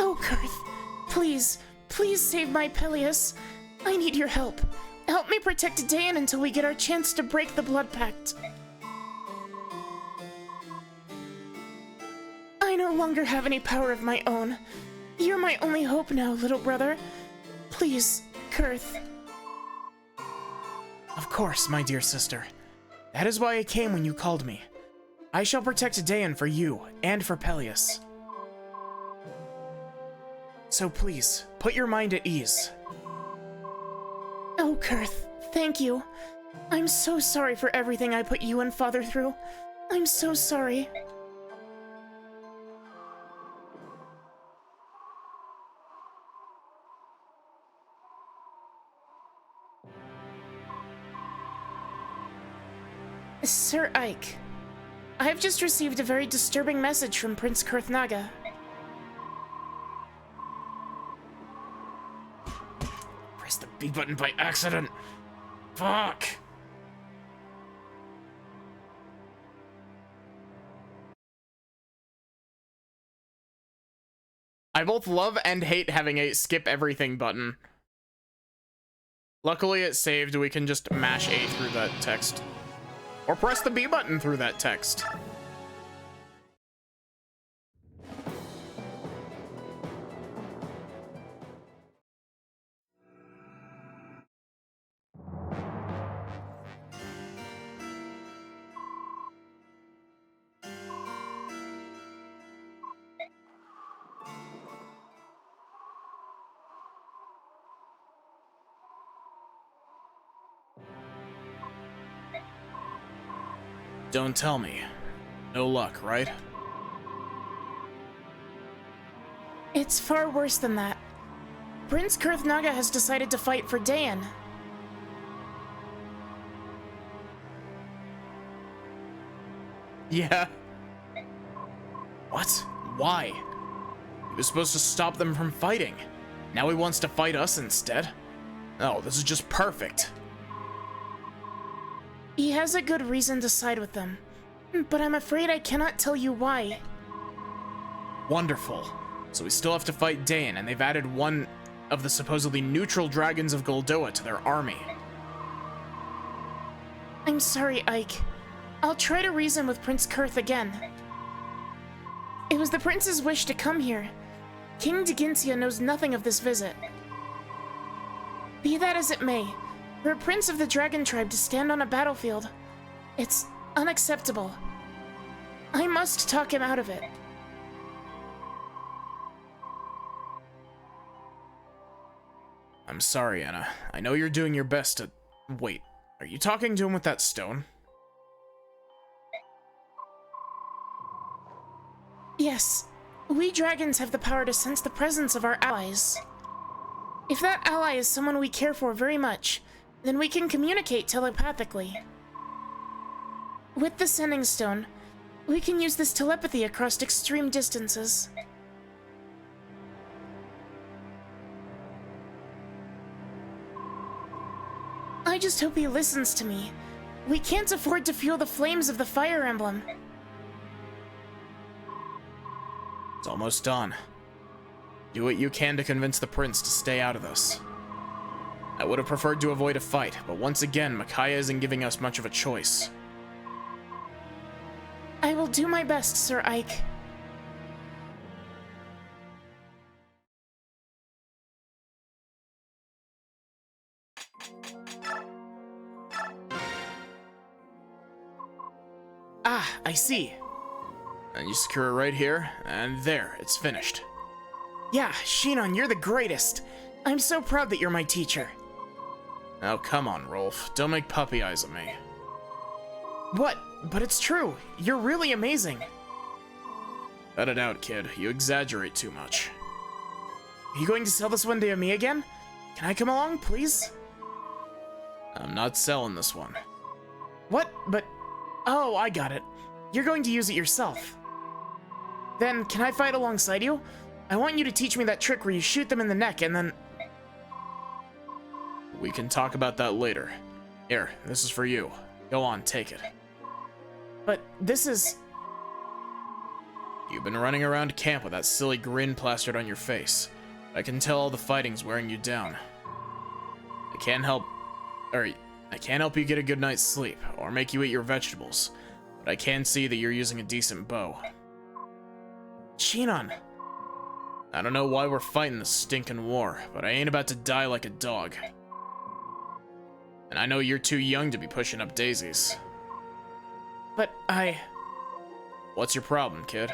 Oh, Kurth, please, please save my Peleus. I need your help. Help me protect Dayan until we get our chance to break the Blood Pact. I no longer have any power of my own. You're my only hope now, little brother. Please, Kurth. Of course, my dear sister. That is why I came when you called me. I shall protect Dayan for you and for Peleus. So please, put your mind at ease. Oh, Kurth, thank you. I'm so sorry for everything I put you and Father through. I'm so sorry. Sir Ike, I have just received a very disturbing message from Prince Kurthnaga. Press the B button by accident. Fuck. I both love and hate having a skip everything button. Luckily it saved, we can just mash A through that text. Or press the B button through that text. Don't tell me. No luck, right? It's far worse than that. Prince Kurthnaga has decided to fight for Dayan. Yeah. What? Why? He was supposed to stop them from fighting. Now he wants to fight us instead? Oh, this is just perfect. He has a good reason to side with them, but I'm afraid I cannot tell you why. Wonderful. So we still have to fight Dayan, and they've added one of the supposedly neutral dragons of Goldoa to their army. I'm sorry, Ike. I'll try to reason with Prince Kurth again. It was the prince's wish to come here. King Degintia knows nothing of this visit. Be that as it may, for a prince of the dragon tribe to stand on a battlefield, it's unacceptable. I must talk him out of it. I'm sorry, Anna. I know you're doing your best to... Wait, are you talking to him with that stone? Yes, we dragons have the power to sense the presence of our allies. If that ally is someone we care for very much, then we can communicate telepathically. With the sending stone, we can use this telepathy across extreme distances. I just hope he listens to me. We can't afford to fuel the flames of the fire emblem. It's almost done. Do what you can to convince the prince to stay out of this. I would have preferred to avoid a fight, but once again, Micaiah isn't giving us much of a choice. I will do my best, Sir Ike. Ah, I see. And you secure it right here, and there, it's finished. Yeah, Shinon, you're the greatest. I'm so proud that you're my teacher. Oh, come on, Rolf. Don't make puppy eyes at me. What? But it's true. You're really amazing. Cut it out, kid. You exaggerate too much. Are you going to sell this one to me again? Can I come along, please? I'm not selling this one. What? But... Oh, I got it. You're going to use it yourself. Then, can I fight alongside you? I want you to teach me that trick where you shoot them in the neck and then... We can talk about that later. Here, this is for you. Go on, take it. But this is... You've been running around camp with that silly grin plastered on your face. I can tell all the fighting's wearing you down. I can't help you get a good night's sleep, or make you eat your vegetables, but I can see that you're using a decent bow. Shinon. I don't know why we're fighting this stinking war, but I ain't about to die like a dog. And I know you're too young to be pushing up daisies. But What's your problem, kid?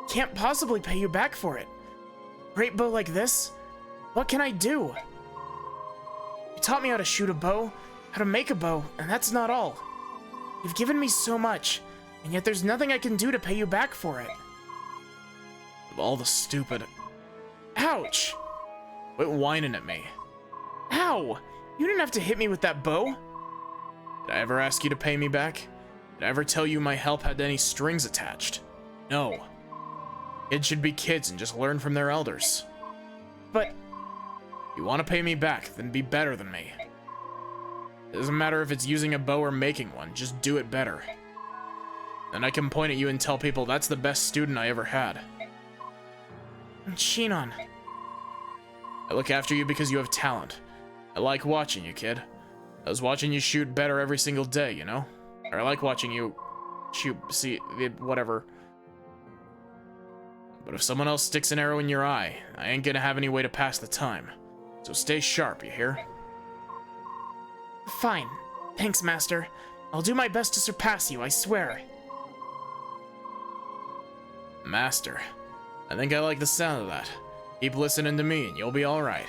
can't possibly pay you back for it. Great bow like this? What can I do? You taught me how to shoot a bow, how to make a bow, and that's not all. You've given me so much, and yet there's nothing I can do to pay you back for it. Of all the stupid... Ouch! Quit whining at me. Ow! You didn't have to hit me with that bow. Did I ever ask you to pay me back? Did I ever tell you my help had any strings attached? No. Kids should be kids and just learn from their elders. But If you want to pay me back, then be better than me. It doesn't matter if it's using a bow or making one, just do it better. Then I can point at you and tell people that's the best student I ever had. Shinon, I look after you because you have talent. I like watching you, kid. I was watching you shoot better every single day, you know? Or I like watching you shoot, see, whatever. But if someone else sticks an arrow in your eye, I ain't gonna have any way to pass the time. So stay sharp, you hear? fine. Thanks, Master. I'll do my best to surpass you, I swear. Master. I think I like the sound of that. Keep listening to me and you'll be alright.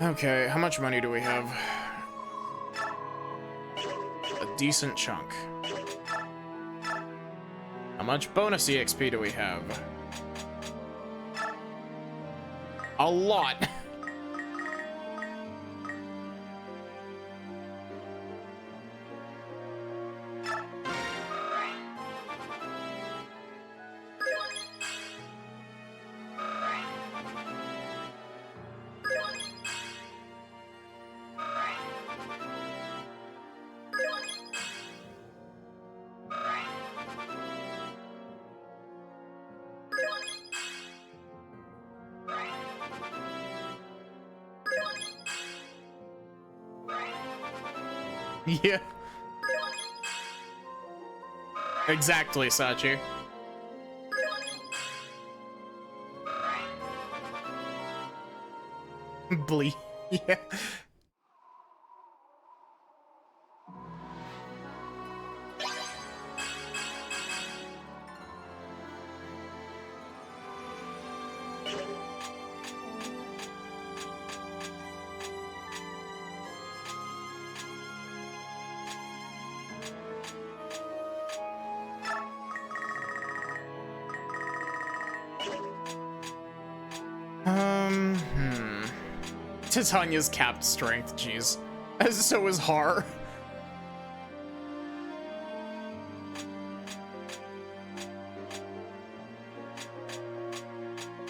Okay, how much money do we have? A decent chunk. How much bonus EXP do we have? A lot. Yeah. Exactly, Sachi. Blee. Yeah. Titania's capped strength, jeez. So is Har.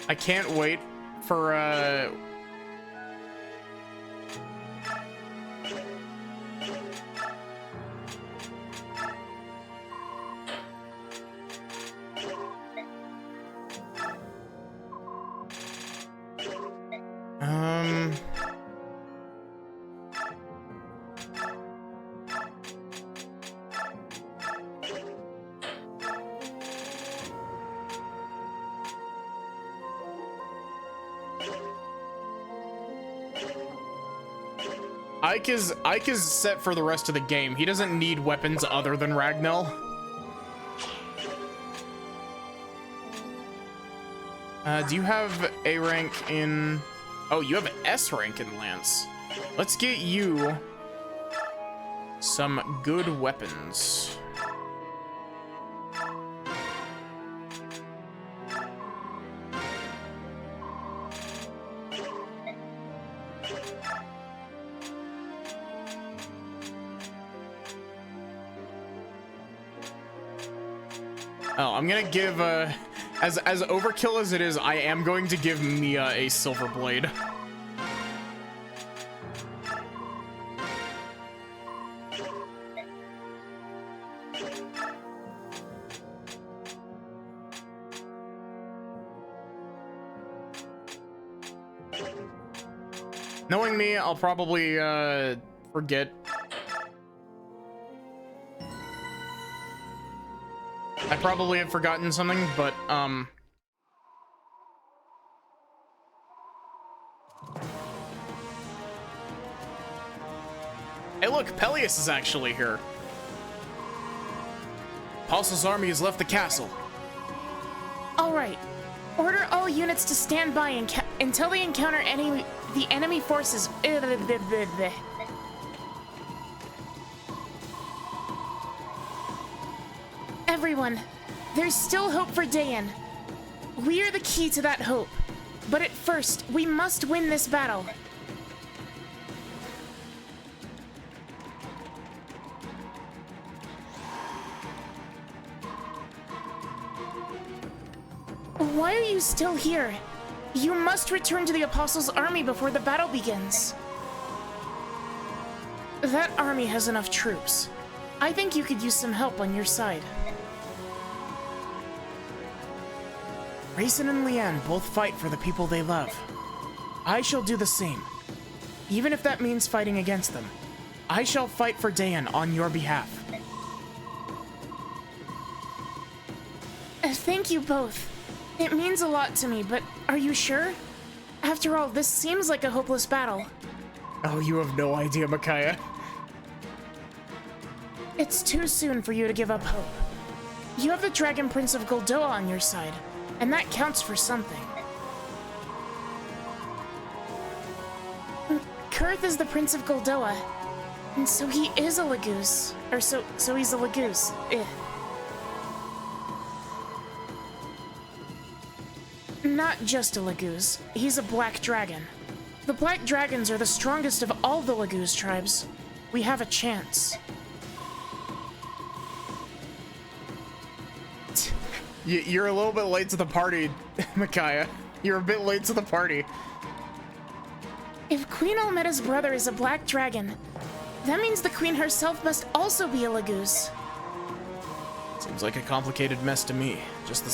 I can't wait for, Ike is set for the rest of the game. He doesn't need weapons other than Ragnell. Do you have A rank in... Oh, you have S rank in Lance. Let's get you some good weapons. Oh, I'm gonna give, as overkill as it is, I am going to give Mia a silver blade. Knowing me, I'll probably, forget. I probably have forgotten something, but, Hey look, Peleus is actually here. Apostle's army has left the castle. All right. Order all units to stand by until they encounter the enemy forces. Everyone, there's still hope for Dayan. We are the key to that hope. But at first, we must win this battle. Why are you still here? You must return to the Apostles' army before the battle begins. That army has enough troops. I think you could use some help on your side. Raisin and Leanne both fight for the people they love. I shall do the same. Even if that means fighting against them. I shall fight for Dayan on your behalf. Thank you both. It means a lot to me, but are you sure? After all, this seems like a hopeless battle. Oh, you have no idea, Micaiah. It's too soon for you to give up hope. You have the Dragon Prince of Goldoa on your side, and that counts for something. Kurth is the Prince of Goldoa, and so he is a Lagoose. Or so he's a Lagoose. Not just a Lagoose, he's a black dragon. The black dragons are the strongest of all the Lagoose tribes. We have a chance. You're a little bit late to the party, Micaiah. You're a bit late to the party. If Queen Almeda's brother is a black dragon, that means the queen herself must also be a Lagoose. Seems like a complicated mess to me. Just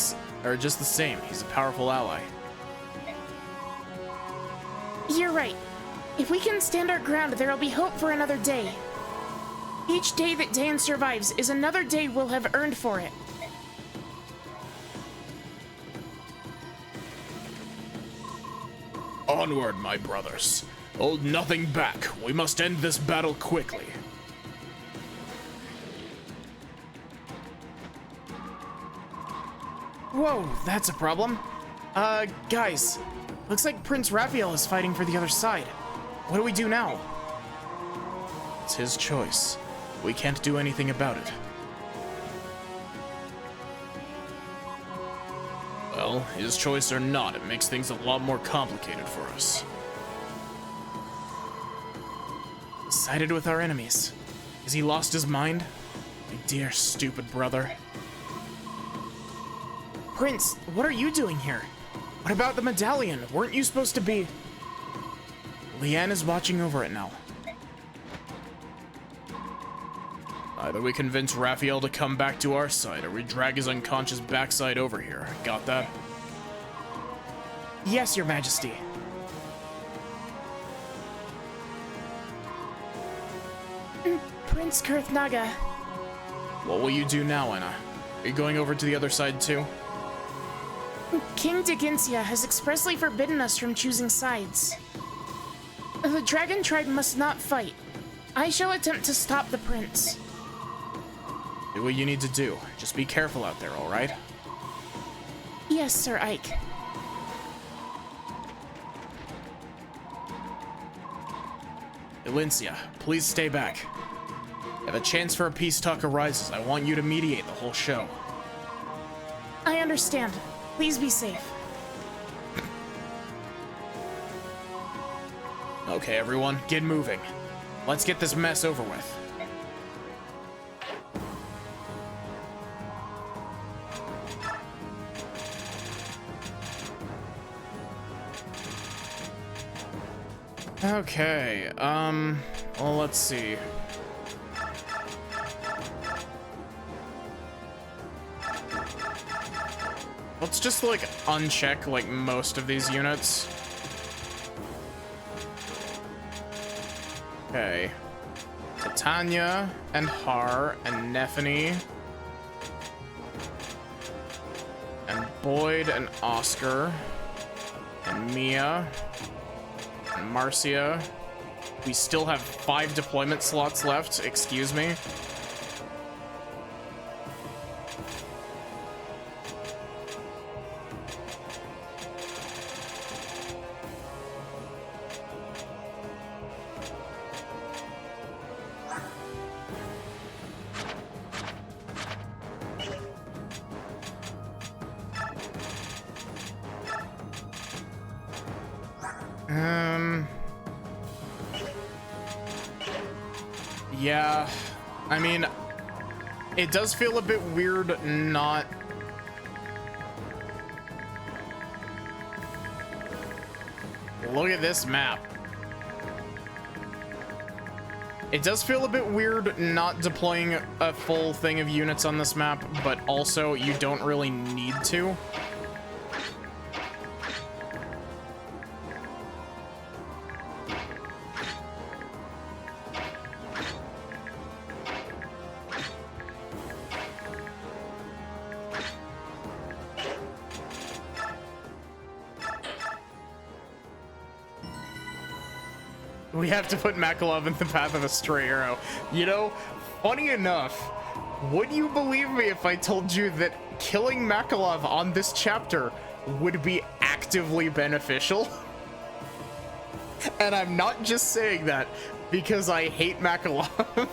the same, he's a powerful ally. You're right. If we can stand our ground, there'll be hope for another day. Each day that Dayan survives is another day we'll have earned for it. Onward, my brothers. Hold nothing back. We must end this battle quickly. Whoa, that's a problem. Guys, looks like Prince Raphael is fighting for the other side. What do we do now? It's his choice. We can't do anything about it. Well, his choice or not, it makes things a lot more complicated for us. Sided with our enemies. Has he lost his mind? My dear, stupid brother. Prince, what are you doing here? What about the medallion? Weren't you supposed to be... Leanne is watching over it now. Either we convince Raphael to come back to our side, or we drag his unconscious backside over here. Got that? Yes, Your Majesty. Prince Kurth Naga. What will you do now, Anna? Are you going over to the other side too? King Deginsia has expressly forbidden us from choosing sides. The Dragon Tribe must not fight. I shall attempt to stop the prince. Do what you need to do. Just be careful out there, alright? Yes, Sir Ike. Elincia, please stay back. If a chance for a peace talk arises, I want you to mediate the whole show. I understand. Please be safe. Okay, everyone, get moving. Let's get this mess over with. Okay, well, let's see. Let's just, like, uncheck, like, most of these units. Okay. Titania, and Har, and Nephany. And Boyd, and Oscar. And Mia. And Marcia. We still have 5 deployment slots left, excuse me. Yeah, I mean, it does feel a bit weird not... Look at this map. It does feel a bit weird not deploying a full thing of units on this map, but also you don't really need to. We have to put Makalov in the path of a stray arrow. You know, funny enough, would you believe me if I told you that killing Makalov on this chapter would be actively beneficial? And I'm not just saying that because I hate Makalov.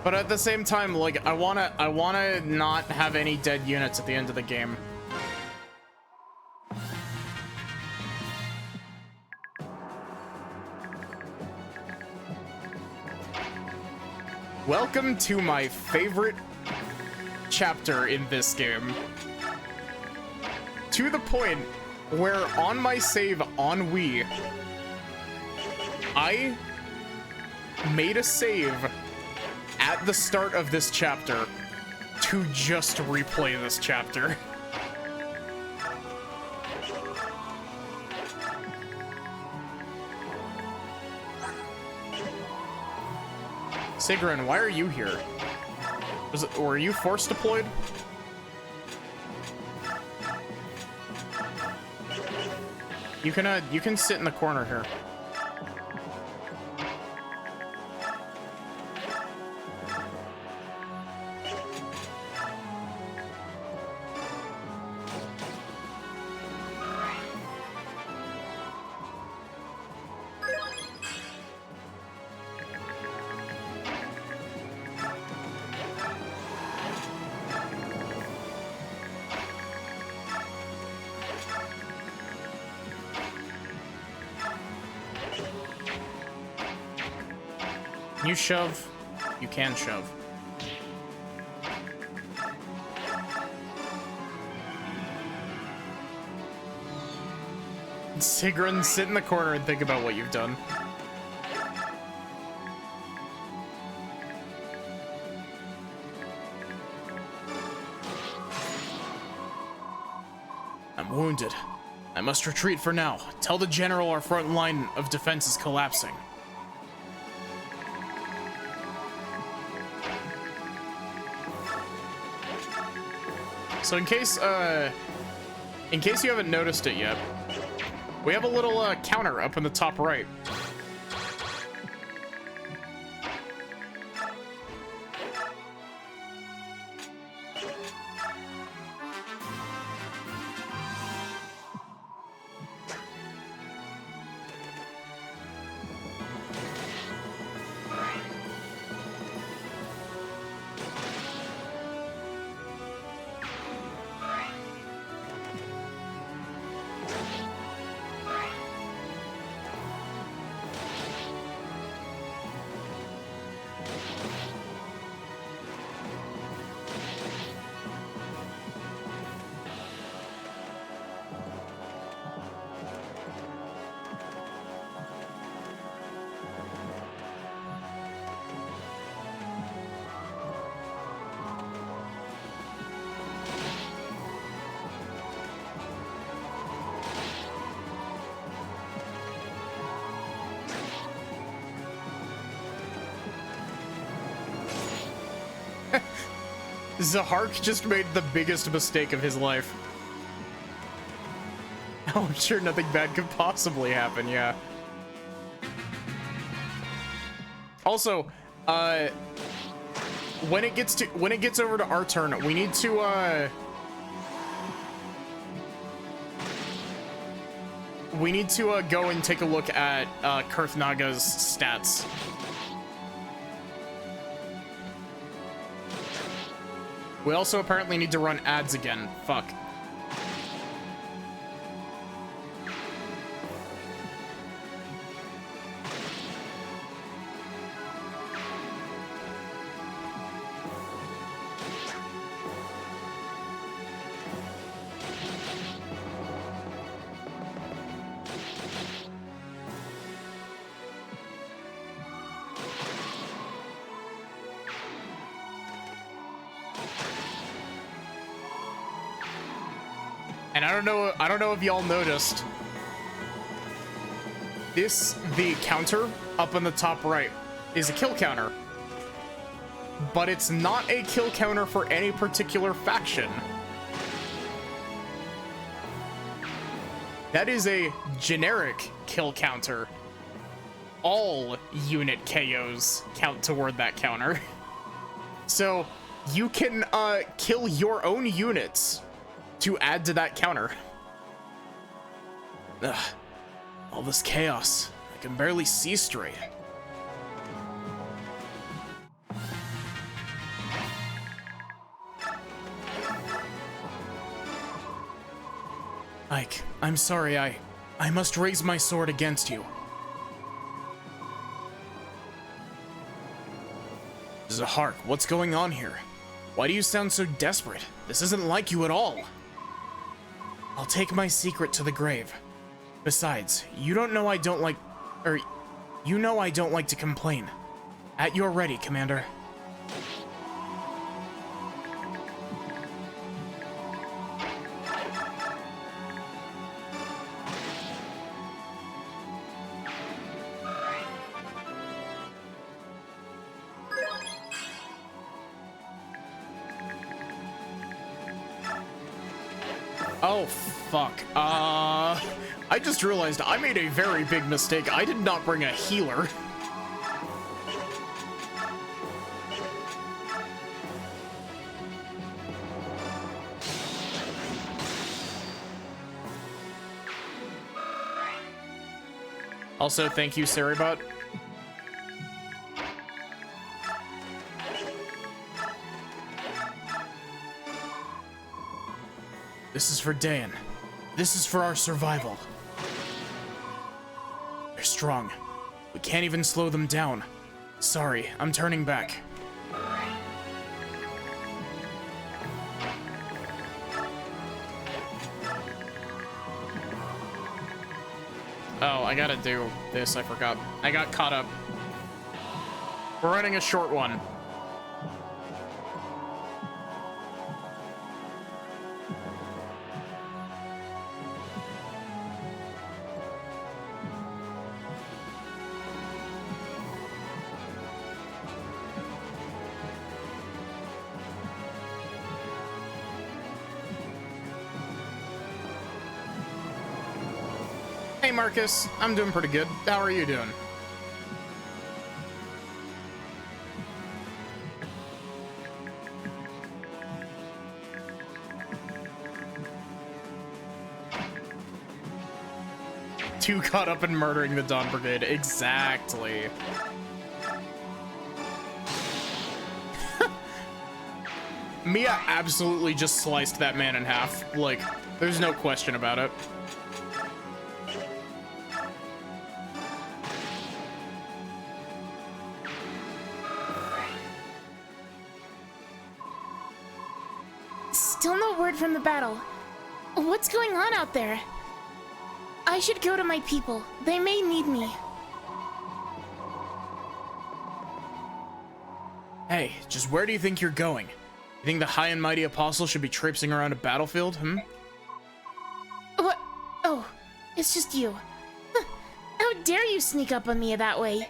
But at the same time, like, I wanna not have any dead units at the end of the game. Welcome to my favorite chapter in this game. To the point where on my save on Wii, I made a save at the start of this chapter to just replay this chapter. Sigrun, why are you here? Were you force deployed? You can sit in the corner here. You shove, you can shove. Sigrun, sit in the corner and think about what you've done. I'm wounded. I must retreat for now. Tell the general our front line of defense is collapsing. So in case you haven't noticed it yet, we have a little counter up in the top right. Zahark just made the biggest mistake of his life. Oh, I'm sure nothing bad could possibly happen, yeah. Also, when it gets over to our turn, we need to we need to go and take a look at Kurthnaga's stats. We also apparently need to run ads again. Fuck. And I don't know if y'all noticed. The counter up in the top right is a kill counter. But it's not a kill counter for any particular faction. That is a generic kill counter. All unit KOs count toward that counter. So you can kill your own units to add to that counter. Ugh. All this chaos. I can barely see straight. Ike, I'm sorry, I must raise my sword against you. Zahark, what's going on here? Why do you sound so desperate? This isn't like you at all. I'll take my secret to the grave. Besides, you know I don't like to complain. At your ready, Commander. Oh, fuck. I just realized I made a very big mistake. I did not bring a healer. Also, thank you, Saribot. This is for Dan. This is for our survival. They're strong. We can't even slow them down. Sorry, I'm turning back. Oh, I gotta do this, I forgot. I got caught up. We're running a short one. Hey Marcus, I'm doing pretty good. How are you doing? Too caught up in murdering the Dawn Brigade. Exactly. Mia absolutely just sliced that man in half. Like, there's no question about it. Still no word from the battle. What's going on out there? I should go to my people. They may need me. Hey, just where do you think you're going? You think the high and mighty apostle should be traipsing around a battlefield, hmm? What? Oh, it's just you. How dare you sneak up on me that way?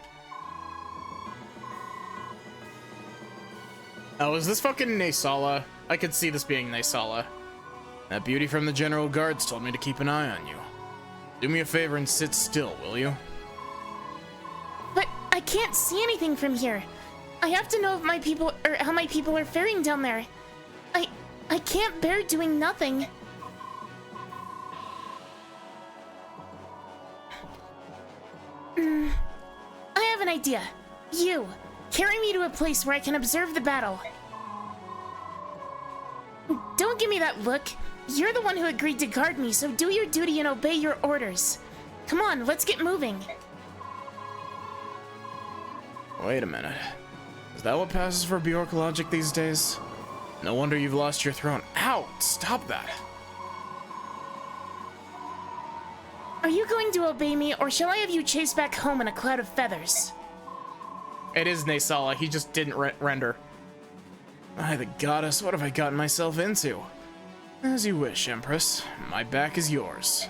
Oh, is this fucking Naysala? I could see this being Naysala. That beauty from the General Guards told me to keep an eye on you. Do me a favor and sit still, will you? But I can't see anything from here. I have to know if my people, or how my people are faring down there. I can't bear doing nothing. idea. You, carry me to a place where I can observe the battle. Don't give me that look. You're the one who agreed to guard me, so do your duty and obey your orders. Come on, let's get moving. Wait a minute. Is that what passes for Bjork logic these days? No wonder you've lost your throne. Ow! Stop that! Are you going to obey me, or shall I have you chased back home in a cloud of feathers? It is Naysala, he just didn't render. By the goddess, what have I gotten myself into? As you wish, Empress. My back is yours.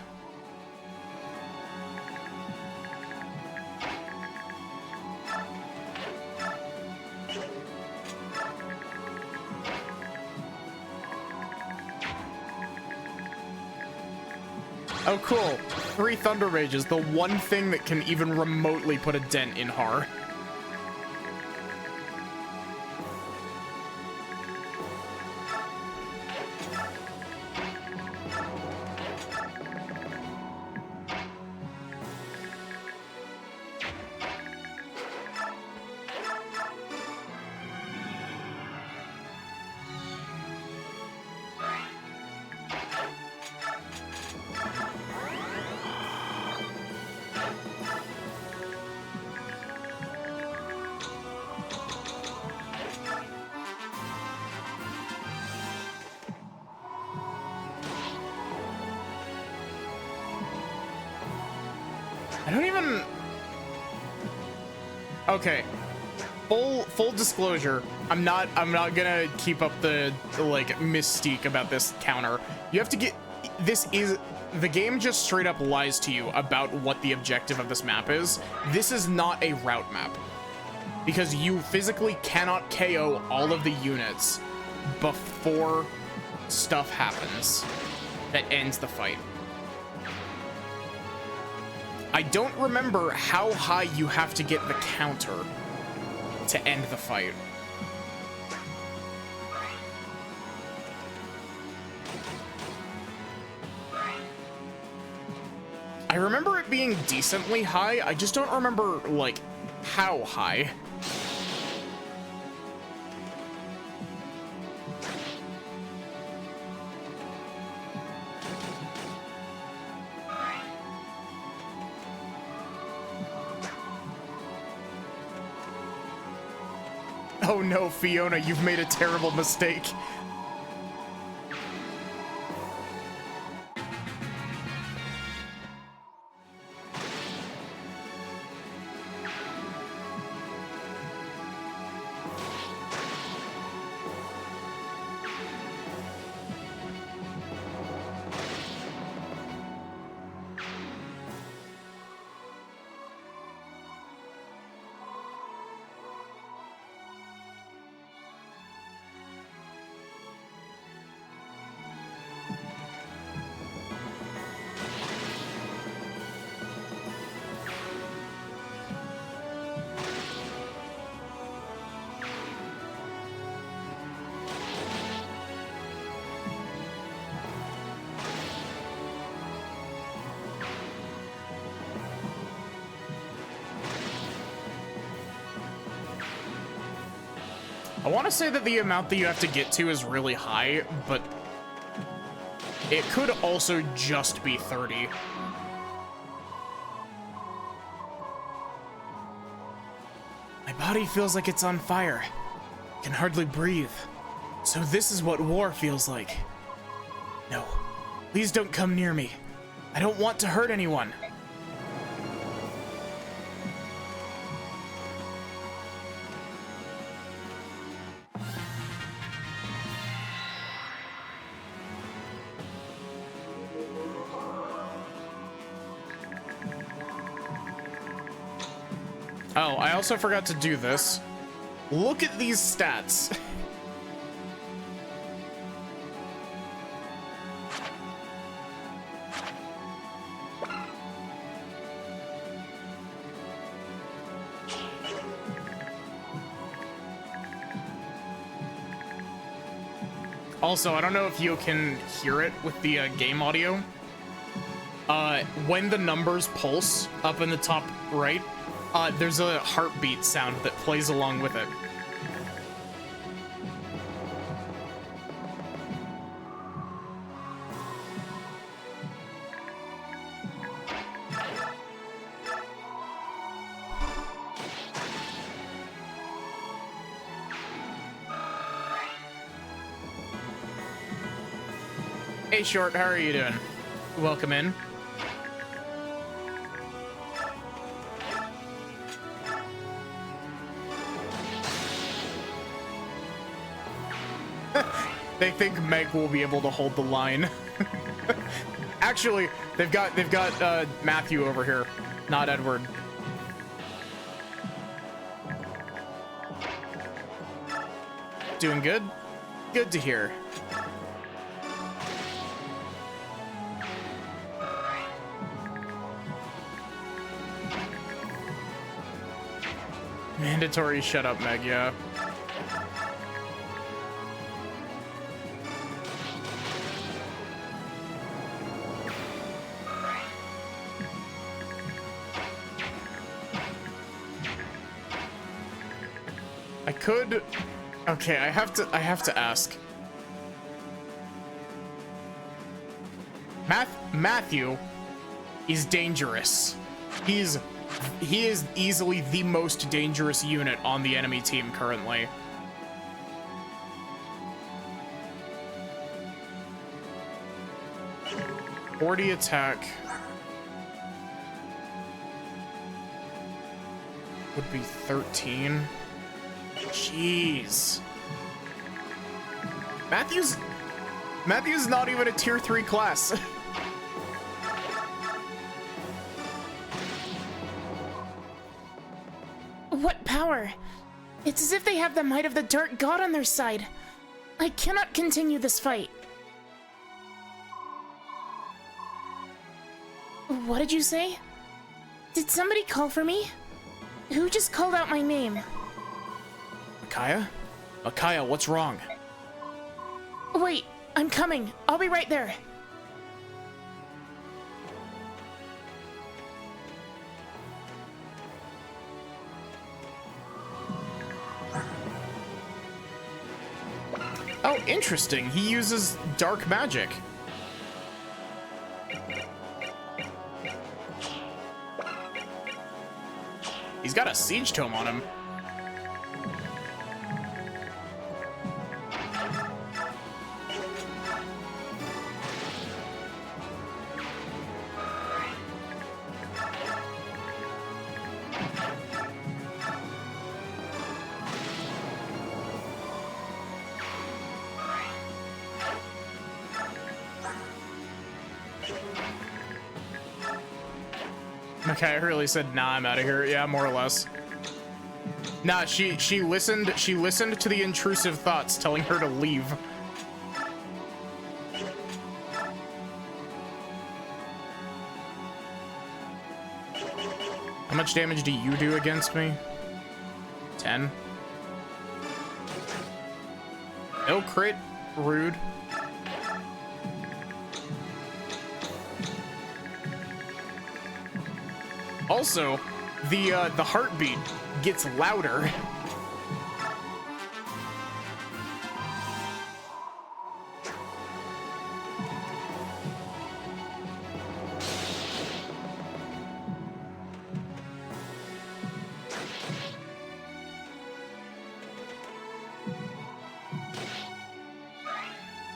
Oh, cool. 3 Thunder Rages, the one thing that can even remotely put a dent in Har. I don't even... Okay. Full disclosure, I'm not gonna keep up the like mystique about this counter. You have to get... The game just straight up lies to you about what the objective of this map is. This is not a route map. Because you physically cannot KO all of the units before stuff happens that ends the fight. I don't remember how high you have to get the counter to end the fight. I remember it being decently high, I just don't remember, like, how high. Oh no, Fiona, you've made a terrible mistake. I want to say that the amount that you have to get to is really high, but it could also just be 30. My body feels like it's on fire. I can hardly breathe. So this is what war feels like. No, please don't come near me. I don't want to hurt anyone. Oh, I also forgot to do this. Look at these stats. Also, I don't know if you can hear it with the game audio. When the numbers pulse up in the top right, There's a heartbeat sound that plays along with it. Hey, Short, how are you doing? Welcome in. They think Meg will be able to hold the line. Actually, they've got Matthew over here, not Edward. Doing good? Good to hear. Mandatory shut up, Meg, yeah. I could... Okay, I have to ask. Matthew is dangerous. He is easily the most dangerous unit on the enemy team currently. .40 attack would be 13. Jeez. Matthew's not even a tier 3 class. What power? It's as if they have the might of the Dark God on their side. I cannot continue this fight. What did you say? Did somebody call for me? Who just called out my name? Micaiah? Micaiah, what's wrong? Wait, I'm coming. I'll be right there. Oh, interesting. He uses dark magic. He's got a siege tome on him. Okay, I really said, nah, I'm out of here. Yeah, more or less. Nah, she listened to the intrusive thoughts telling her to leave. How much damage do you do against me? 10. No crit, rude. Also, the heartbeat gets louder.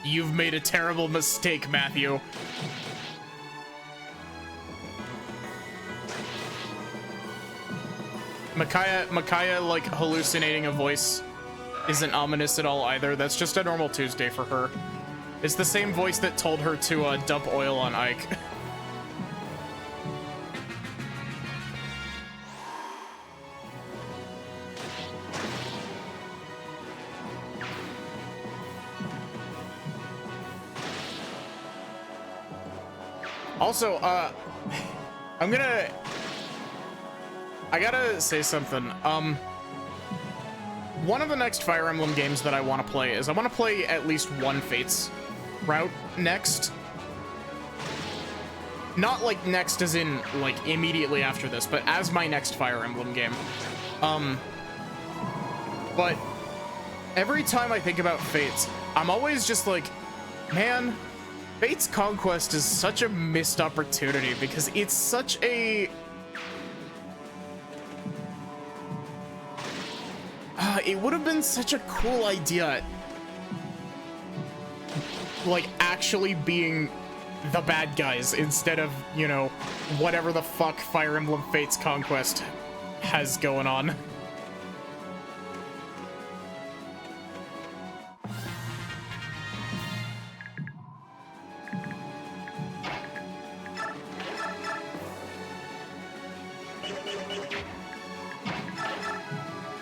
You've made a terrible mistake, Matthew. Micaiah, like, hallucinating a voice isn't ominous at all either. That's just a normal Tuesday for her. It's the same voice that told her to dump oil on Ike. Also, I gotta say something. One of the next Fire Emblem games that I want to play is I want to play at least one Fates route next. not like next as in like immediately after this, but as my next Fire Emblem game. But every time I think about Fates, I'm always just like, man, Fates Conquest is such a missed opportunity because it's such a... it would have been such a cool idea, like, actually being the bad guys instead of, you know, whatever the fuck Fire Emblem Fates Conquest has going on.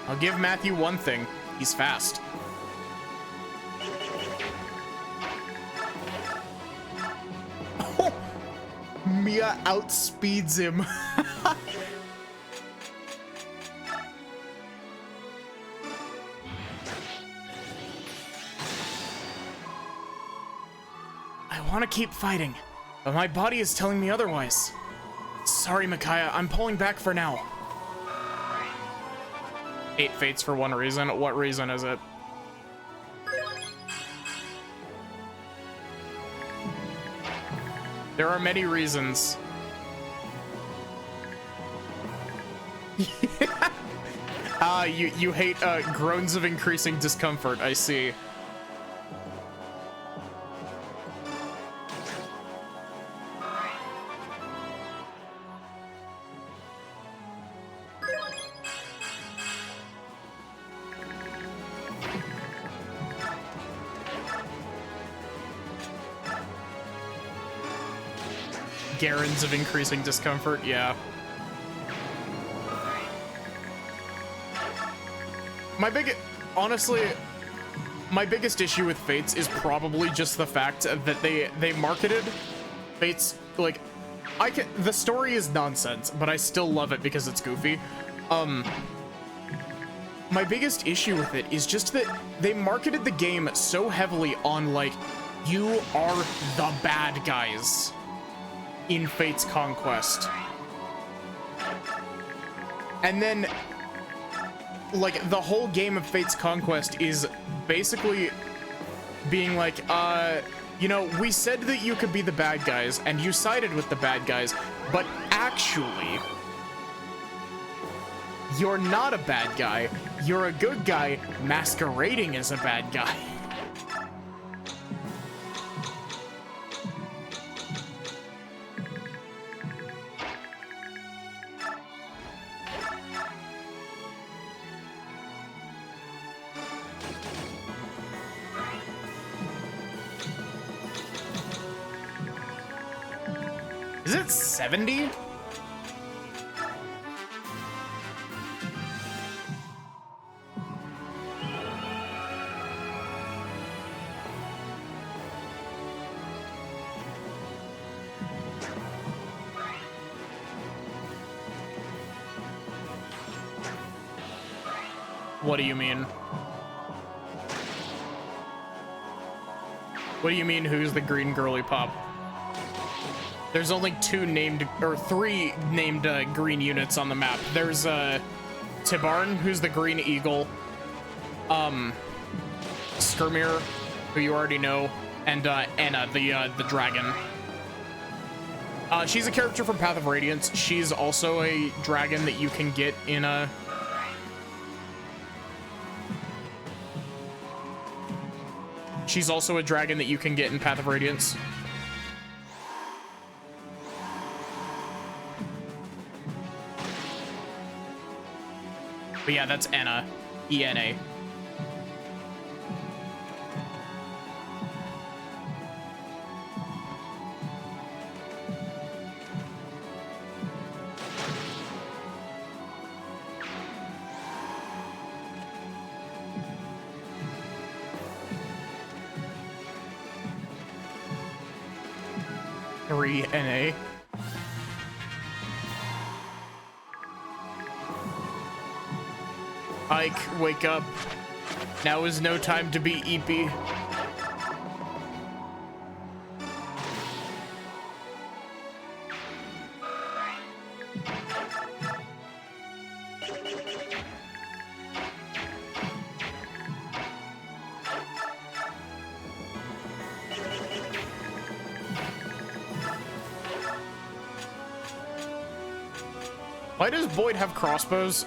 I'll give Matthew one thing. He's fast. Oh, Mia outspeeds him. I want to keep fighting, but my body is telling me otherwise. Sorry, Micaiah, I'm pulling back for now. 8 fates for one reason. What reason is it? There are many reasons. You hate groans of increasing discomfort, I see. Garens of increasing discomfort, yeah. Honestly, my biggest issue with Fates is probably just the fact that they marketed Fates, like, the story is nonsense, but I still love it because it's goofy. My biggest issue with it is just that they marketed the game so heavily on, like, you are the bad guys in Fates Conquest. And then, like, the whole game of Fates Conquest is basically being like, you know, we said that you could be the bad guys, and you sided with the bad guys, but actually, you're not a bad guy. You're a good guy masquerading as a bad guy. Is it 70? What do you mean? What do you mean, who's the green girly pop? There's only 2 named, or 3 named green units on the map. There's Tibarn, who's the green eagle, Skirmir, who you already know, and Anna, the dragon. She's a character from Path of Radiance. She's also a dragon that you can get in a... She's also a dragon that you can get in Path of Radiance. But yeah, that's Anna. E-N-A. N-A. Ike, wake up. Now is no time to be eepy. Why does Boyd have crossbows?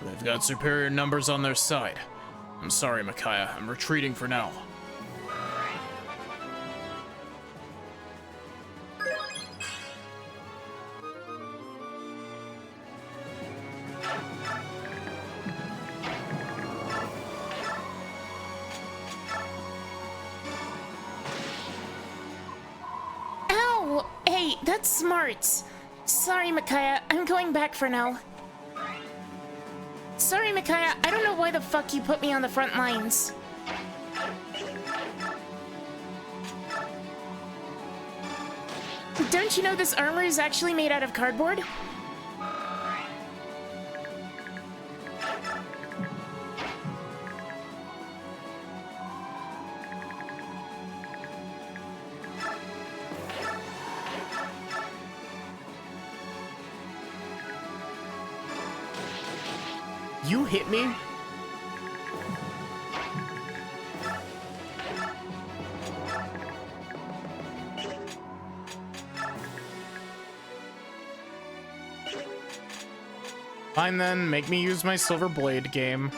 They've got superior numbers on their side. I'm sorry, Micaiah. I'm retreating for now. Ow! Hey, that's smart. Sorry, Micaiah. I'm going back for now. Sorry, Micaiah. I don't know why the fuck you put me on the front lines. Don't you know this armor is actually made out of cardboard? You hit me? Fine then, make me use my silver blade game.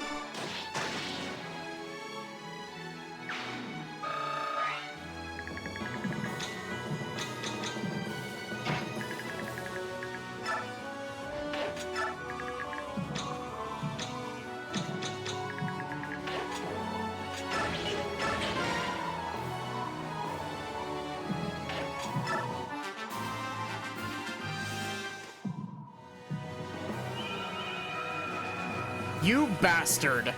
You bastard.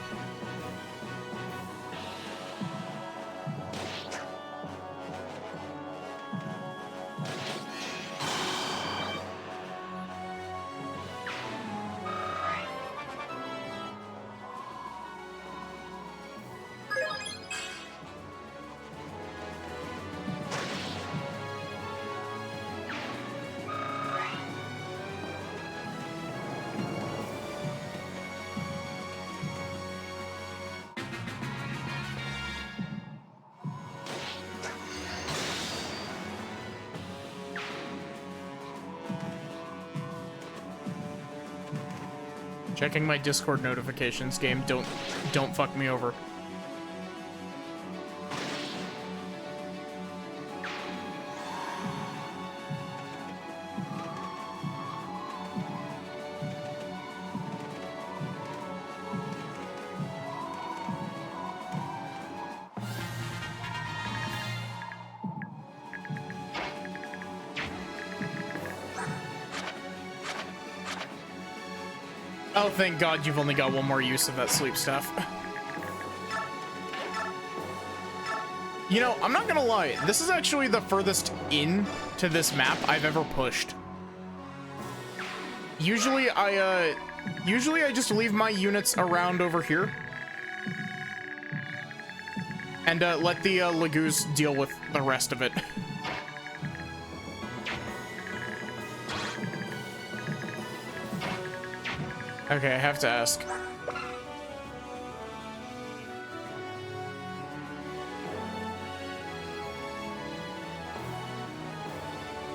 Checking my Discord notifications, game. Don't fuck me over. Oh, thank God you've only got one more use of that sleep stuff. You know, I'm not gonna lie. This is actually the furthest in to this map I've ever pushed. Usually I just leave my units around over here. And let the Lagoos deal with the rest of it. Okay, I have to ask.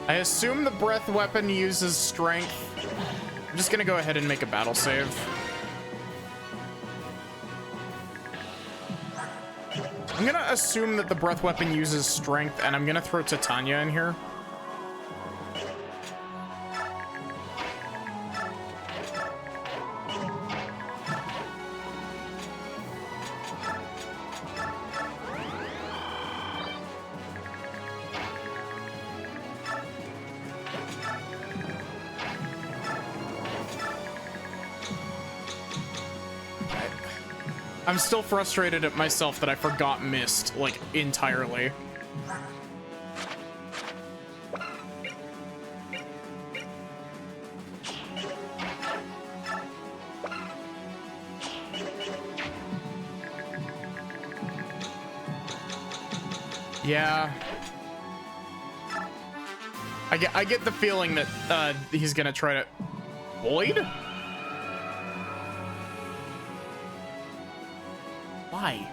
I assume the breath weapon uses strength. I'm just gonna go ahead and make a battle save. I'm gonna assume that the breath weapon uses strength, and I'm gonna throw Titania in here. I'm still frustrated at myself that I forgot Mist, like, entirely. Yeah. I get the feeling that he's gonna try to... Void? Why?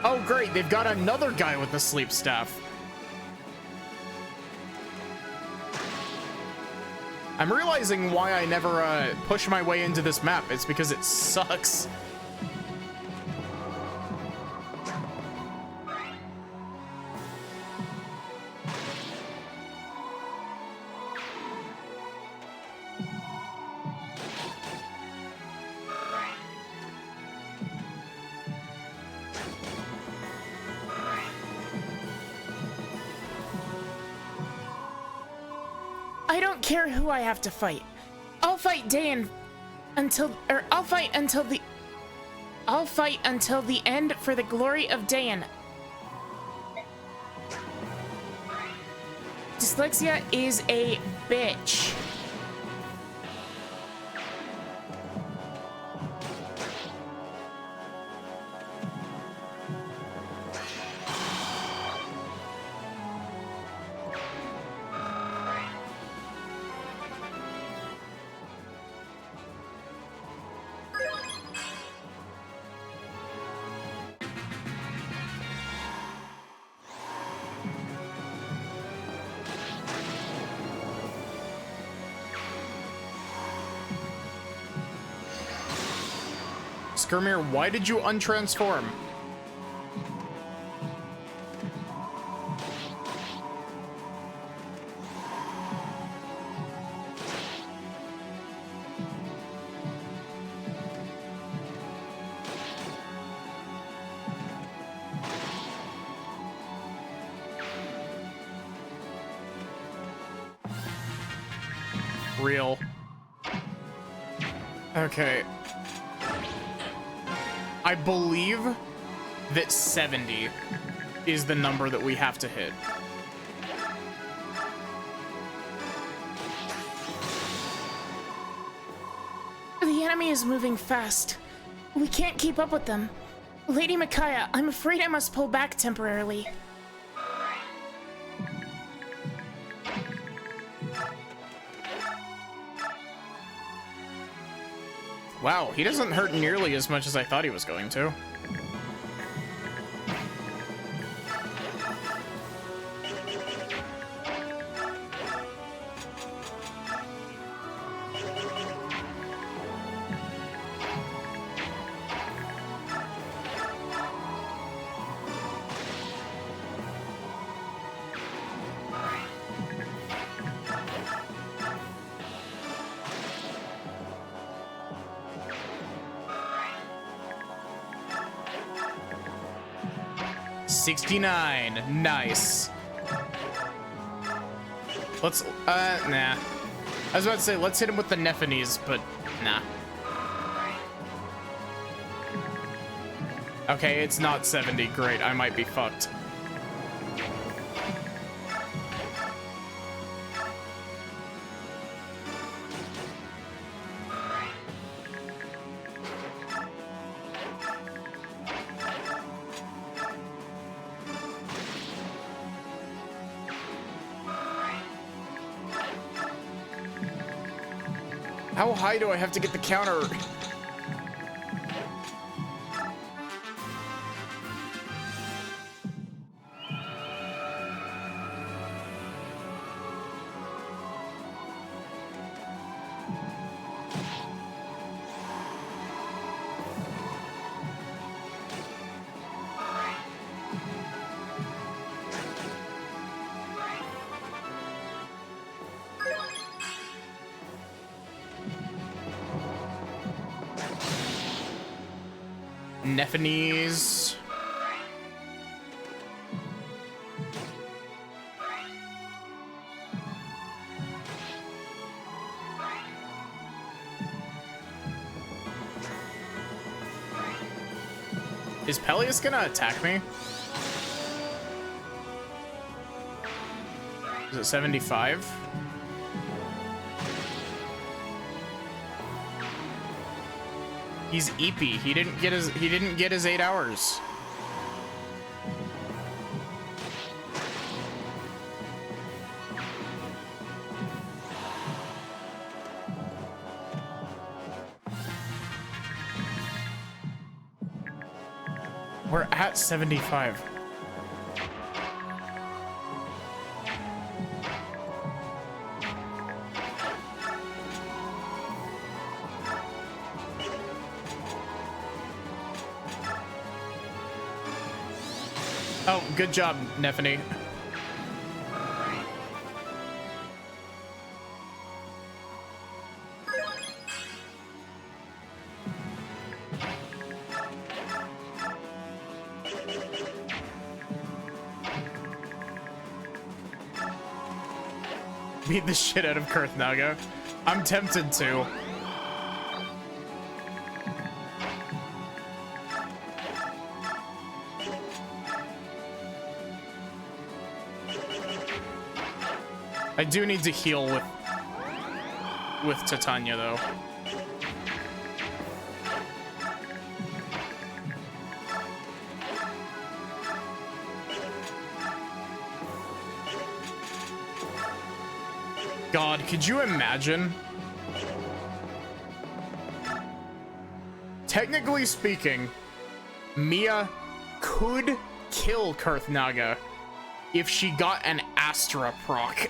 Oh, great. They've got another guy with the sleep staff. I'm realizing why I never push my way into this map. It's because it sucks. I don't care who I have to fight. I'll fight Dayan I'll fight until the end for the glory of Dayan. Dyslexia is a bitch. Skirmir, why did you untransform? Real. Okay. I believe that 70 is the number that we have to hit. The enemy is moving fast. We can't keep up with them. Lady Micaiah, I'm afraid I must pull back temporarily. Wow, he doesn't hurt nearly as much as I thought he was going to. $69. Nice. Let's, nah. I was about to say, let's hit him with the Nephinese, but nah. Okay, it's not 70. Great, I might be fucked. How high do I have to get the counter? Nephinese. Is Peleus gonna attack me? Is it 75? He's EP. He didn't get his 8 hours. We're at 75. Oh, good job, Neffany. Beat the shit out of Kurthnaga. I'm tempted to. I do need to heal with Titania though. God, could you imagine? Technically speaking, Mia could kill Kurthnaga if she got an Astra proc.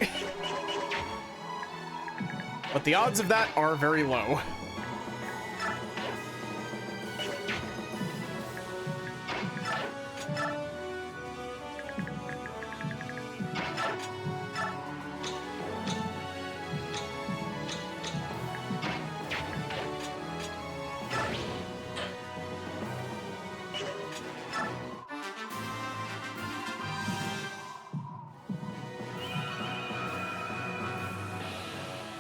But the odds of that are very low.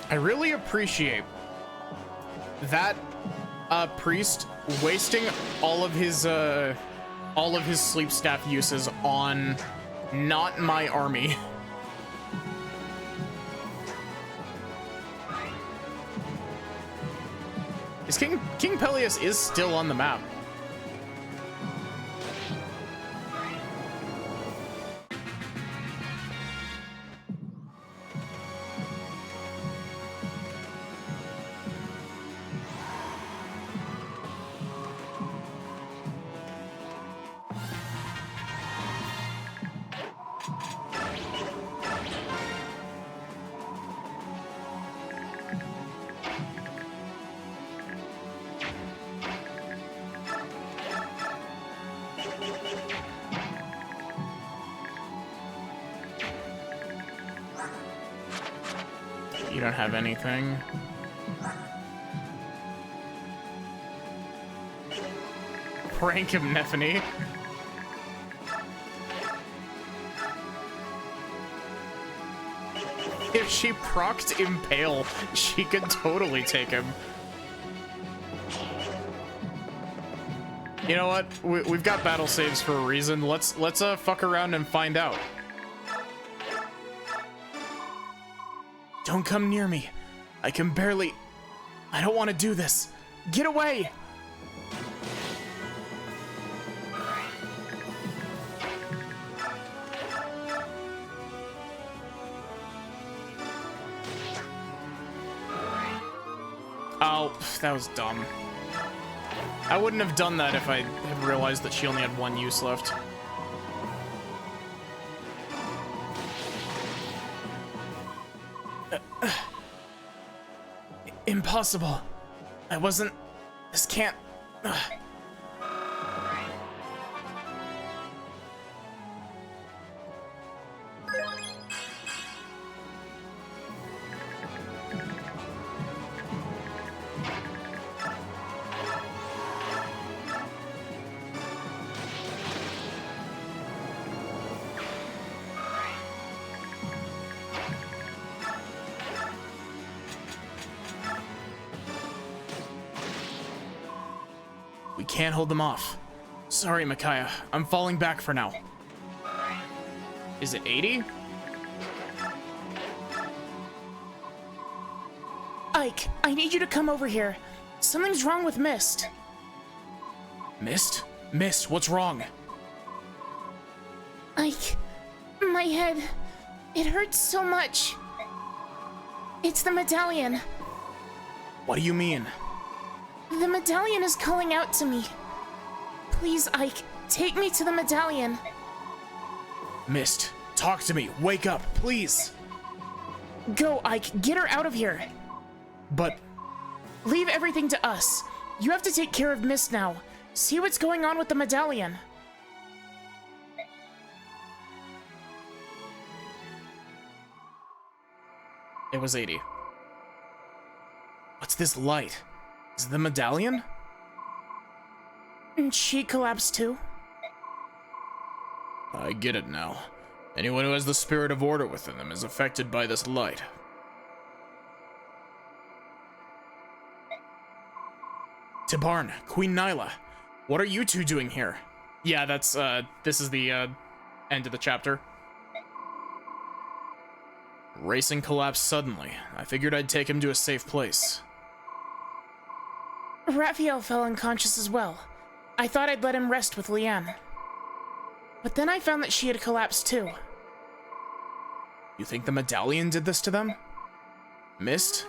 I really appreciate that priest wasting all of his sleep staff uses on not my army. Is King Peleus is still on the map. You don't have anything. Prank him, Neffany. If she procced Impale, she could totally take him. You know what? We've got battle saves for a reason. Let's fuck around and find out. Don't come near me. I can barely... I don't want to do this. Get away! Oh, that was dumb. I wouldn't have done that if I had realized that she only had one use left. Impossible. I wasn't... This can't... Can't hold them off. Sorry, Micaiah. I'm falling back for now. Is it 80? Ike, I need you to come over here. Something's wrong with Mist. Mist? Mist, what's wrong? Ike, my head. It hurts so much. It's the medallion. What do you mean? The medallion is calling out to me. Please, Ike, take me to the medallion. Mist, talk to me. Wake up, please. Go, Ike. Get her out of here. But Leave everything to us. You have to take care of Mist now. See what's going on with the medallion. it was 80. What's this light? Is it the medallion? And she collapsed too. I get it now. Anyone who has the spirit of order within them is affected by this light. Tibarn, Queen Nyla, what are you two doing here? Yeah, this is the, end of the chapter. Racing collapsed suddenly. I figured I'd take him to a safe place. Raphael fell unconscious as well. I thought I'd let him rest with Leanne. But then I found that she had collapsed too. You think the medallion did this to them? Mist?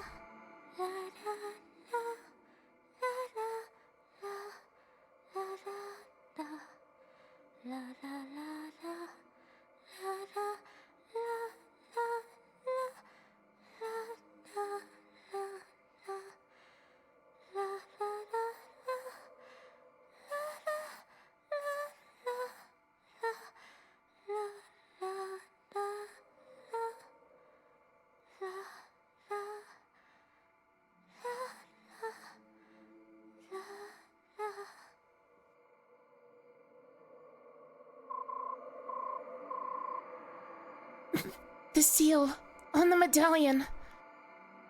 The seal on the medallion.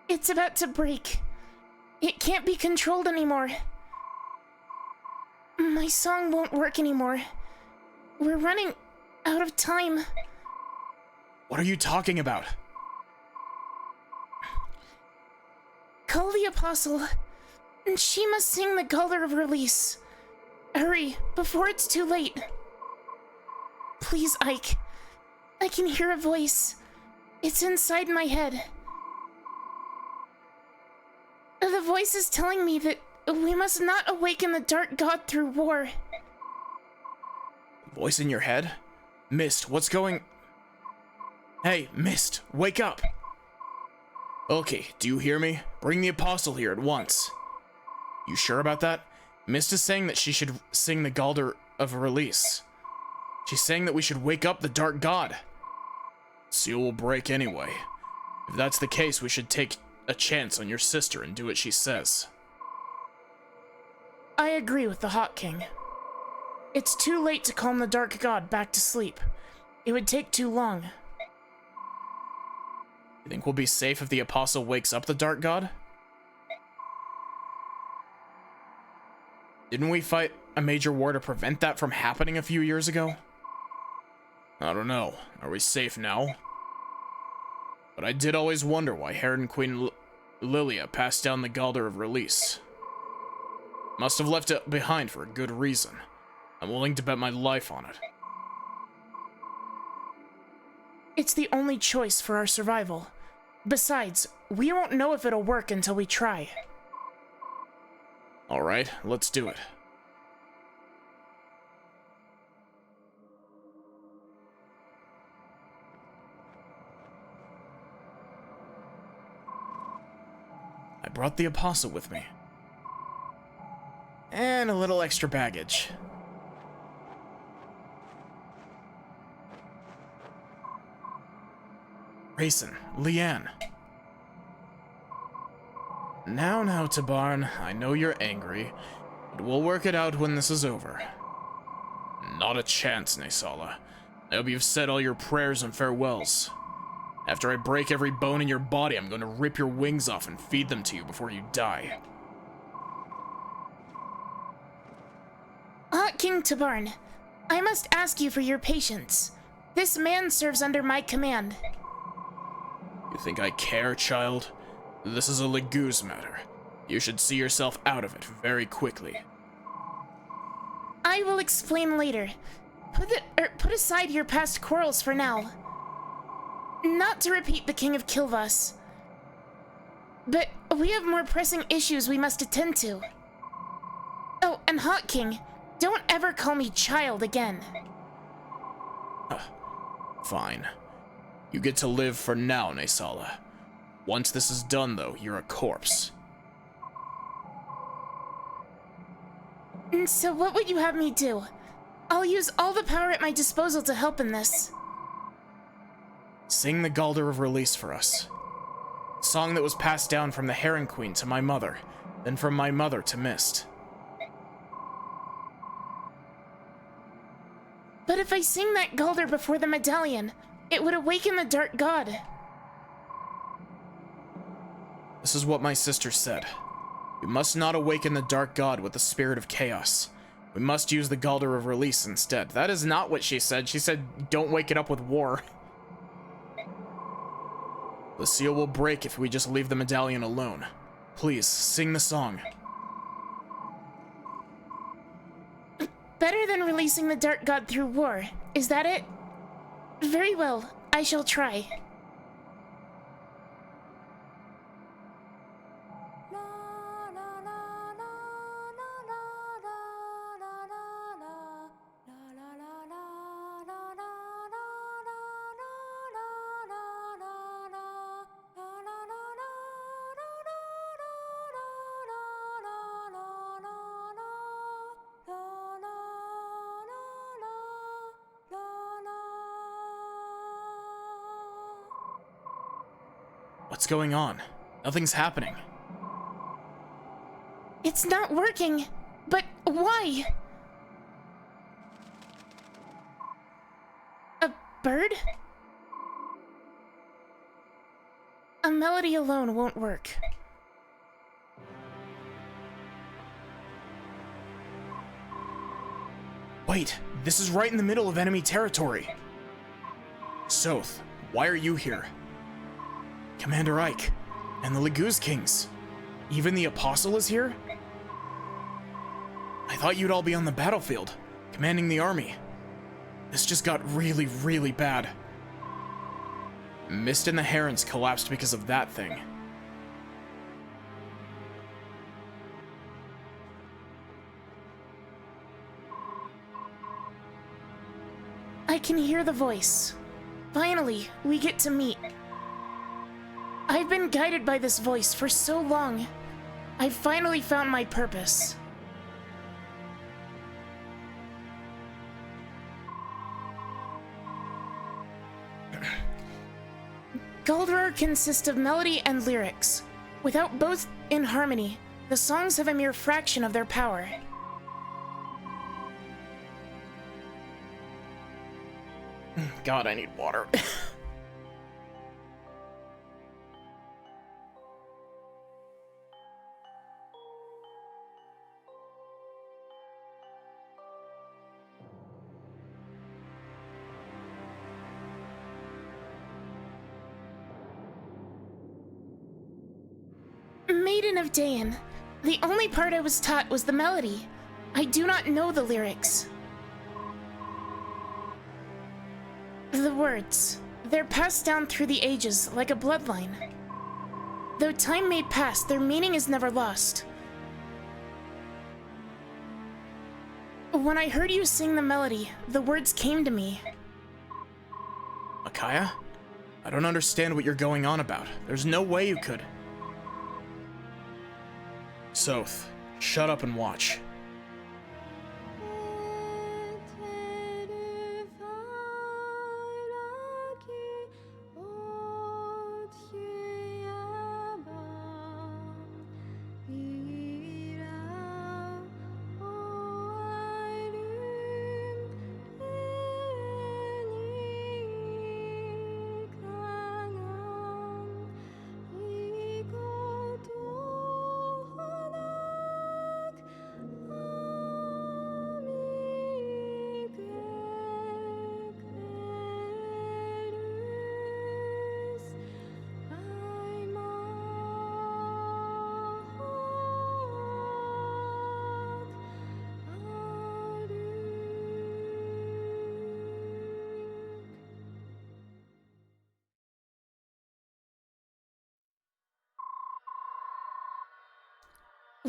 It's about to break. It can't be controlled anymore. My song won't work anymore. We're running out of time. What are you talking about? Call the apostle, and she must sing the Gulder of Release. Hurry, before it's too late. Please, Ike. I can hear a voice. It's inside my head. The voice is telling me that we must not awaken the Dark God through war. Voice in your head? Mist, what's going... Hey, Mist, wake up! Okay, do you hear me? Bring the apostle here at once. You sure about that? Mist is saying that she should sing the Gulder of Release. She's saying that we should wake up the Dark God. Seal will break anyway. If that's the case, we should take a chance on your sister and do what she says. I agree with the Hawk King. It's too late to calm the Dark God back to sleep. It would take too long. You think we'll be safe if the apostle wakes up the Dark God? Didn't we fight a major war to prevent that from happening a few years ago? I don't know. Are we safe now? But I did always wonder why Herod and Queen Lilia passed down the Gulder of Release. Must have left it behind for a good reason. I'm willing to bet my life on it. It's the only choice for our survival. Besides, we won't know if it'll work until we try. Alright, let's do it. I brought the apostle with me. And a little extra baggage. Raisin, Leanne. Now, Tibarn, I know you're angry, but we'll work it out when this is over. Not a chance, Naysala. I hope you've said all your prayers and farewells. After I break every bone in your body, I'm going to rip your wings off and feed them to you before you die. King Tibarn, I must ask you for your patience. This man serves under my command. You think I care, child? This is a Legoo's matter. You should see yourself out of it very quickly. I will explain later. Put aside your past quarrels for now. Not to repeat the King of Kilvas. But we have more pressing issues we must attend to. Oh, and Hawk King, Don't ever call me child again. Fine. You get to live for now, Nesala. Once this is done, though, you're a corpse. So what would you have me do? I'll use all the power at my disposal to help in this. Sing the Galder of Release for us. Song that was passed down from the Heron Queen to my mother, then from my mother to Mist. But if I sing that Galder before the medallion, it would awaken the Dark God. This is what my sister said. We must not awaken the Dark God with the spirit of chaos. We must use the Galder of Release instead. That is not what she said. She said, don't wake it up with war. The seal will break if we just leave the medallion alone. Please, sing the song. Better than releasing the Dark God through war. Is that it? Very well, I shall try. What's going on? Nothing's happening. It's not working. But why? A bird? A melody alone won't work. Wait, this is right in the middle of enemy territory. Soth, why are you here? Commander Ike, and the Leguz Kings. Even the Apostle is here? I thought you'd all be on the battlefield, commanding the army. This just got really, really bad. Mist and the Herons collapsed because of that thing. I can hear the voice. Finally, we get to meet. I've been guided by this voice for so long. I've finally found my purpose. Galdrar consists of melody and lyrics. Without both in harmony, the songs have a mere fraction of their power. God, I need water. Maiden of Dayan, the only part I was taught was the melody. I do not know the lyrics. The words, they're passed down through the ages like a bloodline. Though time may pass, their meaning is never lost. When I heard you sing the melody, the words came to me. Micaiah? I don't understand what you're going on about. There's no way you could. Soth, shut up and watch.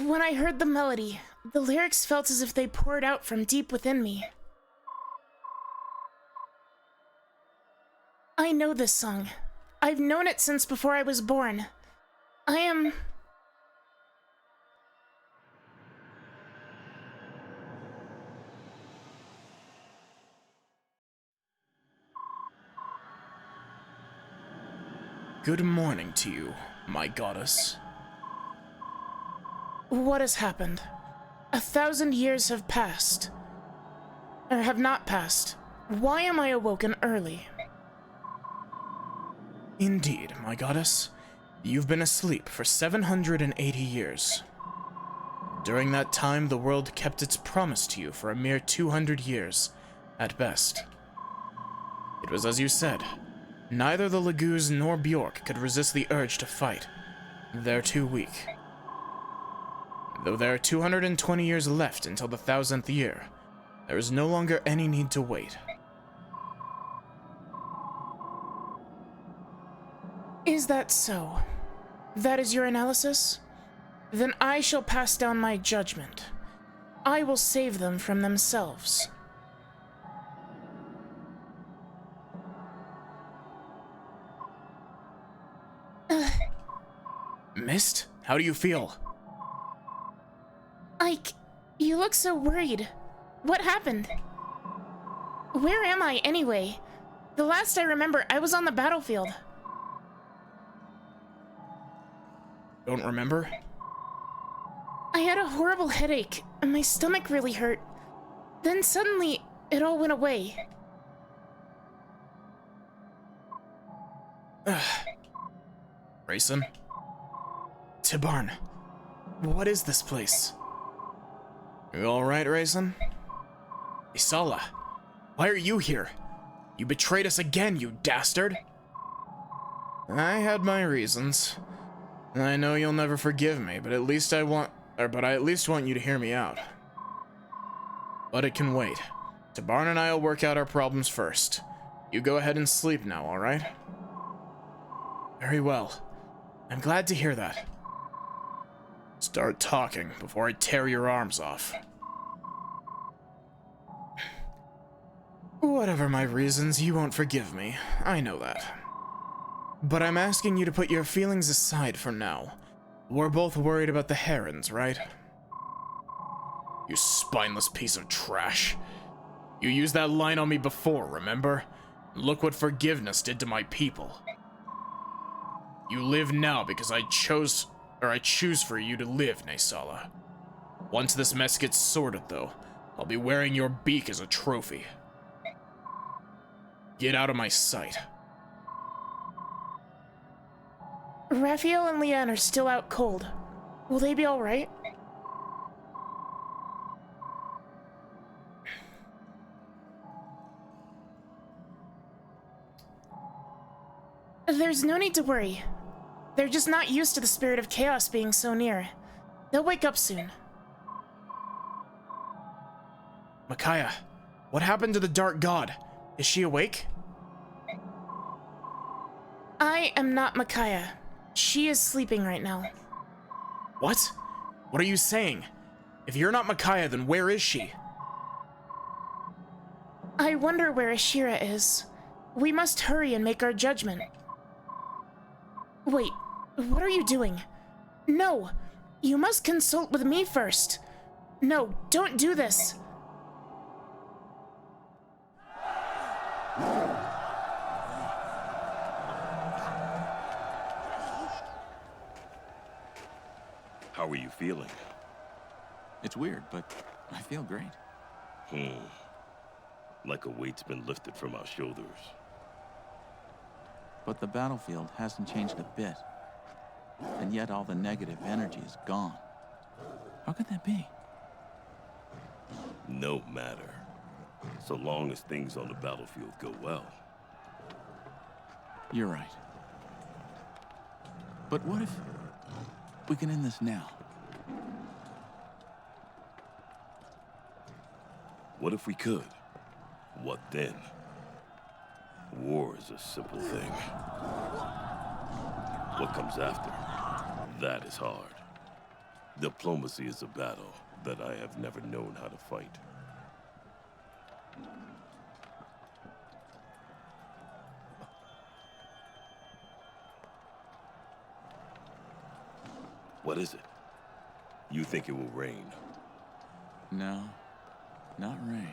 When I heard the melody, The lyrics felt as if they poured out from deep within me. I know this song. I've known it since before I was born. I am... Good morning to you, my goddess. What has happened? 1,000 years have passed. Or have not passed. Why am I awoken early? Indeed, my goddess. You've been asleep for 780 years. During that time, the world kept its promise to you for a mere 200 years, at best. It was as you said. Neither the Laguz nor Bjork could resist the urge to fight. They're too weak. Though there are 220 years left until the 1000th year, there is no longer any need to wait. Is that so? That is your analysis? Then I shall pass down my judgment. I will save them from themselves. Mist, how do you feel? Ike, you look so worried. What happened? Where am I, anyway? The last I remember, I was on the battlefield. Don't remember? I had a horrible headache, and my stomach really hurt. Then suddenly, it all went away. Rayson? Tibarn, what is this place? You alright, Rayson? Isala, why are you here? You betrayed us again, you dastard! I had my reasons. I know you'll never forgive me, but I at least want you to hear me out. But it can wait. Tibarn and I will work out our problems first. You go ahead and sleep now, alright? Very well. I'm glad to hear that. Start talking before I tear your arms off. Whatever my reasons, you won't forgive me. I know that. But I'm asking you to put your feelings aside for now. We're both worried about the herons, right? You spineless piece of trash. You used that line on me before, remember? Look what forgiveness did to my people. You live now because I choose for you to live, Naysala. Once this mess gets sorted, though, I'll be wearing your beak as a trophy. Get out of my sight. Raphael and Leanne are still out cold. Will they be alright? There's no need to worry. They're just not used to the spirit of chaos being so near. They'll wake up soon. Micaiah, what happened to the Dark God? Is she awake? I am not Micaiah. She is sleeping right now. What? What are you saying? If you're not Micaiah, then where is she? I wonder where Ashira is. We must hurry and make our judgment. Wait, what are you doing? No, you must consult with me first. No, don't do this. How are you feeling? It's weird, but I feel great. Like a weight's been lifted from our shoulders. But the battlefield hasn't changed a bit. And yet all the negative energy is gone. How could that be? No matter. So long as things on the battlefield go well. You're right. But what if we can end this now? What if we could? What then? War is a simple thing. What comes after? That is hard. Diplomacy is a battle, that I have never known how to fight. What is it? You think it will rain? No, not rain.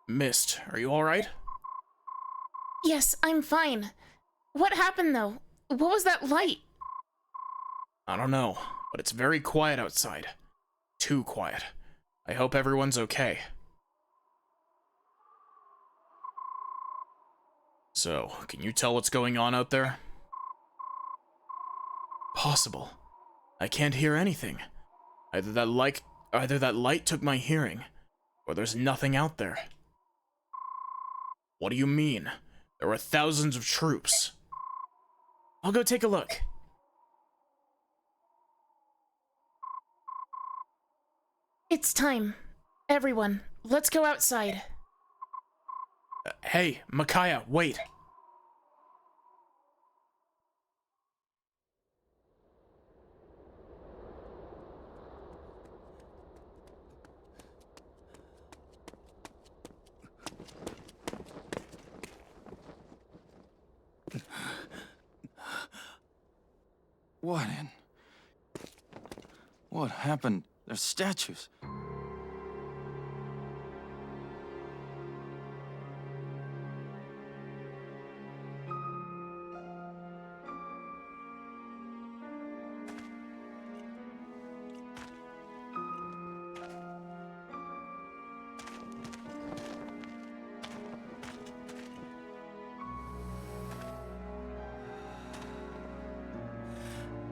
Mist, are you alright? Yes, I'm fine. What happened, though? What was that light? I don't know, but it's very quiet outside. Too quiet. I hope everyone's okay. So, can you tell what's going on out there? Possible. I can't hear anything. Either that light took my hearing, or there's nothing out there. What do you mean? There were thousands of troops. I'll go take a look. It's time. Everyone, let's go outside. Hey, Micaiah, wait. What happened? There's statues.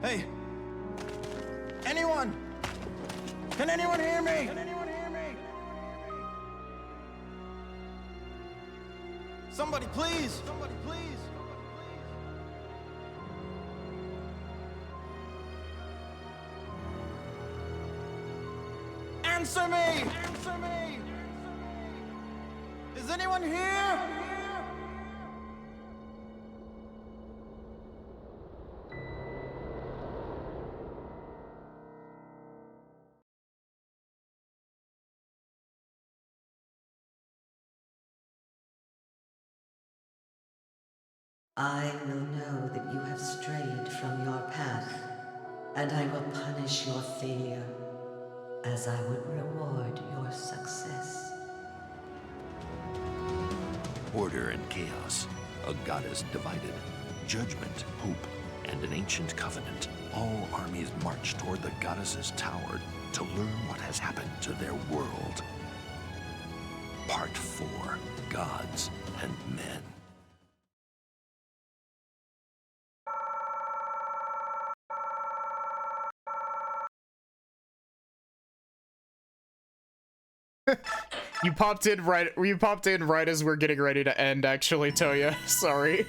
Hey! Anyone? Can anyone hear me? Can anyone hear me? Somebody, please! Somebody, please! Answer me! Answer me! Is anyone here? I will know that you have strayed from your path, and I will punish your failure as I would reward your success. Order and chaos, a goddess divided, judgment, hope, and an ancient covenant. All armies march toward the goddess's tower to learn what has happened to their world. Part 4, Gods and Men. You popped in right as we're getting ready to end, actually, Toya. Sorry.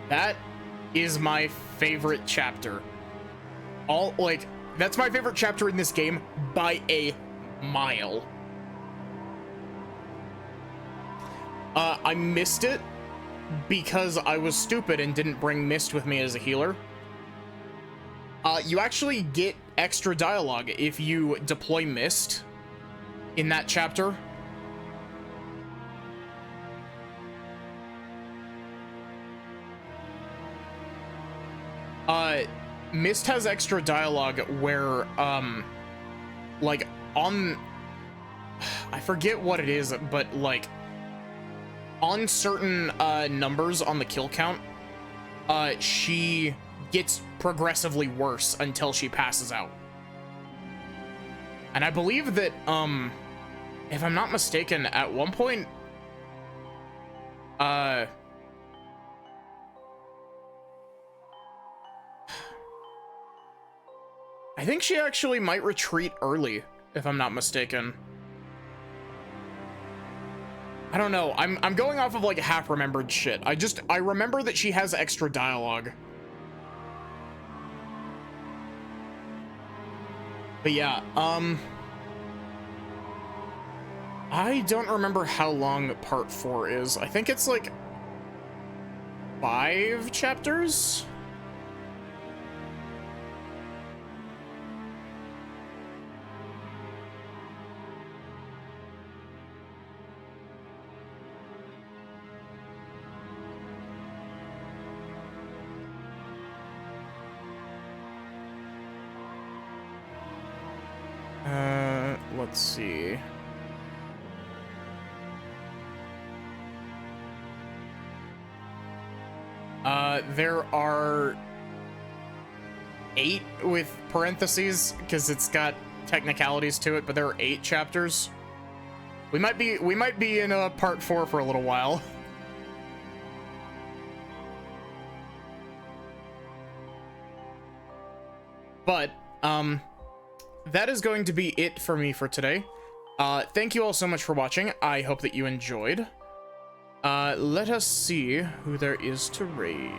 That is my favorite chapter. That's my favorite chapter in this game by a mile. I missed it because I was stupid and didn't bring Mist with me as a healer. You actually get extra dialogue if you deploy Mist in that chapter. Mist has extra dialogue where, like, on I forget what it is, but like on certain numbers on the kill count, she gets progressively worse until she passes out. And I believe that, if I'm not mistaken, at one point, I think she actually might retreat early, if I'm not mistaken. I don't know. I'm going off of like half remembered shit. I remember that she has extra dialogue. But yeah, I don't remember how long part 4 is. I think it's like 5 chapters. Let's see. There are 8 with parentheses because it's got technicalities to it, but there are 8 chapters. We might be in part 4 for a little while. But that is going to be it for me for today. Thank you all so much for watching. I hope that you enjoyed. Let us see who there is to raid.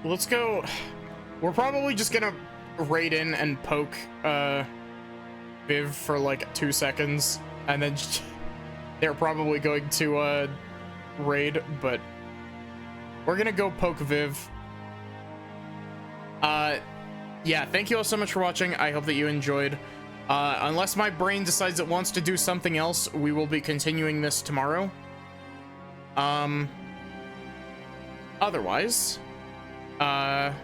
Let's go. We're probably just gonna raid in and poke Viv for like 2 seconds, and then they're probably going to raid, but we're gonna go poke Viv. Yeah, thank you all so much for watching. I hope that you enjoyed. Unless my brain decides it wants to do something else, we will be continuing this tomorrow. Otherwise, have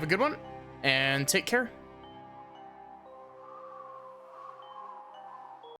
a good one and take care.